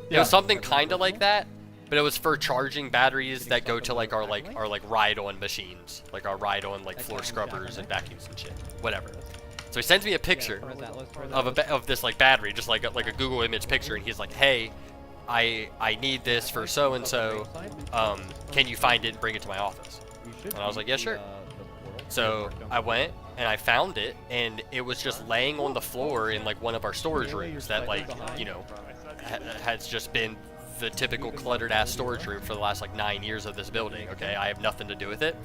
It was something kind of like that. But it was for charging batteries that go to like our ride-on machines, like our ride-on like floor scrubbers and vacuums and shit, whatever. So he sends me a picture of this like battery, just like a Google image picture, and he's like, "Hey, I need this for so and so. Can you find it and bring it to my office?" And I was like, "Yeah, sure." So I went and I found it, and it was just laying on the floor in like one of our storage rooms that like, you know, has just been the typical cluttered ass storage room for the last like 9 years of this building. Okay, I have nothing to do with it,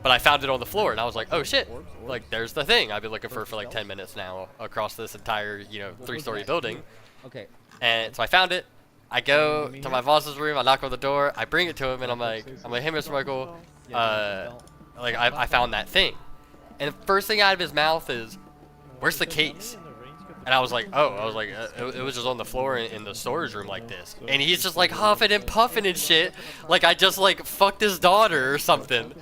but I found it on the floor, and I was like, oh shit, like there's the thing I've been looking for like 10 minutes now across this entire, you know, 3-story building. Okay. And so I found it. I go to my boss's room, I knock on the door, I bring it to him, and I'm like, hey Mr. Michael, like I found that thing. And the first thing out of his mouth is, where's the case? And I was like, it was just on the floor in the storage room like this. And he's just like huffing and puffing and shit, like I just like fucked his daughter or something.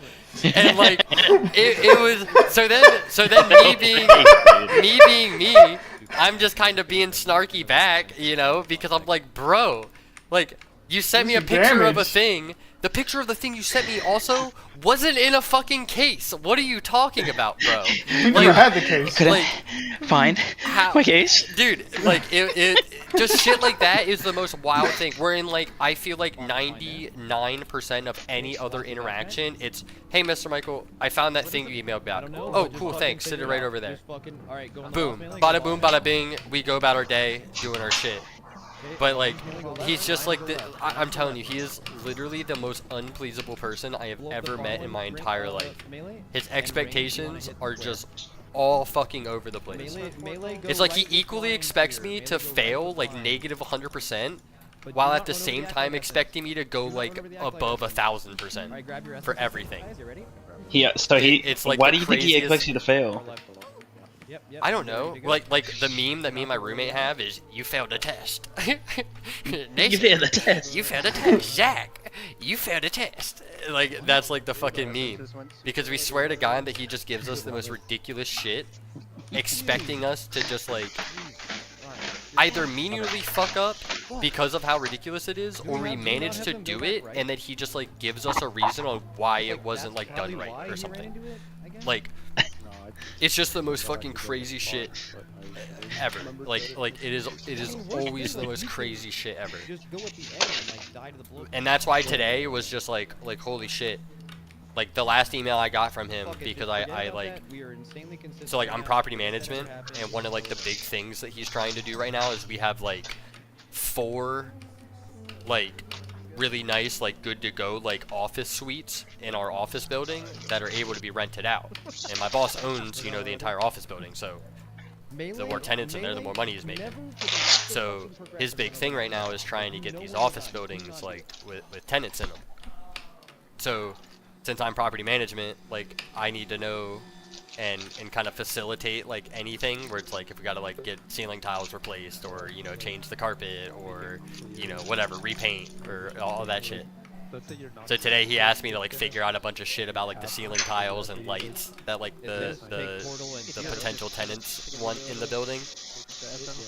And like, it was, so then me being me, I'm just kind of being snarky back, you know, because I'm like, bro, like, you sent me a picture of a thing. The picture of the thing you sent me also wasn't in a fucking case. What are you talking about, bro? We never had the case. Could I find my case? Dude, like, it just shit like that is the most wild thing. Wherein, like, I feel like 99% of any other interaction, it's, hey, Mr. Michael, I found that thing you emailed about. Oh, cool, thanks. Sit it right over there. Boom. Bada boom, bada bing. We go about our day doing our shit. But like, he's just like, I'm telling you, he is literally the most unpleasable person I have ever met in my entire life. His expectations are just all fucking over the place. It's like he equally expects me to fail like negative 100%, while at the same time expecting me to go like above 1,000% for everything. It's like why do you think he expects you to fail? I don't know. Like the meme that me and my roommate have is, "You failed a test." You failed a test. You failed a test, Zach. You failed a test. Like that's like the fucking meme, because we swear to God that he just gives us the most ridiculous shit, expecting us to just like either meaningfully fuck up because of how ridiculous it is, or we manage to do it and then he just like gives us a reason on why it wasn't like done right or something. Like, it's just the most fucking crazy shit ever. Like it is always the most crazy shit ever. And that's why today was just like holy shit. Like the last email I got from him, because I like, so like I'm property management, and one of like the big things that he's trying to do right now is we have like 4 like really nice, like good to go like office suites in our office building that are able to be rented out. And my boss owns, you know, the entire office building, so the more tenants in there, the more money he's making. So his big thing right now is trying to get these office buildings like with tenants in them. So since I'm property management, like I need to know and kind of facilitate like anything where it's like if we gotta like get ceiling tiles replaced, or you know change the carpet, or you know whatever, repaint, or all that shit. So today he asked me to like figure out a bunch of shit about like the ceiling tiles and lights that like the potential tenants want in the building,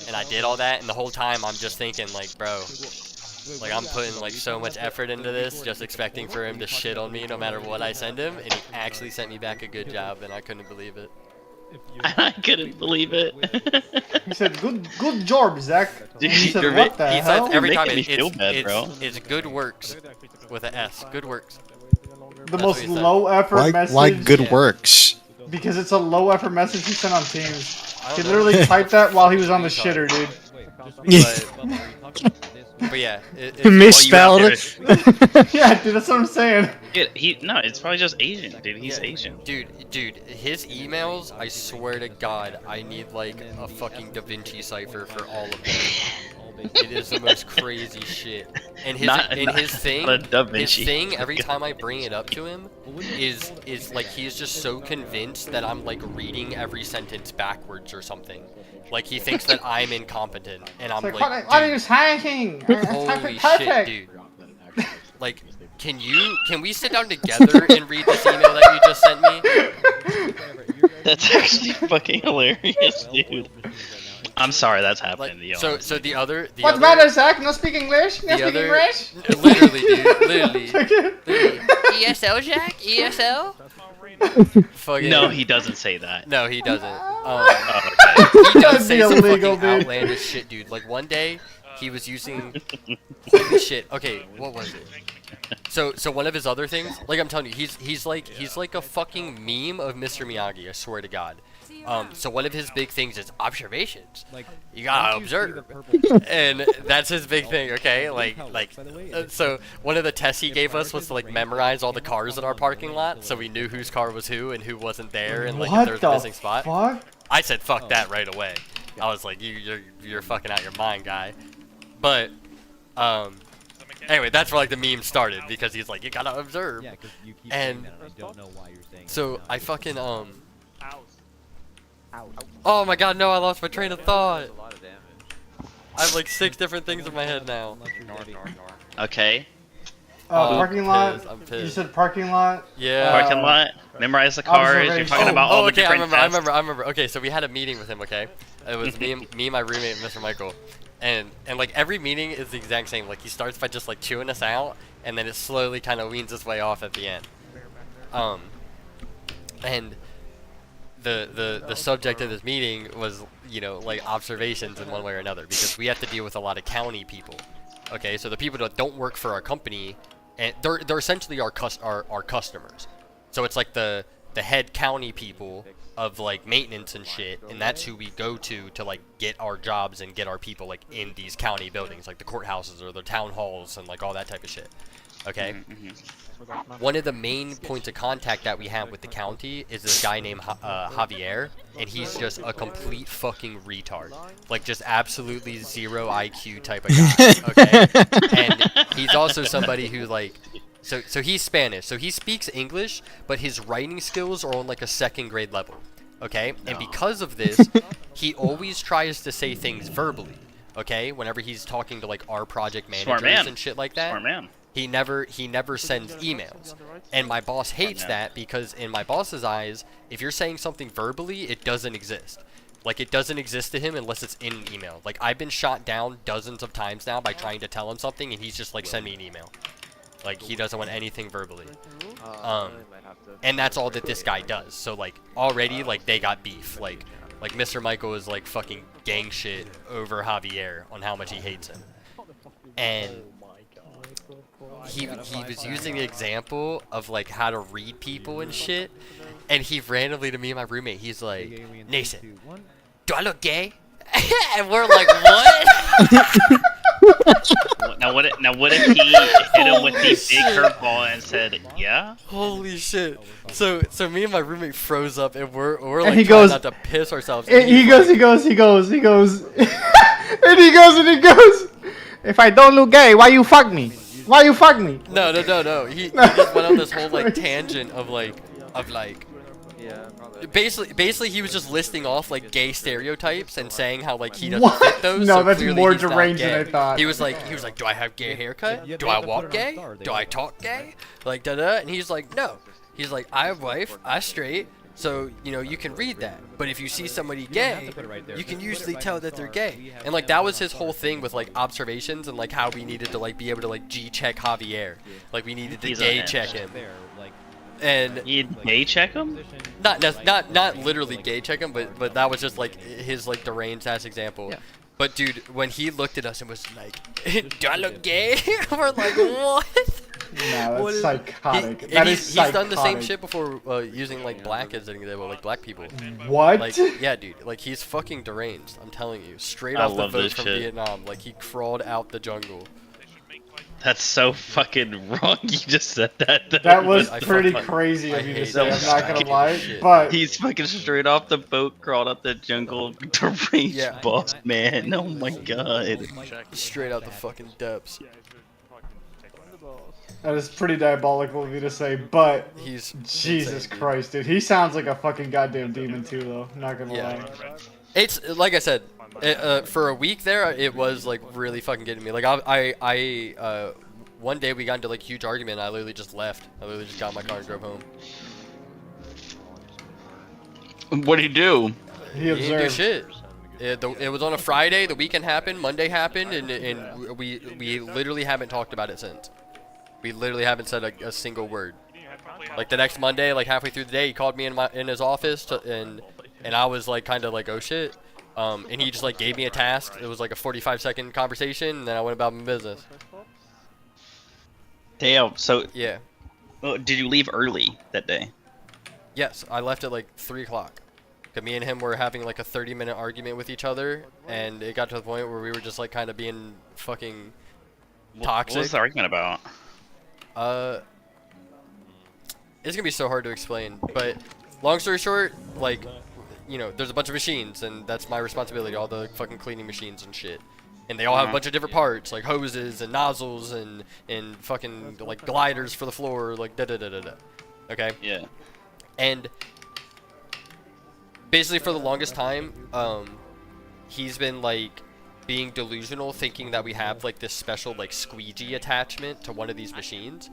and I did all that, and the whole time I'm just thinking like, bro, like I'm putting like so much effort into this, just expecting for him to shit on me no matter what I send him, and he actually sent me back a good job, and I couldn't believe it. I couldn't believe it. He said, "Good job, Zach." Dude, He said, you're "What the He hell?" says every time making me feel bad, bro. it's good works with an S. Good works. The That's most what he said. low effort message. Like good works. Because it's a low effort message he sent on Teams. He literally typed that while he was on the shitter, dude. But yeah, Misspelled. Yeah, dude, that's what I'm saying. No, it's probably just Asian, dude. He's Asian. Dude, his emails, I swear to God, I need like a fucking Da Vinci cipher for all of them. It is the most crazy shit. And his thing, every time I bring it up to him, is like he's just so convinced that I'm like reading every sentence backwards or something. Like he thinks that I'm incompetent, and I'm like, what are you saying? Holy shit, dude. Like, can we sit down together and read this email that you just sent me? That's actually fucking hilarious, dude. I'm sorry that's happening to you. So the other. What's matter, Zach? No speak English? No speak English? Literally, dude. Literally. ESL, Jack? ESL? Fucking, no, he doesn't say that. No, he doesn't. Okay. He does say some fucking outlandish shit, dude. Like one day, he was using. Holy shit. Okay, what was it? So one of his other things, like I'm telling you, he's like a fucking meme of Mr. Miyagi. I swear to God. So one of his big things is observations. You gotta observe, and that's his big thing. Okay, so one of the tests he gave us was to like memorize all the cars in our parking lot, so we knew whose car was who and who wasn't there, and like if there was a missing spot. Fuck? I said fuck that right away. I was like, you're fucking out your mind, guy. But anyway, that's where like the meme started, because he's like, you gotta observe. Yeah, 'cause you keep and saying that, and I don't know why you're saying so that. I fucking Oh my God, no! I lost my train of thought. I have like 6 different things in my head now. Okay. Parking lot. I'm pissed. You said parking lot. Yeah. Parking lot. Memorize the cars. You're talking about all the okay, different I remember. Okay, so we had a meeting with him. Okay, it was me and my roommate, Mr. Michael, and like every meeting is the exact same. Like he starts by just like chewing us out, and then it slowly kind of weans its way off at the end. And the subject of this meeting was, you know, like observations in one way or another, because we have to deal with a lot of county people. Okay, so the people that don't work for our company, and they're essentially our customers. So it's like the head county people of like maintenance and shit, and that's who we go to like get our jobs and get our people like in these county buildings, like the courthouses or the town halls and like all that type of shit. Okay. One of the main points of contact that we have with the county is this guy named Javier, and he's just a complete fucking retard. Like, just absolutely zero IQ type of guy, okay? And he's also somebody who, like, so he's Spanish, so he speaks English, but his writing skills are on, like, a 2nd grade level, okay? And because of this, he always tries to say things verbally, okay? Whenever he's talking to, like, our project managers and shit like that. Smart man. He never sends emails. And my boss hates that because in my boss's eyes, if you're saying something verbally, it doesn't exist. Like, it doesn't exist to him unless it's in an email. Like, I've been shot down dozens of times now by trying to tell him something, and he's just like, send me an email. Like, he doesn't want anything verbally. And that's all that this guy does. So, like, already, like, they got beef. Like Mr. Michael is, like, fucking gang shit over Javier on how much he hates him. And he was using the example of, like, how to read people and shit, and he randomly to me and my roommate, he's like, Nathan, do I look gay? And we're like, what? Now what if he hit him with the big curveball and said, yeah? Holy shit. So me and my roommate froze up, and we're like, and he trying goes, not to piss ourselves. And he goes, and he goes, if I don't look gay, why you fuck me? Why you fuck me? No. He just went on this whole, like, tangent of basically he was just listing off, like, gay stereotypes and saying how, like, he doesn't fit those. No, so that's clearly more he's not deranged gay. than I thought. He was like, do I have gay haircut? Do I walk gay? Do I talk gay? Like, da-da. And he's like, no. He's like, I have wife, I straight. So, you know, you can read that. But if you see somebody gay, you can usually tell that they're gay. And, like, that was his whole thing with, like, observations and, like, how we needed to, like, be able to, like, G-check Javier. Like, we needed to gay-check him. And you'd gay check him? Not literally gay check him, but that was just, like, his, like, deranged ass example. Yeah. But dude, when he looked at us and was like, do I look gay? We're like, what? No, that's psychotic. He's done the same shit before using, like, black as an example, like, black people. What? Like, yeah, dude. Like, he's fucking deranged. I'm telling you. Straight off the boat from Vietnam. Like, he crawled out the jungle. That's so fucking wrong. You just said that. That was pretty crazy of you to say. I'm not gonna lie, but he's fucking straight off the boat, crawled up the jungle, deranged boss man. Oh my god. Straight out the fucking depths. That is pretty diabolical of you to say, but he's Jesus Christ, dude. He sounds like a fucking goddamn demon too, though. Not gonna lie. It's like I said. For a week there, it was, like, really fucking getting me. Like, I one day we got into, like, a huge argument, and I literally just left. I literally just got in my car and drove home. What did he do? He didn't do shit. It was on a Friday, the weekend happened, Monday happened, and we literally haven't talked about it since. We literally haven't said a single word. Like, the next Monday, like, halfway through the day, he called me in his office, and I was, like, kind of like, oh shit. And he just, like, gave me a task. It was like a 45-second conversation, and then I went about my business. Damn. So yeah. Did you leave early that day? Yes, I left at like 3 o'clock. Cause me and him were having like a 30-minute argument with each other, and it got to the point where we were just like kind of being fucking toxic. What was the argument about? It's gonna be so hard to explain, but long story short, like, you know, there's a bunch of machines, and that's my responsibility, all the fucking cleaning machines and shit. And they all have a bunch of different parts, like hoses and nozzles and fucking, like, gliders for the floor, like, da-da-da-da-da. Okay? Yeah. And basically for the longest time, he's been, like, being delusional, thinking that we have, like, this special, like, squeegee attachment to one of these machines.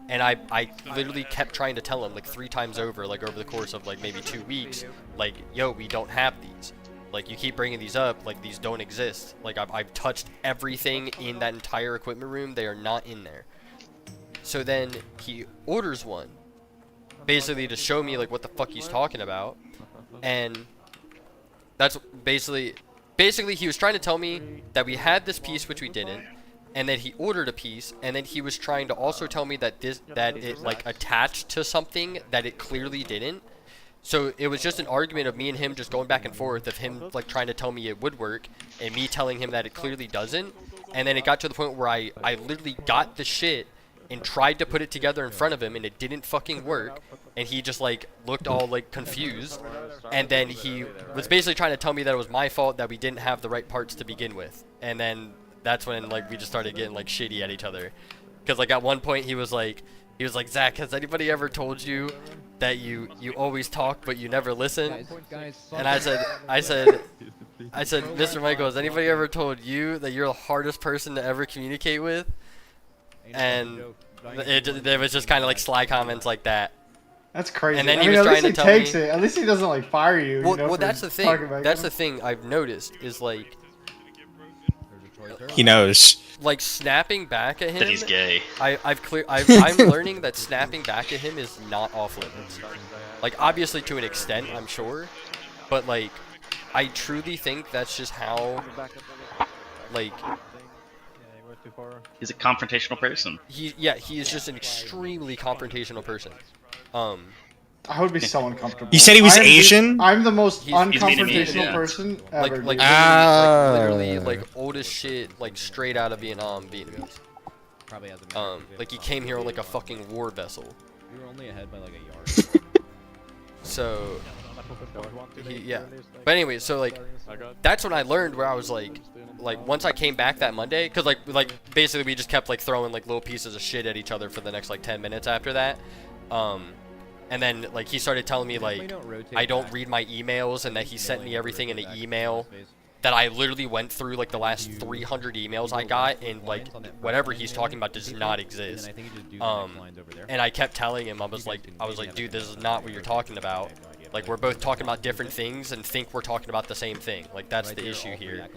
And I literally kept trying to tell him, like, 3 times over, like, over the course of, like, maybe 2 weeks, like, yo, we don't have these. Like, you keep bringing these up, like, these don't exist. Like, I've touched everything in that entire equipment room. They are not in there. So then he orders one, basically to show me, like, what the fuck he's talking about. And that's basically he was trying to tell me that we had this piece, which we didn't. And then he ordered a piece, and then he was trying to also tell me that it, like, attached to something that it clearly didn't. So it was just an argument of me and him just going back and forth, of him, like, trying to tell me it would work, and me telling him that it clearly doesn't. And then it got to the point where I literally got the shit, and tried to put it together in front of him, and it didn't fucking work, and he just like looked all like confused, and then he was basically trying to tell me that it was my fault that we didn't have the right parts to begin with, and then that's when like we just started getting like shitty at each other, because like at one point he was like, Zach, has anybody ever told you that you always talk but you never listen? And I said, Mr. Michael, has anybody ever told you that you're the hardest person to ever communicate with? And there was just kind of like sly comments like that. That's crazy. And then I he mean, was at trying least to he tell takes me, it. At least he doesn't like fire you. Well, you know, well, for that's the thing. talking back That's to the him. thing I've noticed is like, He knows. like snapping back at him. That he's gay. I'm learning that snapping back at him is not off limits. Like obviously to an extent, I'm sure, but like I truly think that's just how, like, He's a confrontational person. he is just an extremely confrontational person. I would be so uncomfortable. You said he was I'm Asian? I'm the most He's unconfrontational Vietnamese, yeah. person ever. Like dude. literally like old as shit, like straight out of Vietnam, Vietnamese. Probably has Like he came here on like a fucking war vessel. We were only ahead by like a yard. So yeah. But anyway, so like that's when I learned where I was like once I came back that Monday, cause like basically we just kept like throwing like little pieces of shit at each other for the next like 10 minutes after that. And then like he started telling me like I don't read my emails and that he sent me everything in an email. That I literally went through like the last 300 emails I got, and like whatever he's talking about does not exist. And I kept telling him, I was like, dude, this is not what you're talking about. Like we're both talking about different things and think we're talking about the same thing. Like that's the issue here.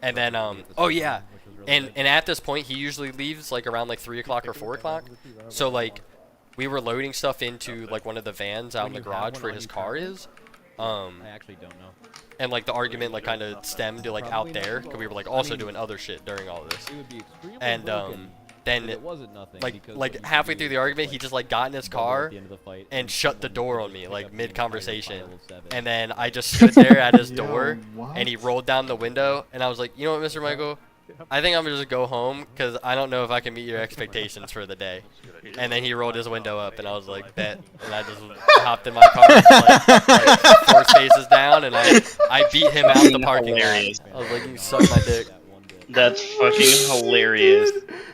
And then oh yeah, and at this point he usually leaves like around like 3 o'clock or 4 o'clock. So like we were loading stuff into like one of the vans out in the garage where his car is. I actually don't know. And like the argument like kind of stemmed to like out there because we were like also doing other shit during all of this. And then like halfway through the argument he just like got in his car and shut the door on me like mid conversation. And then I just stood there at his door and he rolled down the window and I was like, you know what, Mr. Michael, I think I'm gonna just go home because I don't know if I can meet your expectations for the day. And then he rolled his window up and I was like, bet. And I just hopped in my car like 4 spaces down and I beat him out the parking lot. I was like, you suck my dick. That's fucking hilarious.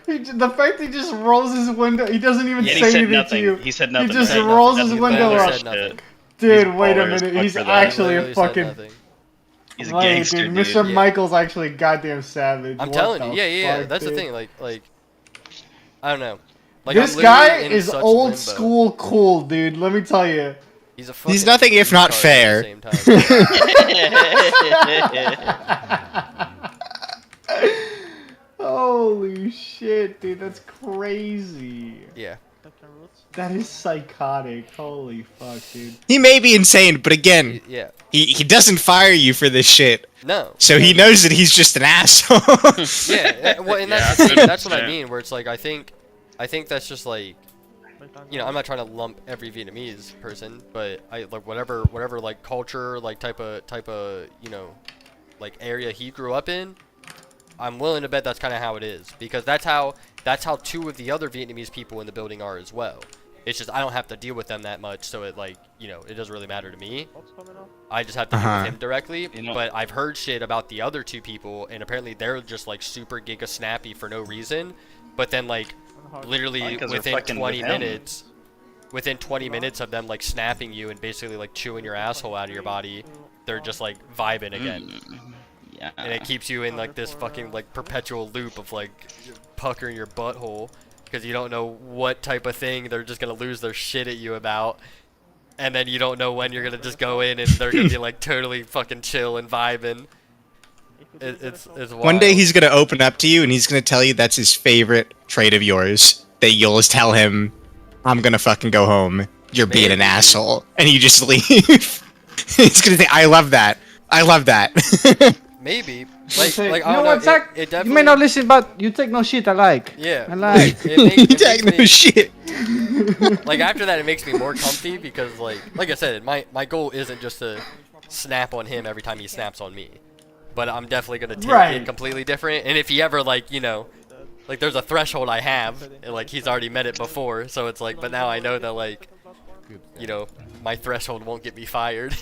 The fact he just rolls his window, he doesn't even Yeah, he say said anything nothing. to you. He said nothing. He just He said rolls nothing. his window That's up. bullshit. Dude, He's wait a baller as minute. fuck He's for that. actually a Literally said fucking. nothing. He's a Like, gangster, dude. dude. Mr. Michael's actually goddamn savage. I'm What telling you, the yeah. fuck, That's the dude? thing, like I don't know. Like, This I'm guy literally in is such old limbo. school cool, dude. Let me tell you. He's a He's nothing if not fair. Holy shit, dude. That's crazy. Yeah. That is psychotic. Holy fuck, dude. He may be insane, but again, Yeah. he doesn't fire you for this shit. No. So he knows that he's just an asshole. Yeah, well, and that's the thing, that's what I mean, where it's like, I think that's just like, you know, I'm not trying to lump every Vietnamese person, but I like whatever like culture, like type of, you know, like area he grew up in, I'm willing to bet that's kind of how it is, because that's how 2 of the other Vietnamese people in the building are as well. It's just I don't have to deal with them that much, so it like, you know, it doesn't really matter to me. I just have to deal with him directly. You know- But I've heard shit about the other 2 people, and apparently they're just like super giga snappy for no reason. But then like literally Because they're within fucking 20 with him. minutes, within 20 minutes of them like snapping you and basically like chewing your asshole out of your body, they're just like vibing again. Yeah. And it keeps you in like this fucking like perpetual loop of like puckering your butthole because you don't know what type of thing they're just gonna lose their shit at you about, and then you don't know when you're gonna just go in and they're gonna be like totally fucking chill and vibing. It's wild. One day he's gonna open up to you and he's gonna tell you that's his favorite trait of yours. That you'll just tell him, "I'm gonna fucking go home. You're being an asshole," and you just leave. He's gonna say, "I love that. I love that." Maybe. Like You I know don't what, know, Zach? it You definitely, may not listen, but you take no shit. I like. Yeah. I like. It You makes take no me, shit. like after that, it makes me more comfy because like I said, my goal isn't just to snap on him every time he snaps on me, but I'm definitely gonna take Right. it completely different. And if he ever like, you know, like there's a threshold I have, and like he's already met it before, so it's like, but now I know that like, you know, my threshold won't get me fired.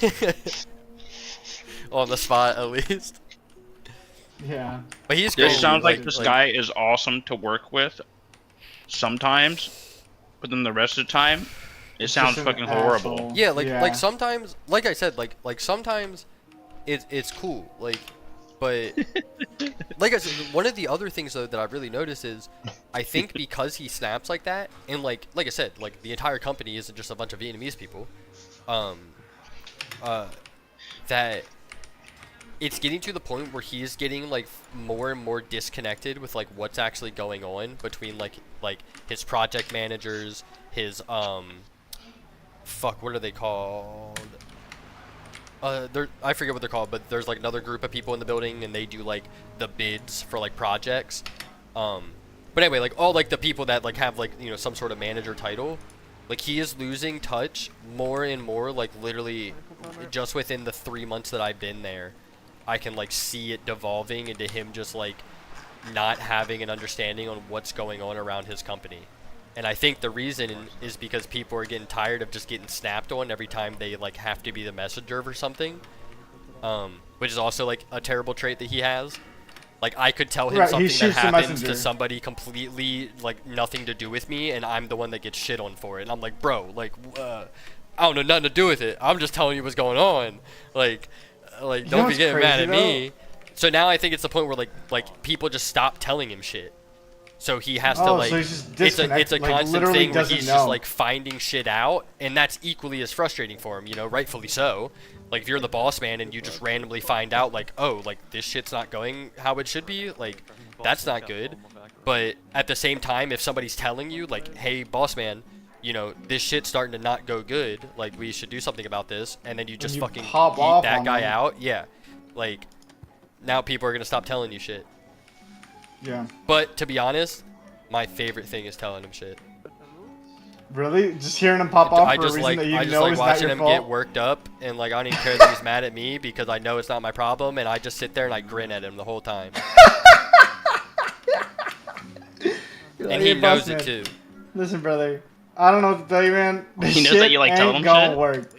On the spot, at least. Yeah. But he's This cool. sounds like this guy is awesome to work with sometimes, but then the rest of the time, it sounds fucking horrible. Yeah, like sometimes, like I said, like sometimes it's cool, like, but like I said, one of the other things though that I've really noticed is I think because he snaps like that, and like I said, like the entire company isn't just a bunch of Vietnamese people, that it's getting to the point where he's getting like more and more disconnected with like what's actually going on between like his project managers, his fuck, what are they called? I forget what they're called, but there's like another group of people in the building and they do like the bids for like projects. But anyway, like all like the people that like have like, you know, some sort of manager title, like he is losing touch more and more, like literally just within the 3 months that I've been there. I can like see it devolving into him just like not having an understanding on what's going on around his company. And I think the reason is because people are getting tired of just getting snapped on every time they like have to be the messenger for something, which is also like a terrible trait that he has. Like I could tell him something that happens to somebody completely like nothing to do with me, and I'm the one that gets shit on for it. And I'm like, bro, like I don't know nothing to do with it. I'm just telling you what's going on. Like don't be getting mad at me. So now I think it's the point where like people just stop telling him shit. So he has to like, so he's just it's a like, constant thing where he's know. just like finding shit out, and that's equally as frustrating for him, you know, rightfully so. Like if you're the boss man and you just randomly find out like, oh, like this shit's not going how it should be, like that's not good. But at the same time, if somebody's telling you like, hey boss man, you know, this shit's starting to not go good, like we should do something about this, and then you just fucking eat that guy out, yeah, like now people are gonna stop telling you shit. Yeah. But to be honest, my favorite thing is telling him shit. Really? Just hearing him pop off for a reason that you know is not watching your him fault? get worked up, and like I don't even care that he's mad at me because I know it's not my problem, and I just sit there and I grin at him the whole time. And he knows it too. Listen, brother, I don't know what to tell you, man. This He knows shit that you like telling ain't him gonna shit? work.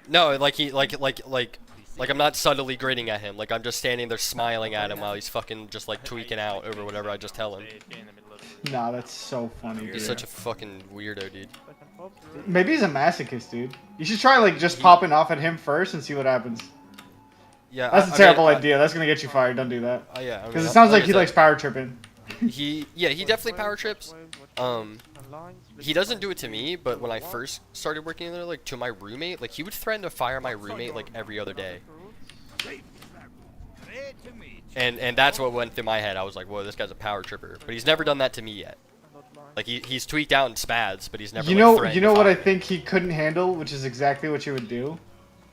No, like he like I'm not subtly grinning at him. Like I'm just standing there smiling at him while he's fucking just like tweaking out over whatever I just tell him. Nah, that's so funny, dude. He's such a fucking weirdo, dude. Maybe he's a masochist, dude. You should try like just popping off at him first and see what happens. Yeah, that's a terrible idea. That's gonna get you fired. Don't do that. Yeah, because it sounds like he likes power tripping. He definitely power trips. He doesn't do it to me, but when I first started working there, like to my roommate, like he would threaten to fire my roommate like every other day. And that's what went through my head. I was like, whoa, this guy's a power tripper. But he's never done that to me yet. Like he's tweaked out in spads, but he's never. You know what I think he couldn't handle, which is exactly what you would do,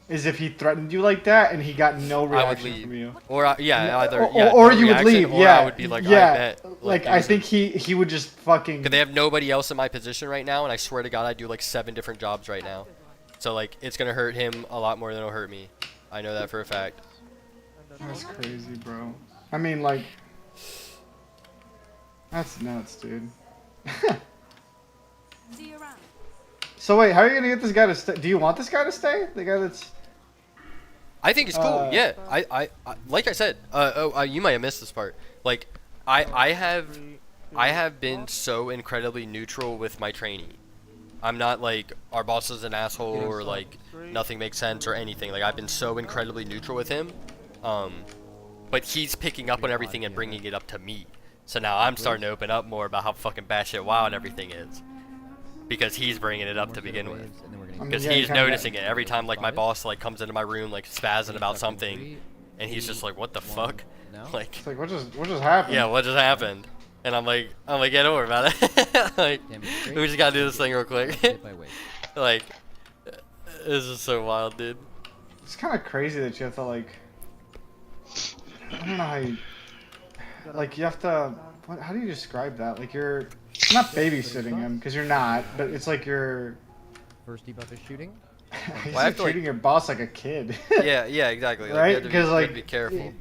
is if he threatened you like that and he got no reaction from you. Or or no you would leave. Or yeah, I would be like, yeah. I bet. Like I think he would just fucking. Cause they have nobody else in my position right now, and I swear to God, I do like 7 different jobs right now. So like it's gonna hurt him a lot more than it'll hurt me. I know that for a fact. That's crazy, bro. I mean, like, that's nuts, dude. So wait, how are you gonna get this guy to stay? Do you want this guy to stay? The guy that's. I think it's cool. Yeah, I like I said. You might have missed this part. Like, I have been so incredibly neutral with my trainee. I'm not like our boss is an asshole or like nothing makes sense or anything. Like I've been so incredibly neutral with him. But he's picking up on everything and bringing it up to me. So now I'm starting to open up more about how fucking batshit wild everything is. Because he's bringing it up to begin with. Because he's noticing it every time like my boss like comes into my room like spazzing about something, and he's just like, what the fuck? Like, it's like what just happened? Yeah, what just happened? And I'm like get over about it. Like, we just gotta do this thing real quick. Like, this is so wild, dude. It's kind of crazy that you have to like. I don't know how you. Like you have to. How do you describe that? Like you're not babysitting him because you're not, but it's like you're. First debuff is shooting. He's Well, I have to, like, treating your boss like a kid. yeah, exactly. Like, you Right? have to Because you have to be like, careful.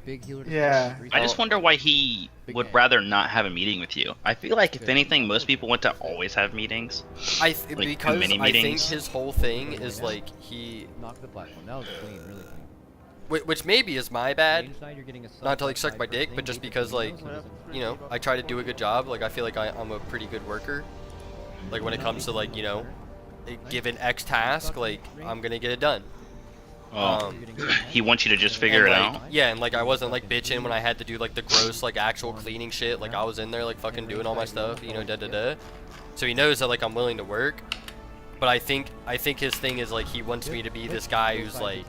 yeah. I just wonder why he would rather not have a meeting with you. I feel like if anything, most people want to always have meetings. Like, Because mini I think meetings. his whole thing is like he knocked the platform. That was clean, really clean. which maybe is my bad, not to like suck my dick, but just because like, you know, I try to do a good job. Like I feel like I'm a pretty good worker. Like when it comes to like, you know, given X task, like I'm gonna get it done. He wants you to just figure it like, out. Yeah, and like I wasn't like bitching when I had to do like the gross like actual cleaning shit. Like I was in there like fucking doing all my stuff, you know, So he knows that like I'm willing to work. But I think his thing is like he wants me to be this guy who's like,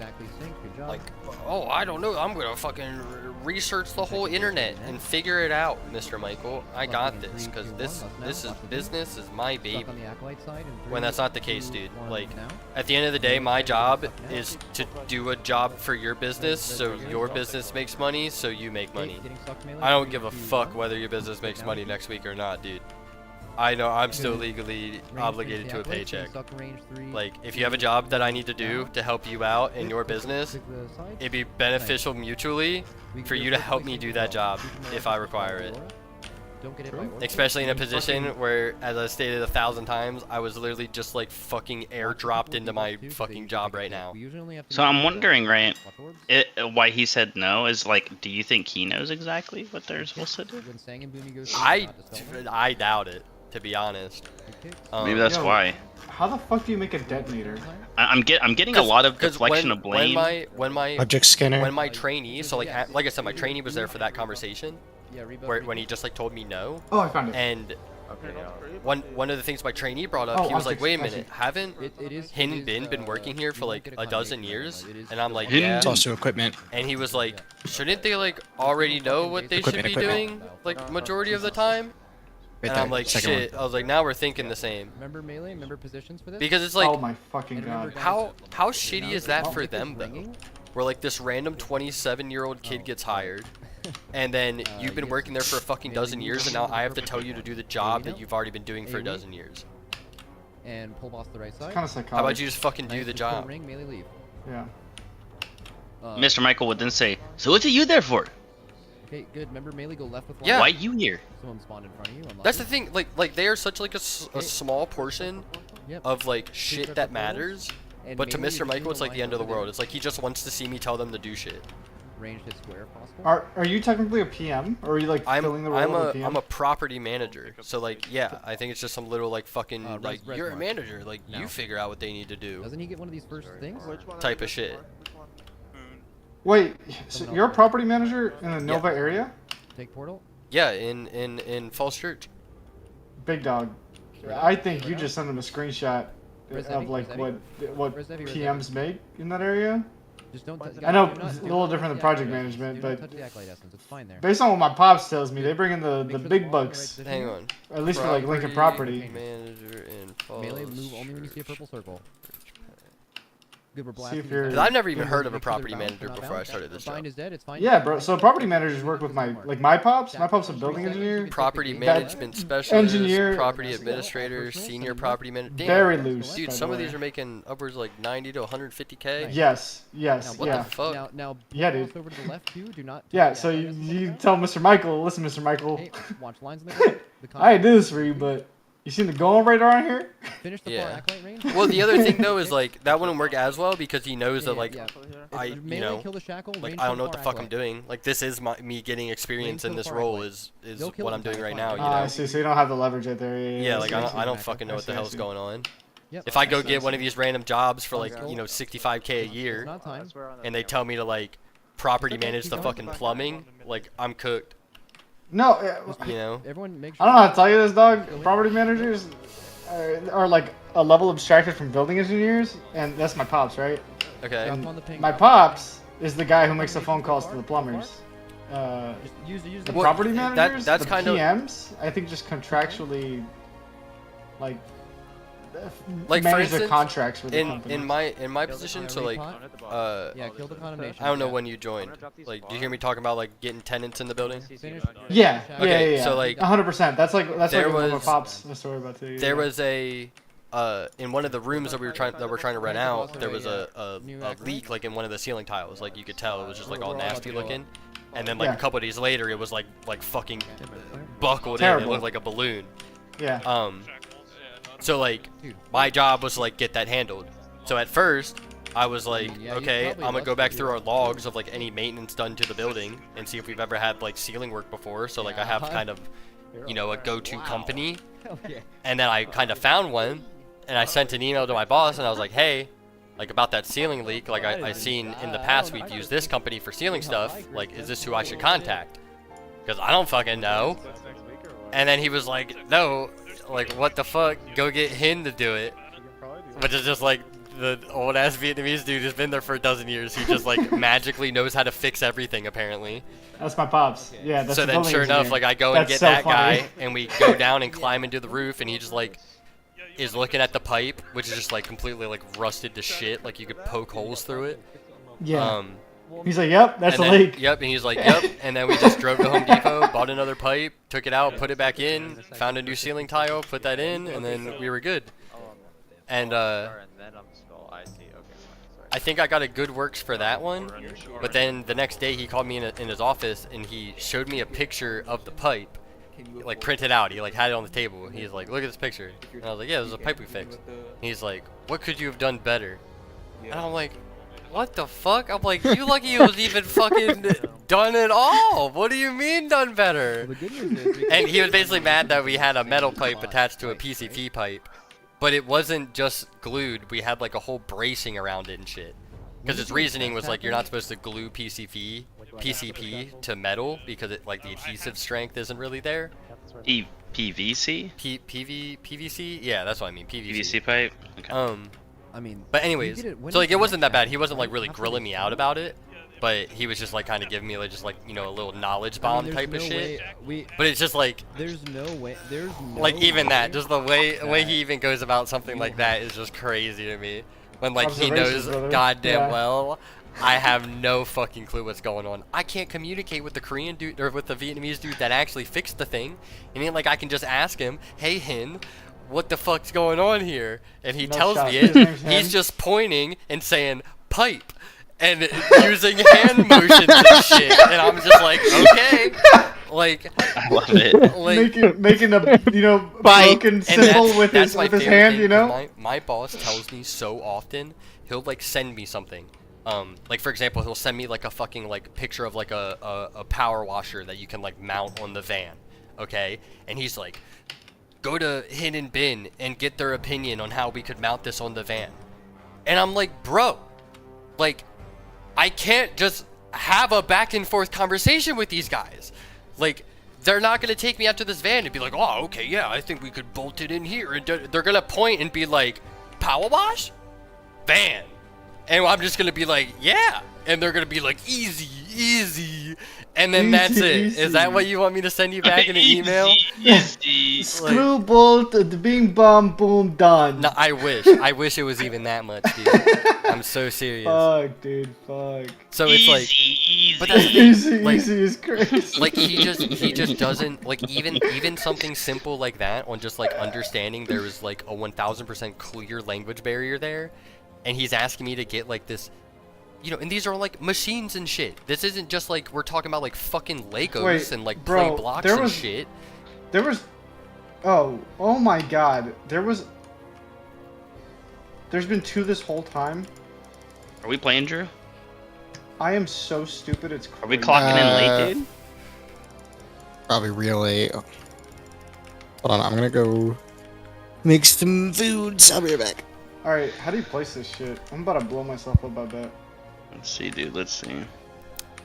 oh, I don't know, I'm gonna fucking research the whole internet and figure it out, Mr. Michael. I got this, because this is business, is my baby. When that's not the case, dude. Like, at the end of the day, my job is to do a job for your business, so your business makes money, so you make money. I don't give a fuck whether your business makes money next week or not, dude. I know I'm still legally obligated to a paycheck. Like, if you have a job that I need to do to help you out in your business, it'd be beneficial mutually for you to help me do that job if I require it. Especially in a position where, as I stated 1,000 times, I was literally just like fucking airdropped into my fucking job right now. So I'm wondering, right, why he said no is like, do you think he knows exactly what they're supposed to do? I doubt it, to be honest. Maybe that's why. How the fuck do you make a detonator? I'm getting a lot of deflection of blame. When my Object scanner. When my trainee, so like I said, my trainee was there for that conversation, when he just like told me no. Oh, I found it. And one of the things my trainee brought up, he was like, wait a minute, haven't Hin Bin been working here for like a dozen years? And I'm like, yeah. It's also equipment. And he was like, shouldn't they like already know what they should be doing like majority of the time? Right and there, I'm like, second shit. I was like, now we're thinking the same. Remember melee? Remember positions for this? Because it's like, oh my fucking god. How shitty is that for them though? Where like this random 27-year-old kid gets hired, and then you've been working there for a fucking dozen years, and now I have to tell you to do the job that you've already been doing for a dozen years. And pull boss to the right side. Kind of psychotic. How about you just fucking do the job? Ring, melee, leave. Yeah. Mr. Michael would then say, so what are you there for? Okay, good. Remember melee, go left with Yeah. Why you here? Someone spawned in front of you. That's the thing. Like they are such like a small portion of like shit that matters. But to Mr. Michael, it's like the end of the world. It's like he just wants to see me tell them to do shit. Range hit square if possible. Are you technically a PM, or are you like filling the role of a PM? I'm a property manager. So like, yeah, I think it's just some little like fucking like you're a manager. Like you figure out what they need to do. Doesn't he get one of these first things? Type of shit. Wait, so you're a property manager in the Nova area? Take portal. Yeah, in Falls Church. Big dog. I think you just sent him a screenshot of like what PMs make in that area. Just don't. I know it's a little different than project management, but it's fine there. based on what my pops tells me, they bring in the big bucks. Hang on. At least for like Lincoln Property. Manager in Falls. Melee move only when you see a purple circle. Good, we're See if blasting. you're- Because I've never even heard of a property manager before I started this job. Bind is dead. It's fine. Yeah, bro. So property managers work with my pops. My pop's a building engineer. Property That management specialist, engineer, property administrator, senior property manager. Very loose, Dude, by some the of these way. are making upwards like 90 to 150K. Yes, Now, yes, what yeah. the fuck? Now, Yeah, pull dude. over to the left too. Do not. Yeah, so you tell Mr. Michael, listen, Mr. Michael, Hey, watch lines in the I did this for you, but you seen the going rate around here? Finish the Yeah. far acolyte range. Well, the other thing though is like that wouldn't work as well because he knows that like If melee kill the shackle, like range I kill don't know what the far fuck I'm acolyte. doing. Like this is me getting experience in kill this far role acolyte. is They'll kill what I'm them doing far right now. You Ah, I know? see. So you don't have the leverage right there. Yeah, like I see. I don't fucking know what the I hell's see. going on. Yep. If I go I see, I get one see. of these random jobs for like 65K a year, Not time. and they tell me to like property manage the fucking plumbing, like I'm cooked. No, You know? Everyone make I sure. don't know how to tell you this, dog. Property managers are like a level abstracted from building engineers, and that's my pops, right? Okay. And on the ping. my pops is the guy who makes the phone calls to the plumbers. Use The Well, property that- managers, that's the kind of- PMs, I think just contractually, like Like for manage their instance, contracts with the in companies. my position, so like Yeah, kill the condemnation. I don't know when you joined. Like, do you hear me talking about like getting tenants in the building? Yeah, Okay, yeah. so, like, 100%. That's like there what my was- pops was story about too. There yeah. was a in one of the rooms that we're trying to rent out, there was a leak like in one of the ceiling tiles. Like you could tell it was just like all nasty looking. And then like a couple days later, it was like fucking buckled in. It looked like a balloon. Yeah. So like my job was to like get that handled. So at first I was like, okay, I'm gonna go back through our logs of like any maintenance done to the building and see if we've ever had like ceiling work before. So like I have kind of, you know, a go-to company. And then I kind of found one, and I sent an email to my boss, and I was like, hey, like about that ceiling leak, like I seen in the past we've used this company for ceiling stuff. Like, is this who I should contact? Because I don't fucking know. And then he was like, no, like what the fuck? Go get him to do it. Which is just like the old ass Vietnamese dude who's been there for a dozen years. He just like magically knows how to fix everything apparently. That's my pops. Yeah. That's So then, sure enough, like I go and get that guy, and we go down and climb into the roof, and he just like is looking at the pipe, which is just like completely like rusted to shit. Like you could poke holes through it. Yeah. He's like, yep, that's a leak. Yep, and he's like, yep. And then we just drove to Home Depot, bought another pipe, took it out, put it back in, found a new ceiling tile, put that in, and then we were good. And I think I got a good works for that one, but then the next day he called me in his office and he showed me a picture of the pipe, like printed out. He like had it on the table. He's like, look at this picture. And I was like, yeah, this is a pipe we fixed. And he's like, what could you have done better? And I'm like, what the fuck? I'm like, you lucky it was even fucking done at all. What do you mean done better? And he was basically mad that we had a metal pipe attached to a PCP pipe. But it wasn't just glued. We had like a whole bracing around it and shit. Because his reasoning was like you're not supposed to glue PCP to metal because it like the adhesive strength isn't really there. PVC? PVC? Yeah, that's what I mean. PVC pipe. Okay. I mean, but anyways, so like it wasn't that bad. He wasn't like really grilling me out about it. But he was just like kind of giving me like just like, you know, a little knowledge bomb type of shit. But it's just like there's no way. There's no like even that, just the way he even goes about something like that is just crazy to me. When like he knows goddamn well, I have no fucking clue what's going on. I can't communicate with the Korean dude or with the Vietnamese dude that actually fixed the thing. I mean, like I can just ask him, hey Hin, what the fuck's going on here? And he tells me it. He's just pointing and saying pipe. And using hand motions and shit, and I'm just like, okay, like, I love it. Like, making a broken symbol with his hand, you know. My boss tells me so often he'll like send me something, like for example he'll send me like a fucking like picture of like a power washer that you can like mount on the van, okay, and he's like, go to Hin and Bin and get their opinion on how we could mount this on the van, and I'm like, bro, like. I can't just have a back and forth conversation with these guys. Like, they're not going to take me out to this van and be like, oh, okay, yeah, I think we could bolt it in here. And they're going to point and be like, power wash? Van. And I'm just going to be like, yeah. And they're going to be like, easy, easy. And then that's it. Easy. Is that what you want me to send you back in an email? Screw bolt, bing bong boom done. No, I wish it was even that much, dude. I'm so serious. Fuck, dude, fuck. So it's like, but that's easy is crazy. Like he just doesn't like even something simple like that on just like understanding there is like a 1000% clear language barrier there, and he's asking me to get like this. You know, and these are like machines and shit. This isn't just like we're talking about like fucking Legos and like play blocks and shit. There was, oh my god, there's been two this whole time. Are we playing, Drew? I am so stupid. It's crazy. Are we clocking in late, dude? Probably real late. Hold on, I'm gonna go make some foods. I'll be right back. All right, how do you place this shit? I'm about to blow myself up. I bet. Let's see, dude. Let's see.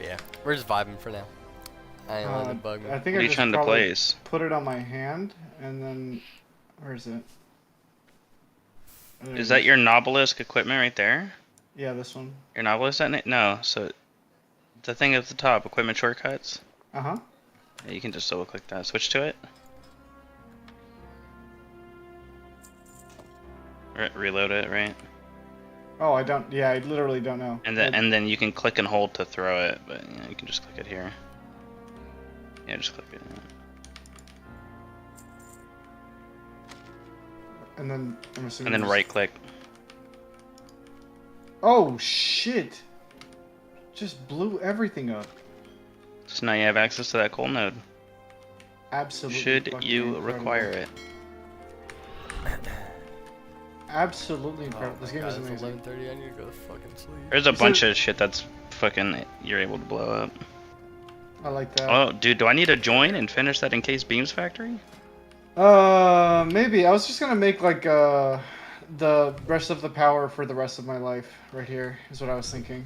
Yeah, we're just vibing for now. I ain't letting it bug me. I think what are you trying to place? Put it on my hand, and then where is it? Is that your Nobelisk equipment right there? Yeah, this one. Your Nobelisk at it? No. So the thing at the top, equipment shortcuts. Yeah, you can just double click that. Switch to it. Reload it, right? Oh, I don't. Yeah, I literally don't know. And then you can click and hold to throw it, but you know, you can just click it here. Yeah, just click it. And then I'm assuming. And then right click. Oh shit! Just blew everything up. So now you have access to that coal node. Absolutely. Should fucking you incredible. require it? Absolutely incredible. This game God, is it's amazing. 11:30. I need to go to fucking sleep. There's a bunch of shit that's fucking you're able to blow up. I like that. Oh, dude, do I need to join and finish that Encased Beams factory? Maybe. I was just gonna make like the rest of the power for the rest of my life right here is what I was thinking.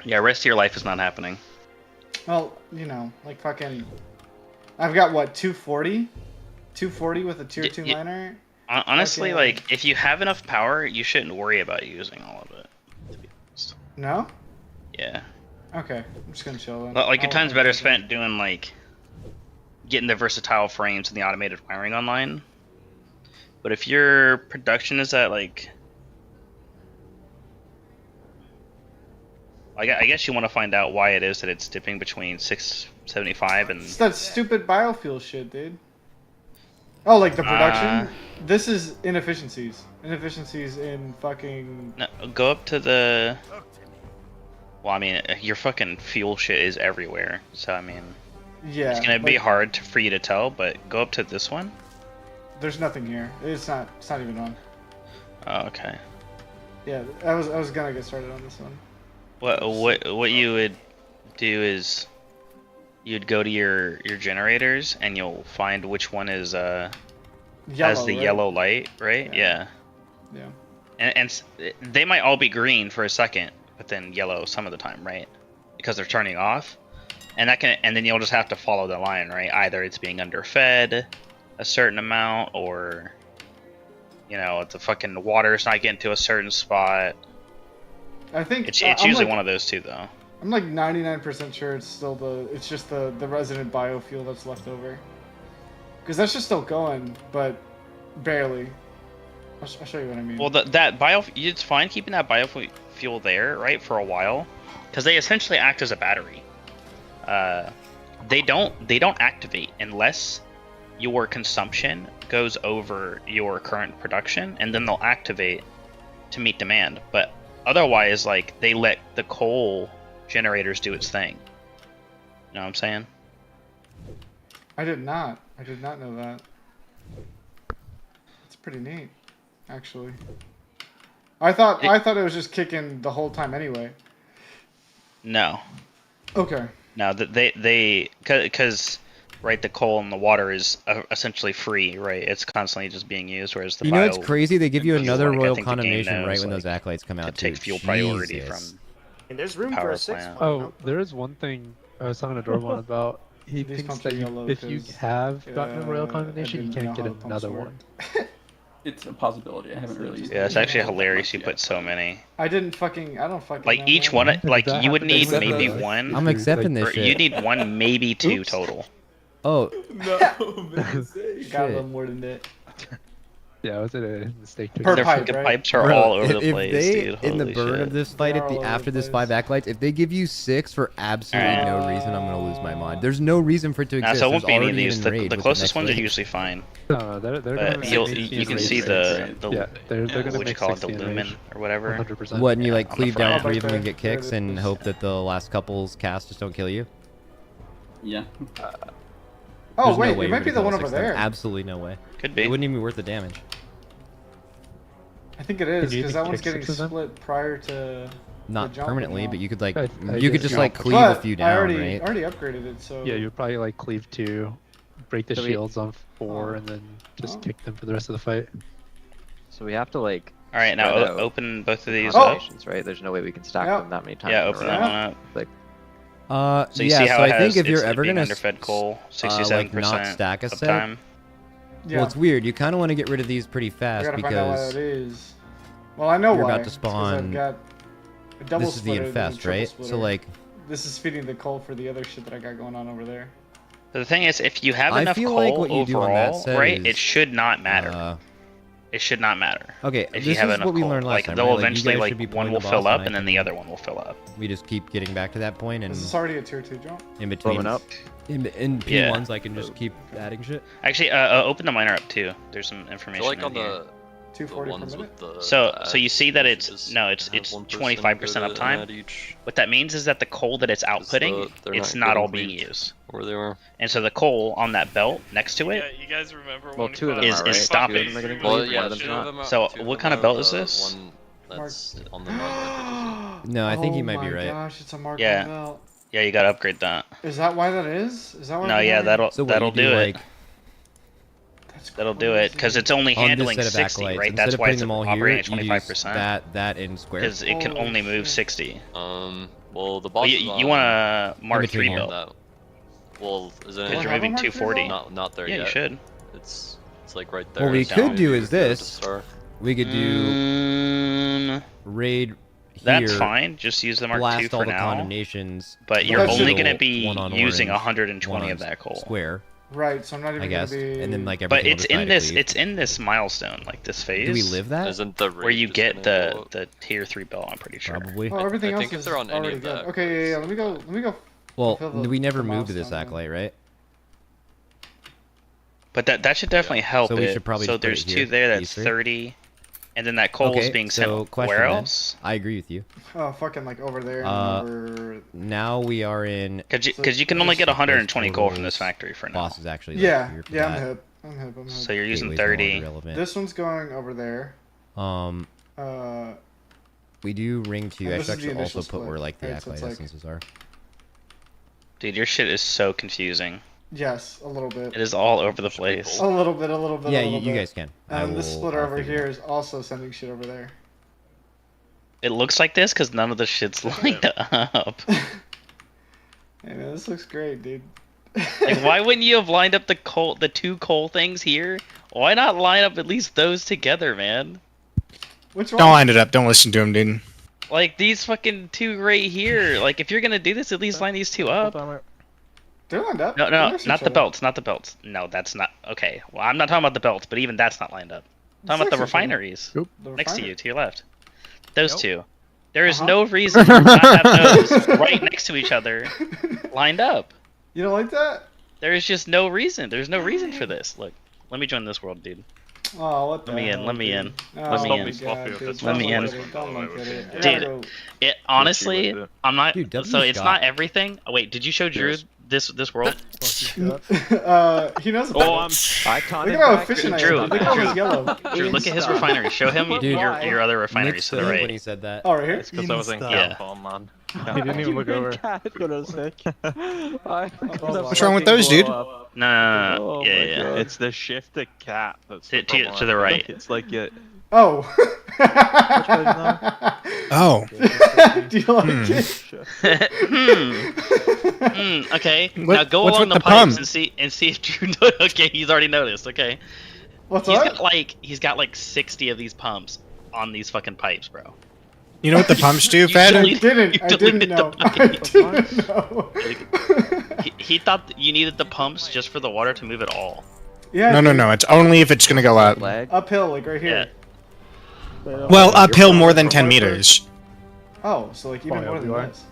Yeah, rest of your life is not happening. Well, you know, like fucking. I've got what 240, 240 with a tier 2 miner. Honestly, Fucking- like if you have enough power, you shouldn't worry about using all of it. To be honest. No. Yeah. Okay, I'm just gonna chill then. Like your I'll- time's better spent doing like getting the versatile frames and the automated wiring online. But if your production is at like, I guess you want to find out why it is that it's dipping between 675 and. It's that stupid biofuel shit, dude. Oh, like the production? This is inefficiencies. Inefficiencies in fucking. No, go up to the. Well, I mean, your fucking fuel shit is everywhere, so I mean. Yeah. It's gonna be hard for you to tell, but go up to this one. There's nothing here. It's not even on. Oh, okay. Yeah, I was gonna get started on this one. What you would do is you'd go to your generators and you'll find which one is has Yellow, the right? yellow light, right? Yeah. Yeah. And they might all be green for a second, but then yellow some of the time, right? Because they're turning off. And then you'll just have to follow the line, right? Either it's being underfed a certain amount, or you know, the fucking water's not getting to a certain spot. I think It's I'm usually like- one of those two, though. I'm like 99% sure it's still it's just the resident biofuel that's left over. Because that's just still going, but barely. I'll show you what I mean. Well, it's fine keeping that biofuel there, right, for a while, because they essentially act as a battery. They don't activate unless your consumption goes over your current production, and then they'll activate to meet demand. But otherwise, like, they let the coal generators do its thing. You know what I'm saying? I did not know that. It's pretty neat, actually. I thought it was just kicking the whole time anyway. No. Okay. No, because right, the coal and the water is essentially free, right? It's constantly just being used, whereas the You know, it's crazy. They give you another like, I royal think the game condemnation right knows, when like, those acolytes come out. to take too. fuel priority Jesus. from. And there's room power for a 6 plant. Oh, there is one thing I was talking to Dorvon about. He These thinks pumps that are yellow if you 'cause, have gotten a royal I condemnation, you didn't can't know get how the pumps another work. one. It's a possibility. I haven't really used it. Yeah, it's actually hilarious. You put so many. I don't fucking Like know, each man. one, like that you would happen need to maybe accept one. I'm accepting this or shit. You need one, maybe two total. Oh, No, man. Got a little more than that. Yeah, was it a mistake? Per Their pipe, fucking right? pipes are bro, all over the if place, they dude. in the Holy burn shit. of this fight, They're at all the over after the this place. 5 acolytes, if they give you 6 for absolutely no reason, I'm gonna lose my mind. There's no reason for it to Nah, exist. so it won't There's be any of already these. an The raid with closest next ones are wave. usually fine. No, they're But gonna you can see the yeah, they're gonna what you make call it, the 60 in lumen range. or whatever. 100%. What, and you Yeah, like on the cleave down front. 3 of them and There- get kicks there it and is. hope that the last couple's cast just don't kill you? Yeah. Oh There's no wait, way it you're might be gonna the kill one a over 6 of them. there. Absolutely no way. Could be. It wouldn't even be worth the damage. I think it is Can you because even that one's kick getting 6 of them? split prior to. Not the jump permanently, and but all. you could like I you could guess just you like know. cleave a But few I down, already right? upgraded it, so. Yeah, you'd probably like cleave 2, break the So we- shields on 4, and then just Oh. kick them for the rest of the fight. So we have to like. All right, now spread out open both of these the up. combinations, right? There's no way we can stack Yep. them that many times. Yeah, in a open row. that one up. Like, So you yeah, see how so it I has think if you're it's ever being gonna underfed coal, like 67% not stack a set, uptime. Yeah. well, it's weird. You kind of want to get rid of these pretty I fast gotta find out why because that is. Well, I know you're why. about to It's 'cause I've spawn- got a double this is the splitter and then a infest, triple right? So splitter. like, This is feeding the coal for the other shit that I got going on over there. The thing is, if you have I enough feel coal like what you do on that overall, set right, is, it should not matter. It should not matter. Okay, if this you have is enough what we coal. learned last Like time. they'll right? Like, you eventually guys should be like one pulling will the fill boss, up I and then the can- other one will fill up. We just keep getting back to that point, and Is this already a tier 2 jump? in between Warming up. in Yeah. P1s, I can just keep adding shit. Actually, open the miner up too. There's some information like in on here. the 240 per ones minute? with the So you see that it's just no, it's have one person 25% go to uptime. add each. What that means is that the coal that it's outputting, they're it's not not all getting being reached used. Where they were. And so the coal on that belt next to it you guys remember Well, two of them is are, right? stopping. Two of them are getting Well, cleaved, yeah, one of them's two not. of them are. So two of what them kind of are belt the is this? One that's on the north. No, I think Oh you might be my right. gosh, it's a Mark Yeah. belt. Yeah, you gotta upgrade that. Is that why that is? Is that why? No, they're yeah, doing- that'll So what, that'll you do, do it. like, That'll do it because it's only on this handling set of 60, acolytes, right? instead That's of why putting it's them all operating at here, you use 25%. that in square. Because it can Holy only move shit. 60. Well, the boss. Well, is you on want a Mark between 3 here. build. that. Well, is it? Do I Because you're have a moving Mark III 240. build? Not there Yeah, yet. you should. It's like right there. What we so could maybe do you is could go to this. Star. We could do raid here. That's fine. Just use the Mark blast II all for the now. condemnations. But you're That only should- going to be one on using orange, 120 one of on that coal. Square, Right, so I'm not even I guess, gonna be. and then like But everything it's on the in side this. cleaved. It's in this milestone, like this phase. Do we live that? Isn't the Where you raid get just gonna go the up? tier 3 belt? I'm pretty sure. Probably. Oh, everything I else think if is they're on any already of good. that, Okay, yeah. Let me go. Well, fulfill the- we never the moved to this milestone, acolyte, right? But that should definitely help So we it. should probably So just put there's it two here, there. That's these three. 30, and then that coal is Okay, being so sent. question Where then. else? I agree with you. Oh, fucking like over there. and over... Now we are in. Because you can only get 120 coal from this factory for now. Boss is actually Yeah, here for yeah, that. I'm hip. I'm hip. So you're using Gateway's no longer 30. relevant. This one's going over there. We do ring 2. And I this should is the actually also initial put split, where like the right? So acolyte it's like- essences are. Dude, your shit is so confusing. Yes, a little bit. It is all over the place. A little bit, a little bit. Yeah, a little you bit. guys can. I And this will- splitter I'll over figure it here is also sending shit over there. It looks like this because none of the shit's lined up. Hey man, this looks great, dude. Like, why wouldn't you have lined up the two coal things here? Why not line up at least those together, man? Which Don't line it up. Don't listen to him, dude. Like these fucking two right here. Like if you're gonna do this, at least line these two up. They're lined up. No, They're no, next to not each the other. belts, not the belts. No, that's not okay. Well, I'm not talking about the belts, but even that's not lined up. I'm talking about the next to each other. refineries The next to refinery. you, to your left. Those two. There is Uh-huh. no reason to not have those right next to each other, lined up. You don't like that? There is just no reason. There's no reason for this. Look, let me join this world, dude. Oh, what the Let me in. hell, Let me dude? in. Oh, Let me my in. God, dude. Let me in. Don't look at it. I gotta Dude, go- it honestly, I'm not. Dude, W So it's Scott. not everything. Oh, wait, did you show Drew this world? he knows about Oh, it. I caught Look it at how back. efficient I Drew, am. Look at all this yellow. Drew, look at his refinery. Show him Dude, your other refineries Nick to the said when right. he said that. Oh, right here? It's because I was in Yeah. Cal, man. He didn't even look over. What's wrong with those, dude? No, Oh yeah, my yeah. God. It's the shifted cat that's To- the to- problem. to the I right. think It's like it. Oh. Oh. Do you like it? Okay. What- Now go what's along with the the pipes pump? and see if Drew. Okay, he's already noticed. Okay. What's He's up? he's got like 60 of these pumps on these fucking pipes, bro. You know what the pumps do, You Fed? I deleted- didn't. you I didn't deleted know. the I didn't know. He thought that you needed the pumps just for the water to move at all. Yeah. No, no, dude. no. It's only if it's gonna go up. Uphill, like right here. Well, uphill more than 10 meters. Oh, so like even more than this.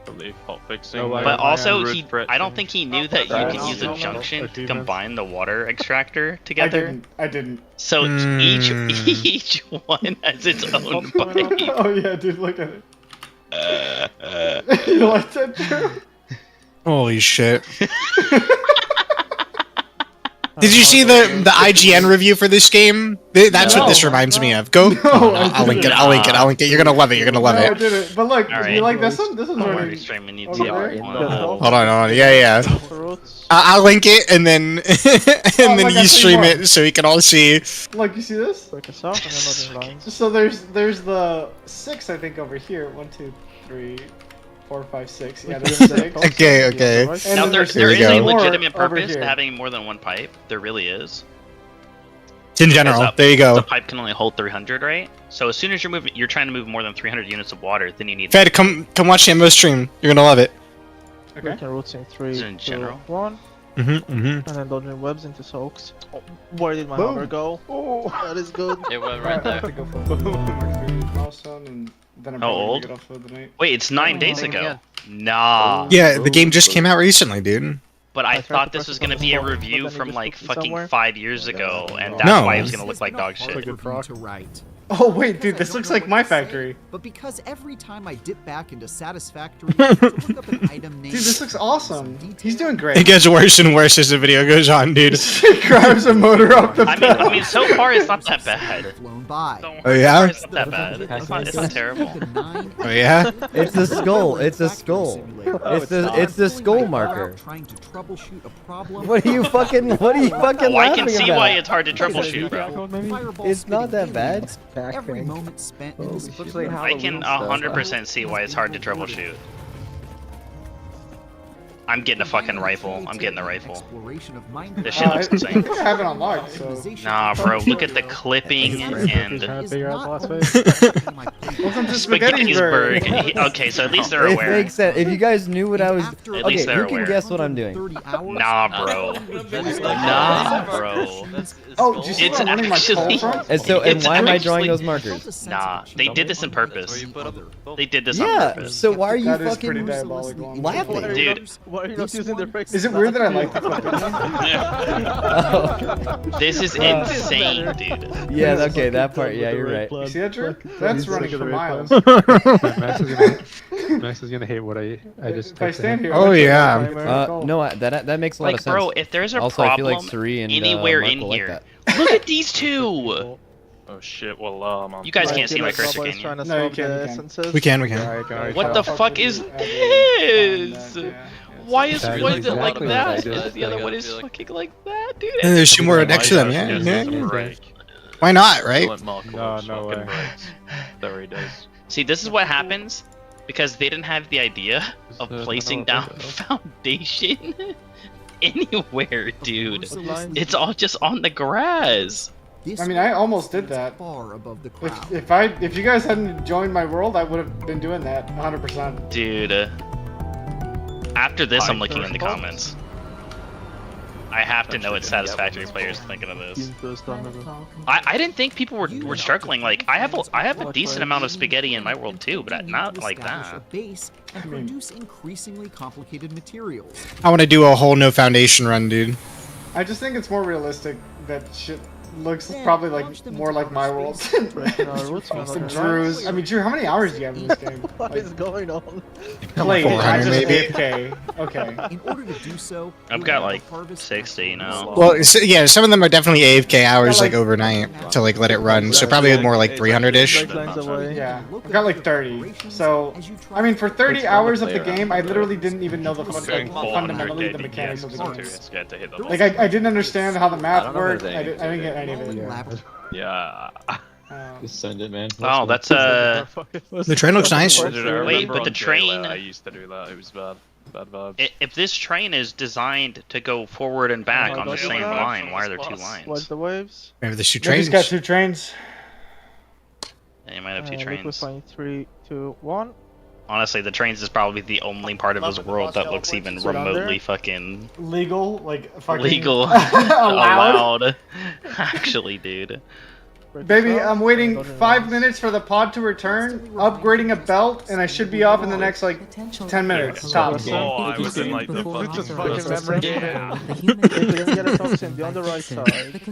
Believe hot fixing. But also, I don't think he knew that you can use a junction to combine the water extractor together. I didn't. So each one has its own pipe. Oh yeah, dude, look at it. You like that, Drew? Holy shit. Did you see the IGN review for this game? That's what this reminds me of. Go. I'll link it. I'll link it. I'll link it. You're gonna love it. You're gonna love No, I it. didn't. But look, All you like right. this one? This one's Already already streaming you over too. there. Hold on. Yeah. I'll link it and then look, then I you see stream more. it so we can all see. Look, you see this? So there's the 6 I think over here. 1, 2, 3, 4, 5, 6. Yeah, there's 6. Okay. And Now then there there's is we a go. more legitimate over purpose here. to having more than one pipe. There really is. In general, Because there you The go. pipe can only hold 300, right? So as soon as you're trying to move more than 300 units of water, then you need. Fed, come watch the MMO stream. You're gonna love it. Okay. Just in general. And then dodging webs into soaks. Oh, where did my Boom. hammer go? Oh, that is good. It went Alright, right I have to there. go for the milestone, and then I'm How probably old? gonna get off for the night. Wait, it's 9 days Take it ago. again. Nah. Yeah, the game just came out recently, dude. But I I tried thought to this press was it on gonna the be a phone, but review then it from just like took me fucking somewhere. 5 years ago, and that's No. why it was gonna look like dog shit. To write. Oh wait, dude, this looks like my factory. But because every time I dip back into Satisfactory to look up an item name, Dude, this looks awesome. He's doing It great. gets worse and worse as the video goes on, dude. He grabs a motor off the I mean, so far it's not that bad. flown by. Oh yeah? It's not that bad. It's not terrible. Oh yeah? It's the skull. It's a skull. It's the skull marker. Trying to troubleshoot a problem. What are you fucking Oh, I can laughing see about? why it's hard to troubleshoot, bro. Fireball It's not that spitting bad. aliens. Every moment spent in this I can 100% see why it's hard to troubleshoot. I'm getting a fucking rifle. I'm getting the rifle. exploration of mind. This shit looks I insane. think I have it unlocked, so. Nah, bro, look at the clipping and Trying to figure out boss fight. Welcome to Spaghetti'sburg. Spaghetti'sburg. Okay, so at least they're It aware. makes sense. If you guys knew what I was, At okay, least they're who can aware. guess what I'm doing? Nah, bro. Nah, bro. Oh, do you see It's where I'm running my actually- coal from? And so, and It's why am I actually- drawing those markers? Nah, they did this on purpose. They did this on Yeah. purpose. So why are you That is pretty fucking diabolical. laughing? Dude, Why are you not using the brakes? Is it weird that I like the clipping? this is insane, dude. Yeah. Okay. That part. Yeah, you're right. You see that trick? That's running for miles. Max is gonna hate what I just. If I stand here. Oh yeah. No, that makes a lot Like, of sense. bro, if there's a also, I feel problem like Suri and anywhere Mark in will like here, that. look at these two. Oh shit, well, You guys can't see my cursor, can you? Trying to No, you swap can, the you can. essences. We can. What the fuck is this? Why is That is one is it exactly like what that? I did. And the other one is fucking like that, dude. And there's two more next to them, yeah. Why not, right? No way. There he does. See, this is what happens because they didn't have the idea of placing down foundation anywhere, dude. It's all just on the grass. I mean, I almost did that. Far above the crowd. If you guys hadn't joined my world, I would have been doing that 100%. Dude, after this, I'm looking in the comments. I have to know what Satisfactory players are thinking of this. I didn't think people were struggling. Like I have a decent amount of spaghetti in my world too, but not like that. Base and produce increasingly complicated materials. I want to do a whole no foundation run, dude. I just think it's more realistic that shit looks probably like more like my world. Drew's. I mean, Drew, how many hours do you have in this game? What is going on? Played, not 400 just maybe. AFK. Okay. In order to do so, I've got like 60 now. Well, yeah, some of them are definitely AFK hours, like overnight, to like let it run. So probably more like 300-ish. Yeah, I've got like 30. So, I mean, for 30 hours of the game, I literally didn't even know the fundamentally the mechanics of the game. Like, I didn't understand how the math worked. I didn't get any of it. Yeah. Just send it, man. Oh, that's The train looks nice. Wait, but the train. I used to do that. It was bad. Bad vibes. If this train is designed to go forward and back on the same line, why are there two lines? What's the waves? Maybe there's two Maybe he's trains. got two trains. Yeah, you might have two trains. Liquefying 3, 2, 1. Honestly, the trains is probably the only part of this world that looks even remotely fucking Legal, like fucking legal, allowed. allowed. Actually, dude. Baby, I'm waiting 5 minutes for the pod to return, upgrading a belt, and I should be off in the next like 10 minutes. Tops. Oh, I was in like the I'm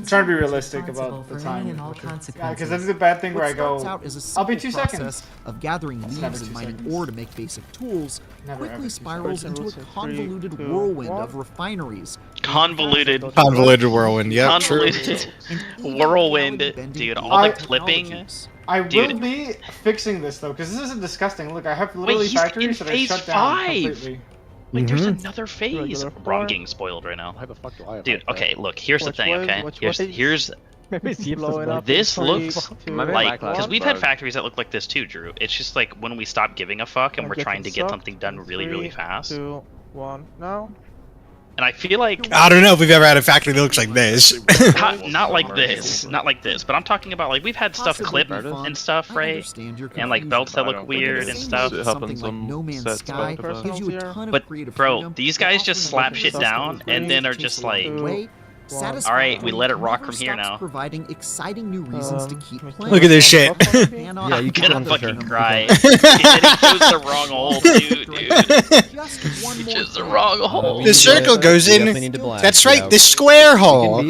trying to be realistic about the time. Because this is a bad thing where I go, I'll be 2 seconds. Of gathering It's leaves never and 2 mining seconds. ore to make basic tools Never, quickly ever. spirals into a convoluted 3, 2, whirlwind 1. of refineries. Convoluted. Convoluted whirlwind. Yep, true. Convoluted whirlwind, dude. All the clipping. I will Dude. be fixing this though, because this isn't disgusting. Look, I have Wait, literally he's in factories that are phase shut down 5. completely. Wait, there's Mhm. another phase. Regular Bro, I'm four. getting spoiled right now. How the fuck do I have Dude, that? okay, look, here's the Watch thing, wave, okay? watch Here's waves. Maybe it's Blowing up. this in looks 3, 2, like, because 1. we've had factories that look like this too, Drew. It's just like when we stop giving a fuck and we're trying to get something done really, really 3, fast. 2, 1, now. And I feel like I don't know if we've ever had a factory that looks like this. not like this, but I'm talking about like we've had stuff clipped and stuff, right? And like belts that look weird and stuff. But bro, these guys just slap shit down and then are just like, all right, we let it rock from here now. Providing exciting new reasons to keep playing. Look at this shit. Yeah, you can fucking cry. He chose the wrong hole, dude. He chose the wrong hole. The circle goes in. That's right, the square hole.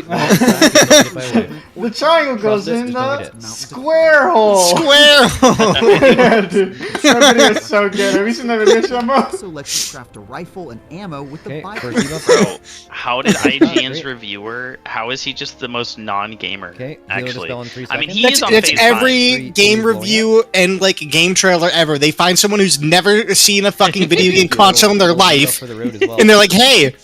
The triangle goes in the square hole. Square hole. Yeah, dude. That video is so good. Have you seen that video, Shambo? Also lets you craft a rifle and ammo with the Bro, how did IGN's reviewer? How is he just the most non-gamer? Actually, I mean, he is on That's phase every 5. game review and like game trailer ever. They find someone who's never seen a fucking video game console in their life, and they're like, "Hey,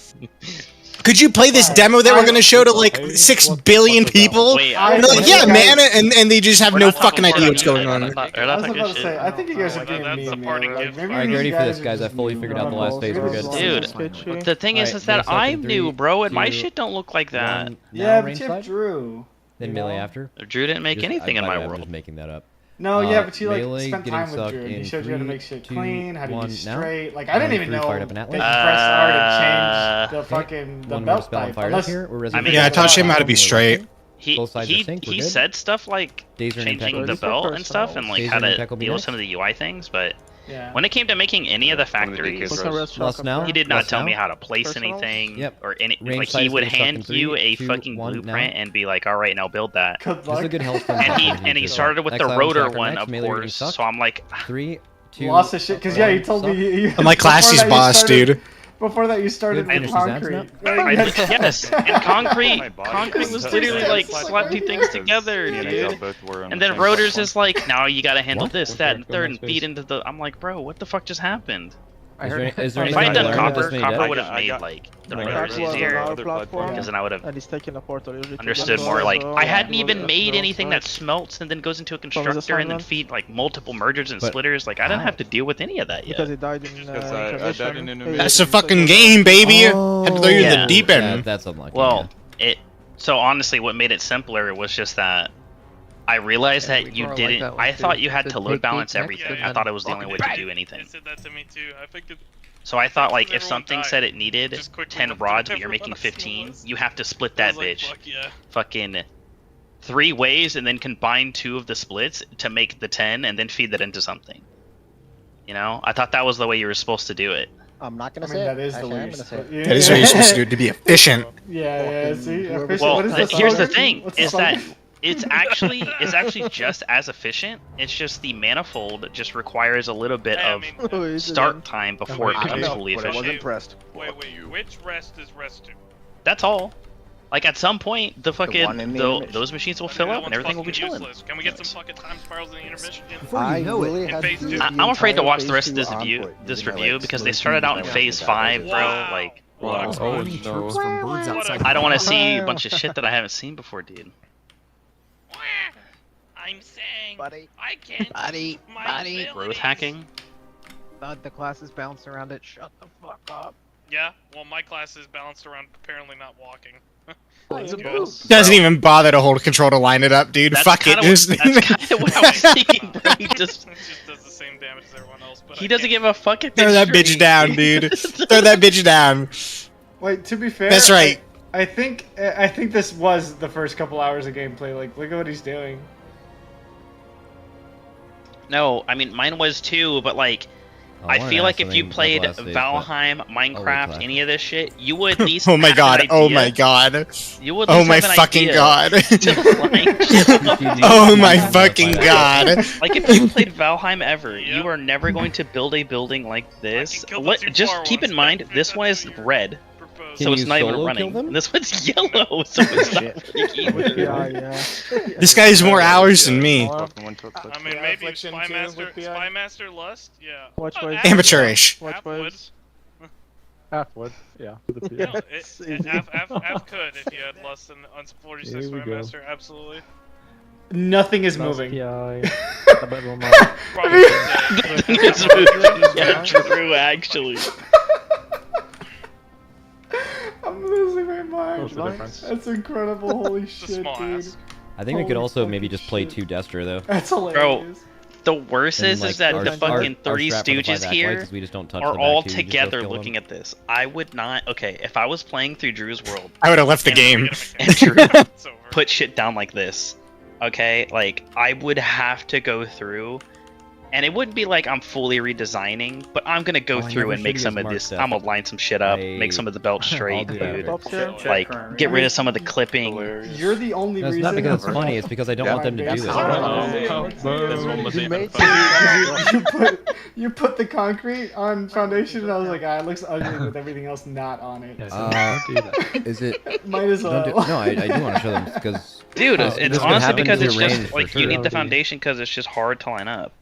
could you play this demo that we're gonna show to like 6 billion people?" And they're like, "Yeah, man," and they just have no fucking idea what's going on. I was about to say, I think you guys are getting me in there. Like, maybe Alright, get you ready for guys this, guys. I fully figured out the last phase. We're good. Dude, the thing is that I'm new, bro, and my shit don't look like that. Yeah, but you have Drew. Then melee after. Drew didn't make anything in my world. I'm just making that up. No, yeah, but you like melee spent getting time with sucked Drew. He in showed you how to 3, make shit 2, clean, how to 1 be now. straight. Like I didn't even know Fired up that an you atlas. press R to change the fucking One more belt spell type. fired up here. I mean, Yeah, I taught him how to be straight. He said stuff like changing the belt and stuff and like how to deal with some of the UI things, but when it came to making any of the factories, he did not tell me how to place anything or any. Like he would hand you a fucking blueprint and be like, "All right, now build that." And he started with the rotor one, of course. So I'm like, 3, 2. Lost the shit because yeah, you told me. I'm like Classy's boss, dude. Before that, you started with concrete. Yes, and concrete was literally like slap two things together, dude. And then rotors is like, now you gotta handle this, that, and third, and feed into the. I'm like, bro, what the fuck just happened? Is there If I had done copper, anything copper would have made like the rotors easier, because then I would have understood more. Like I hadn't even made anything that smelts and then goes into a constructor and then feed like multiple mergers and splitters. Like I didn't have to deal with any of that yet. Because it died in That's a fucking game, baby. Had to throw you in the deep end. That's unlucky. Well, so honestly, what made it simpler was just that I realized that you didn't. I thought you had to load balance everything. I thought it was the only way to do anything. They said that to me too. I think it, So I thought like if something said it needed 10 rods but you're making 15, you have to split that bitch. Fucking 3 ways and then combine 2 of the splits to make the 10 and then feed that into something. You know? I thought that was the way you were supposed to do it. I'm not gonna say that it. is the Actually, way I'm you're gonna say supposed it. That is what you're supposed to do, to be efficient. Yeah, see? Efficient. Well, What is this here's the slogan? thing, What's the is that slogan? it's actually just as efficient. It's just the manifold just requires a little bit of start time before it becomes fully efficient. Wait, which rest is rest 2? That's all. Like at some point, the fucking one in the intermission. those machines will fill up and everything will be chilling. Can we get some fucking time spirals in the intermission? Before you know it, In phase 2. I'm afraid to watch the rest of this review because they started out in phase 5, bro. Like, Wow. Oh, no. I don't want to see a bunch of shit that I haven't seen before, dude. I'm saying, Buddy. I can't. Buddy. Growth hacking. The classes bounce around it. Shut the fuck up. Yeah, well, my class is balanced around apparently not walking. Doesn't even bother to hold control to line it up, dude. Fuck it. That's kind of what I was thinking, bro. He just does the same damage as everyone else. But he doesn't give a fuck if Throw that bitch down, dude. Throw that bitch down. Wait, to be fair, That's right. I think this was the first couple hours of gameplay. Like, look at what he's doing. No, I mean mine was too, but like I feel like if you played Valheim, Minecraft, any of this shit, you would at least Oh my have god, an oh idea. my god. You would at Oh least my have an fucking idea god. to line shit up. Oh my fucking god. Like if you played Valheim ever, you are never going to build a building like this. Just keep in mind, this one is red. So it's not even running. This one's yellow, so it's not freaking either. This guy has more hours than me. I mean, maybe Spymaster Lust? Yeah. Amateurish. Half would. Half would, yeah. No, Half could if you had Lust and 46 Spymaster, absolutely. Nothing is moving. Probably. It's moving. Yeah, true, actually. mind. What's the difference? That's incredible. Holy It's a shit, small dude. ass. I think we could Holy also maybe fucking just play shit. 2 Destro though. That's Bro, hilarious. the worst And, is like, that our- the fucking our Three strat for the 5 Stooges acolytes here is we just don't touch are the back all 2, we just go together kill looking them. at this. I would not. Okay, if I was playing through Drew's world, I would have left the game. and Drew put shit down like this, okay, like I would have to go through, and it wouldn't be like I'm fully redesigning, but I'm gonna go Oh, I through never and make showed you some his of mark this. stuff. I'm gonna line some shit up, make some of the belts I'll straight, do that. dude. Like get rid of some of the clipping. You're the only No, it's reason. not because it's funny, it's because I don't want them to do this. You put the concrete on foundation, and I was like, it looks ugly with everything else not on it. Is it? Might as well. No, I do want to show them because. Dude, it's honestly because it's just range, like you need the foundation because it's just hard to line up.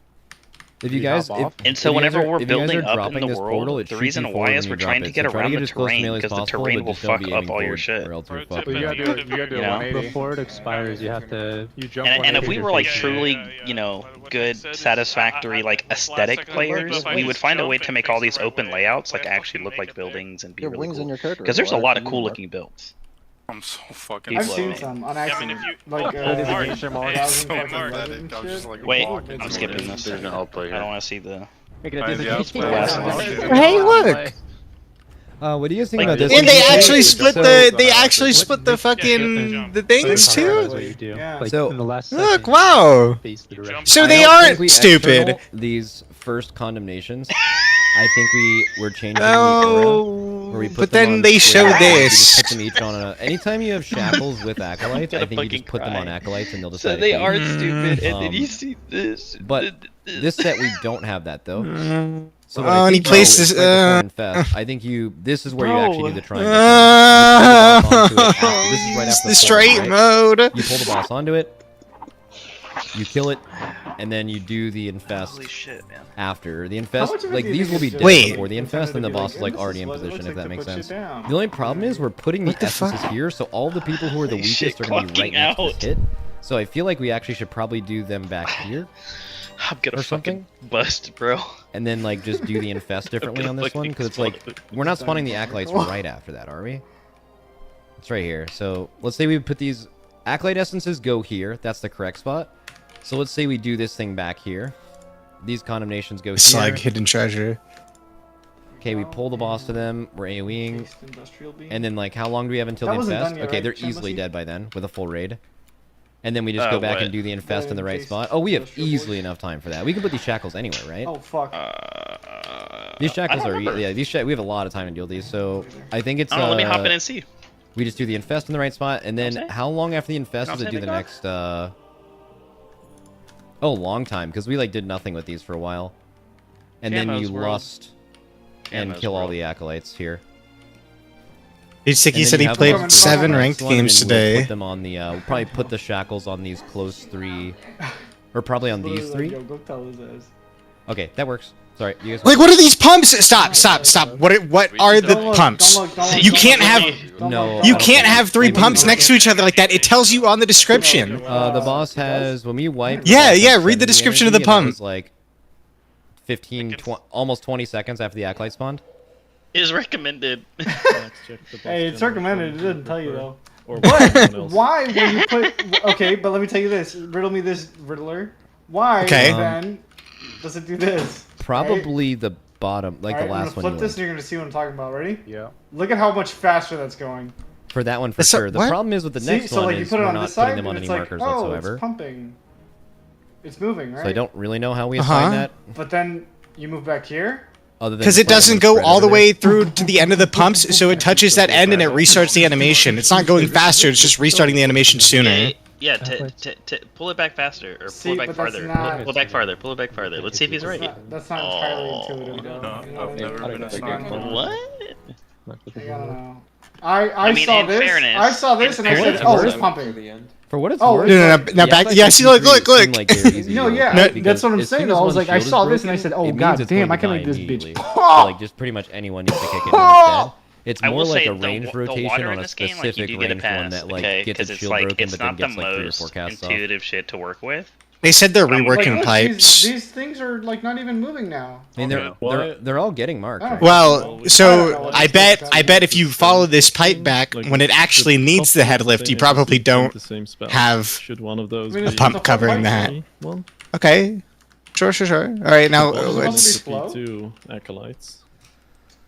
If you guys, and so whenever we're if you guys building are up in dropping the this world, portal, it the shoots reason you why forward is when we're you drop trying to it. get So try around get the as close to terrain melee as because the possible, terrain but will just don't fuck be up aiming all your forward, shit. or else we're Pro fucked. tip, You gotta do it 180. Before it expires, you have to. You jump. And if 180 we to were like face truly, you know, good, satisfactory, like aesthetic players, we would find a way to make all these open layouts like actually look like buildings and be really cool. Because there's a lot of cool looking builds. I'm so fucking. I've seen some on accident, like Wait, I'm skipping this. I don't want to see the. Hey, look! What do you think Like, about this? And they actually split So- the fucking the things too. Yeah. So Look, wow. So they I don't aren't think we stupid. external these first condemnations. I think we're changing the No, aura where we put but them then on they show squares, we just this. put them each on a. Anytime you have shackles with acolytes, I think you just put them on acolytes and they'll decide. So they to keep. are stupid, and then you see this. But this set we don't have that though. So what Oh, I and he think plays is this, right before Infest, I think this is where you actually do the triangle. This is right after the straight right? mode. You pull the boss onto it, you kill it, and then you do the Infest. Holy shit, man. After the How Infest, much of it like do you these think will be is dead just Wait. before the Infest, and the boss is like already in this is what it position. If looks that like makes to put sense. shit down. The only problem is we're putting the What the essences fuck? here, so all the people who are the Holy weakest shit, are going to be right clocking next to out. this hit. So I feel like we actually should probably do them back here. I'm gonna Or fucking something? bust, bro. And then like just do the Infest differently gonna on this one fucking because it's like we're not spawning the acolytes right after that, are we? It's right here. So let's say we put these acolyte essences go here. That's the correct spot. So let's say we do this thing back here. These condemnations go It's here. like hidden treasure. Okay, we pull the boss to them. We're AoEing. Taste industrial beam. And then like how long do we have until That the wasn't Infest? done yet, Okay, right, they're Chambassi? easily dead by then with a full raid. And then we just go back what? and do the Infest in the right Taste spot. Oh, we have industrial easily enough time for that. We can put these shackles anywhere, right? Oh fuck. These shackles I are don't remember. yeah. These we have a lot of time to deal with these. So I think it's. I don't know, let me hop in and see. We just do the Infest in the right spot, and then Okay. how long after the Infest Know does what it I'm do the saying, next? Oh, long time because we like did nothing with these for a while, and then Camos you world. lust and Camos kill all world. the acolytes here. Dude, Sticky And then said you he have played them on the 7 next ranked one, and games then we'll today. Put them on the. We'll probably put the shackles on these close 3, or probably on these 3. Yo, go tell his ass. Okay, that works. Sorry, you guys. Like, what are these pumps? Stop! What are the Don't look, pumps? don't look, don't look, You don't can't look, have. don't No, look, You don't can't have 3 Maybe pumps we next to each other like that. It tells you on the description. The boss has when we wipe. the Yeah, boss yeah, has read the 70 description of the energy, and that pump. was like 15, almost 20 seconds after the acolyte spawned. Is recommended. Hey, it's recommended. It doesn't tell you though. Or But why when you put? Okay, but let me tell you this. Riddle me this, Riddler. Why Okay. then does it do this? Probably the bottom, like Alright, the I'm last gonna one. flip You this, went. and you're gonna see what I'm talking about. Ready? Yeah. Look at how much faster that's going. For that one, for That's a- sure. The what? problem is with the See, next so one like you is put it we're on not this putting side, them on and any it's like, markers oh, whatsoever. it's pumping. It's moving, right? So I don't really know how we assign that, But then you move back here. other than Because just it doesn't letting go them all the spread way over through to the end of the pumps, so it touches that end and it restarts the animation. It's not going faster, it's just restarting the animation sooner. Yeah, pull it back faster, or See, pull it back but that's farther. not- Pull it back farther. Pull it back farther. Let's see if he's right. That's not entirely intuitive, though. No, You know I've never been a fan. What? I don't know. I mean, saw in this. fairness- I saw this and I in said, fairness- "Oh, it's pumping." For what it's Oh, worth. No, now back. Yeah, see, look. No, yeah, No, that's what I'm saying. Though. I was like, I saw this and I said, "Oh god damn, I can make this bitch." So, like just pretty much anyone needs to kick it instead. It's I more will like say a range the rotation water on in a this game, like, you specific do get a ranged one pass, that like okay? gets Because its it's shield like broken, it's but then not the gets like 3 or 4 most casts off. intuitive shit to work with. They said they're Like, reworking look, pipes. These things are like not even moving now. I mean, they're all getting marked. Right? Well, so I bet if you follow this pipe back, when it actually needs the headlift, you probably don't have Should one of those a pump covering that. Okay, sure. All right, now let's. P2 acolytes.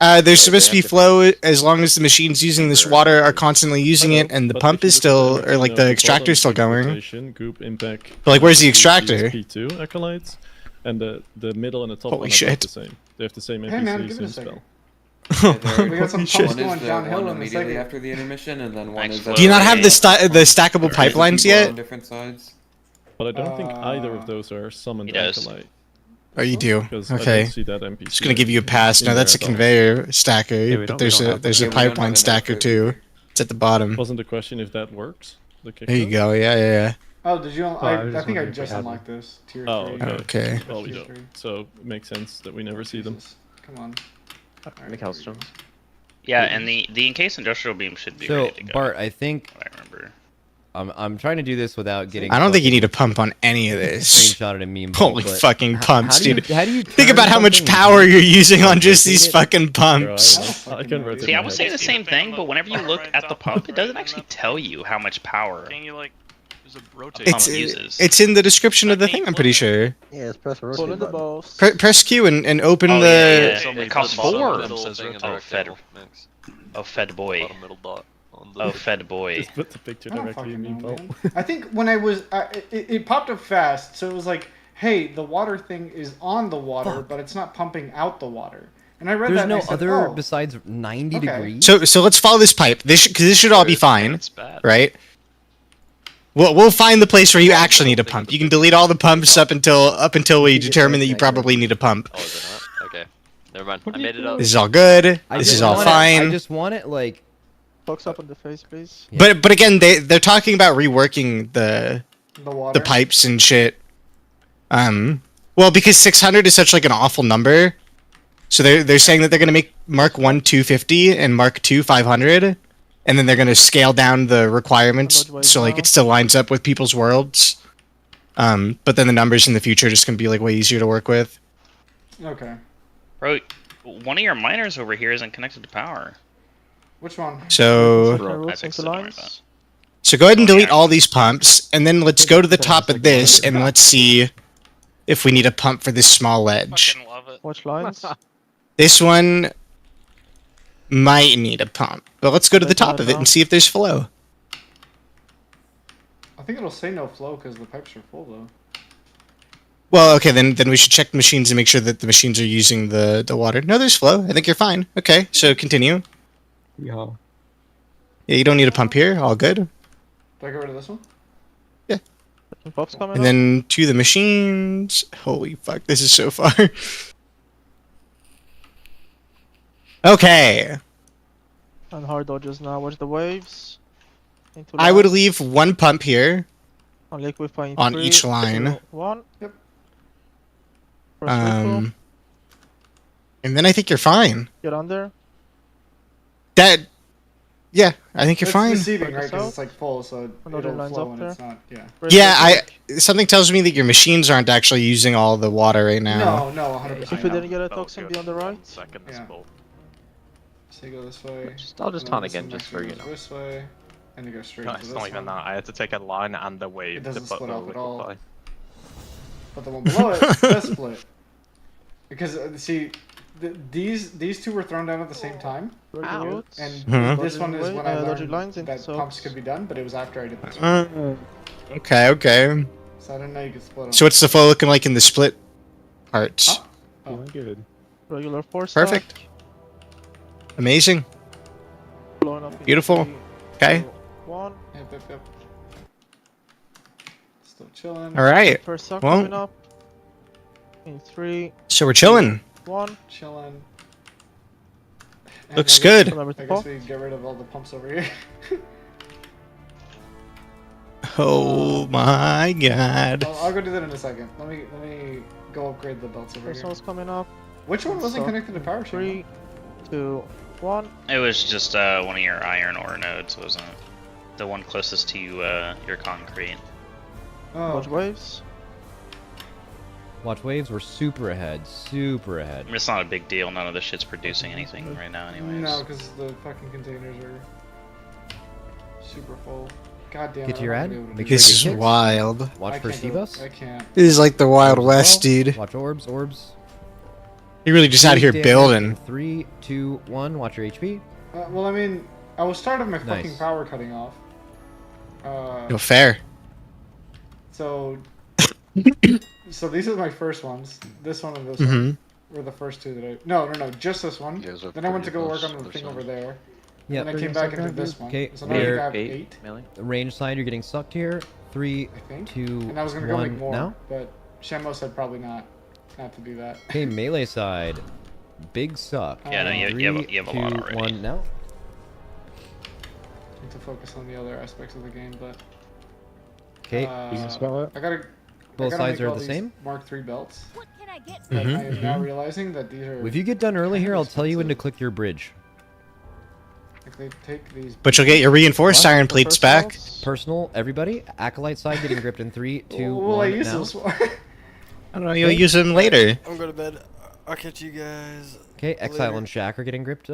There's supposed to be flow as long as the machines using this water are constantly using it, and the pump is still, or like the extractor is still going. Group impact. But like, where's the extractor? P2 acolytes, and the middle and the top Holy one are shit. both the same. They have the same Hey, man, NPC, give it same a spell. second. We got some pumps One going is the downhill one in a immediately second. after the intermission, and then one is. Do you not have the stackable pipelines people on yet? different sides. But I don't think either of those are summoned acolyte. Oh, you do? Because I Okay. don't see that NPC Just gonna give you a pass. No, that's a conveyor stacker, but there's a pipeline stacker too. It's at the bottom. Wasn't the question if that works? The There you go. Yeah. Oh, did you? I was I think I wondering if just we had unlocked this. Tier Oh, 3. Okay. Well, we Tier don't. 3. So it makes sense that we never see them. Come on. McAllister. Yeah, and the encased industrial beam should be So ready to go. Bart, I think I remember. I'm trying to do this without getting. I don't think you need a pump on any of this. Screenshotted a meme. Holy but fucking pumps, dude. How do you Think about how much power you're using on just these fucking pumps. See, I would say the same thing, but whenever you look at the pump, it doesn't actually tell you how much power Can you like, there's a rotate the pump uses. It's in the description of the thing, I'm pretty sure. Yeah, it's press rotate button. Press Q and open Oh, the. yeah. It costs 4. Oh, Fed boy. Oh, Fed boy. Just put the picture I don't directly in fucking the know, info. man. I think when I was, it popped up fast, so it was like, hey, the water thing is on the water, but it's not pumping out the water. And I read There's that no and I said, other oh. besides 90 Okay. degrees. So let's follow this pipe. Because this should all be fine, right? We'll find the place where you actually need a pump. You can delete all the pumps up until we determine that you probably need a pump. Oh, is it not? Okay. Never mind. I made it up. This is all good. This is all fine. I just want it like. Focus up on the face, please. But again, they're talking about reworking the water? pipes and shit. Well, because 600 is such like an awful number, so they're saying that they're gonna make Mark 1 250 and Mark 2 500, and then they're gonna scale down the requirements so like it still lines up with people's worlds. But then the numbers in the future are just gonna be like way easier to work with. Okay. Bro, one of your miners over here isn't connected to power. Which one? So I fixed it, don't worry about it. So go ahead and delete all these pumps, and then let's go to the top of this, and let's see if we need a pump for this small ledge. Watch lines. This one might need a pump, but let's go to the top of it and see if there's flow. I think it'll say no flow because the pipes are full though. Well, okay, then we should check the machines and make sure that the machines are using the water. No, there's flow. I think you're fine. Okay, so continue. Yeah. Yeah, you don't need a pump here. All good. Do I get rid of this one? Pop's coming And then to the machines. Holy fuck, this is so far. Okay. And hard dodges now. Watch the waves. I would leave one pump here On liquid fine on 3, each line. 2, 1. Yep. And then I think you're fine. Get under. Yeah, I think you're It's fine. deceiving, right? Because it's like full, so Another it'll line's flow up when there. it's not. Yeah. Yeah, something tells me that your machines aren't actually using all the water right now. No, 100%. If we didn't get a toxin, be on the right. Yeah. So you go this way. I'll just and then taunt this again one just for, you goes know. This way, and you go straight No, to it's this not even one. that. I had to take a line and the wave It to doesn't put split the off at liquid all. fly. But the one below it does split. Because see, these two were thrown down at the same time. Ow. And Mhm. this one is when I dodging learned lines that into pumps could be done, but it was after I did this one. Okay. So I didn't know you could split them. So what's the flow looking like in the split parts? Oh. Good. Regular force. Perfect. Amazing. Blowing up in Beautiful. 3, Okay. 2, 1. Yep. Still chilling. All right. First suck Well, coming up. In 3. so we're chilling. 1. Chilling. And Looks I guess- good. I guess we get rid of all the pumps over here. Oh my god. I'll go do that in a second. Let me go upgrade the belts over First here. one's coming up. Which one wasn't So, connected to power chain? 3, 2, 1. It was just one of your iron ore nodes, wasn't it? The one closest to your concrete. Oh. Dodge waves. Watch waves. We're super ahead. Super ahead. It's not a big deal. None of this shit's producing anything right now, anyways. No, because the fucking containers are super full. God damn it. Get to your ad. This is wild. Watch for C-Bus. I can't. This is like the Wild West, dude. Watch orbs. Orbs. You're really just out here building. 3, 2, 1. Watch your HP. Well, I mean, I was tired of my fucking Nice. power cutting off. No fair. So, so these are my first ones. This one and this Mhm. one were the first two that I. No, just this one. You guys are Then I went to pretty go work close on the this thing one. over there. Yeah. And I came back into this one. Okay. So now I think I have Eight, 8. melee. Range side, you're getting sucked here. 3, I think. 2, And I was gonna go 1. make more, Now. but Shemo said probably not to do that. Okay, melee side. Big suck. Yeah, no, you have 3, a lot 2, already. 1. Now. Need to focus on the other aspects of the game, but. Okay. I gotta. Both I gotta sides make are all the these same? Mark III belts. What can I get? But I am now realizing that these are. If you get done early here, I'll tell you when to click your bridge. Like they take these. But you'll get your reinforced iron plates back. Personal, everybody. Acolyte side getting gripped in 3, 2, Well, 1. I use now. this one. I don't know. You'll use them later. I'm going to bed. I'll catch you guys. Okay, Exile and Shack are getting gripped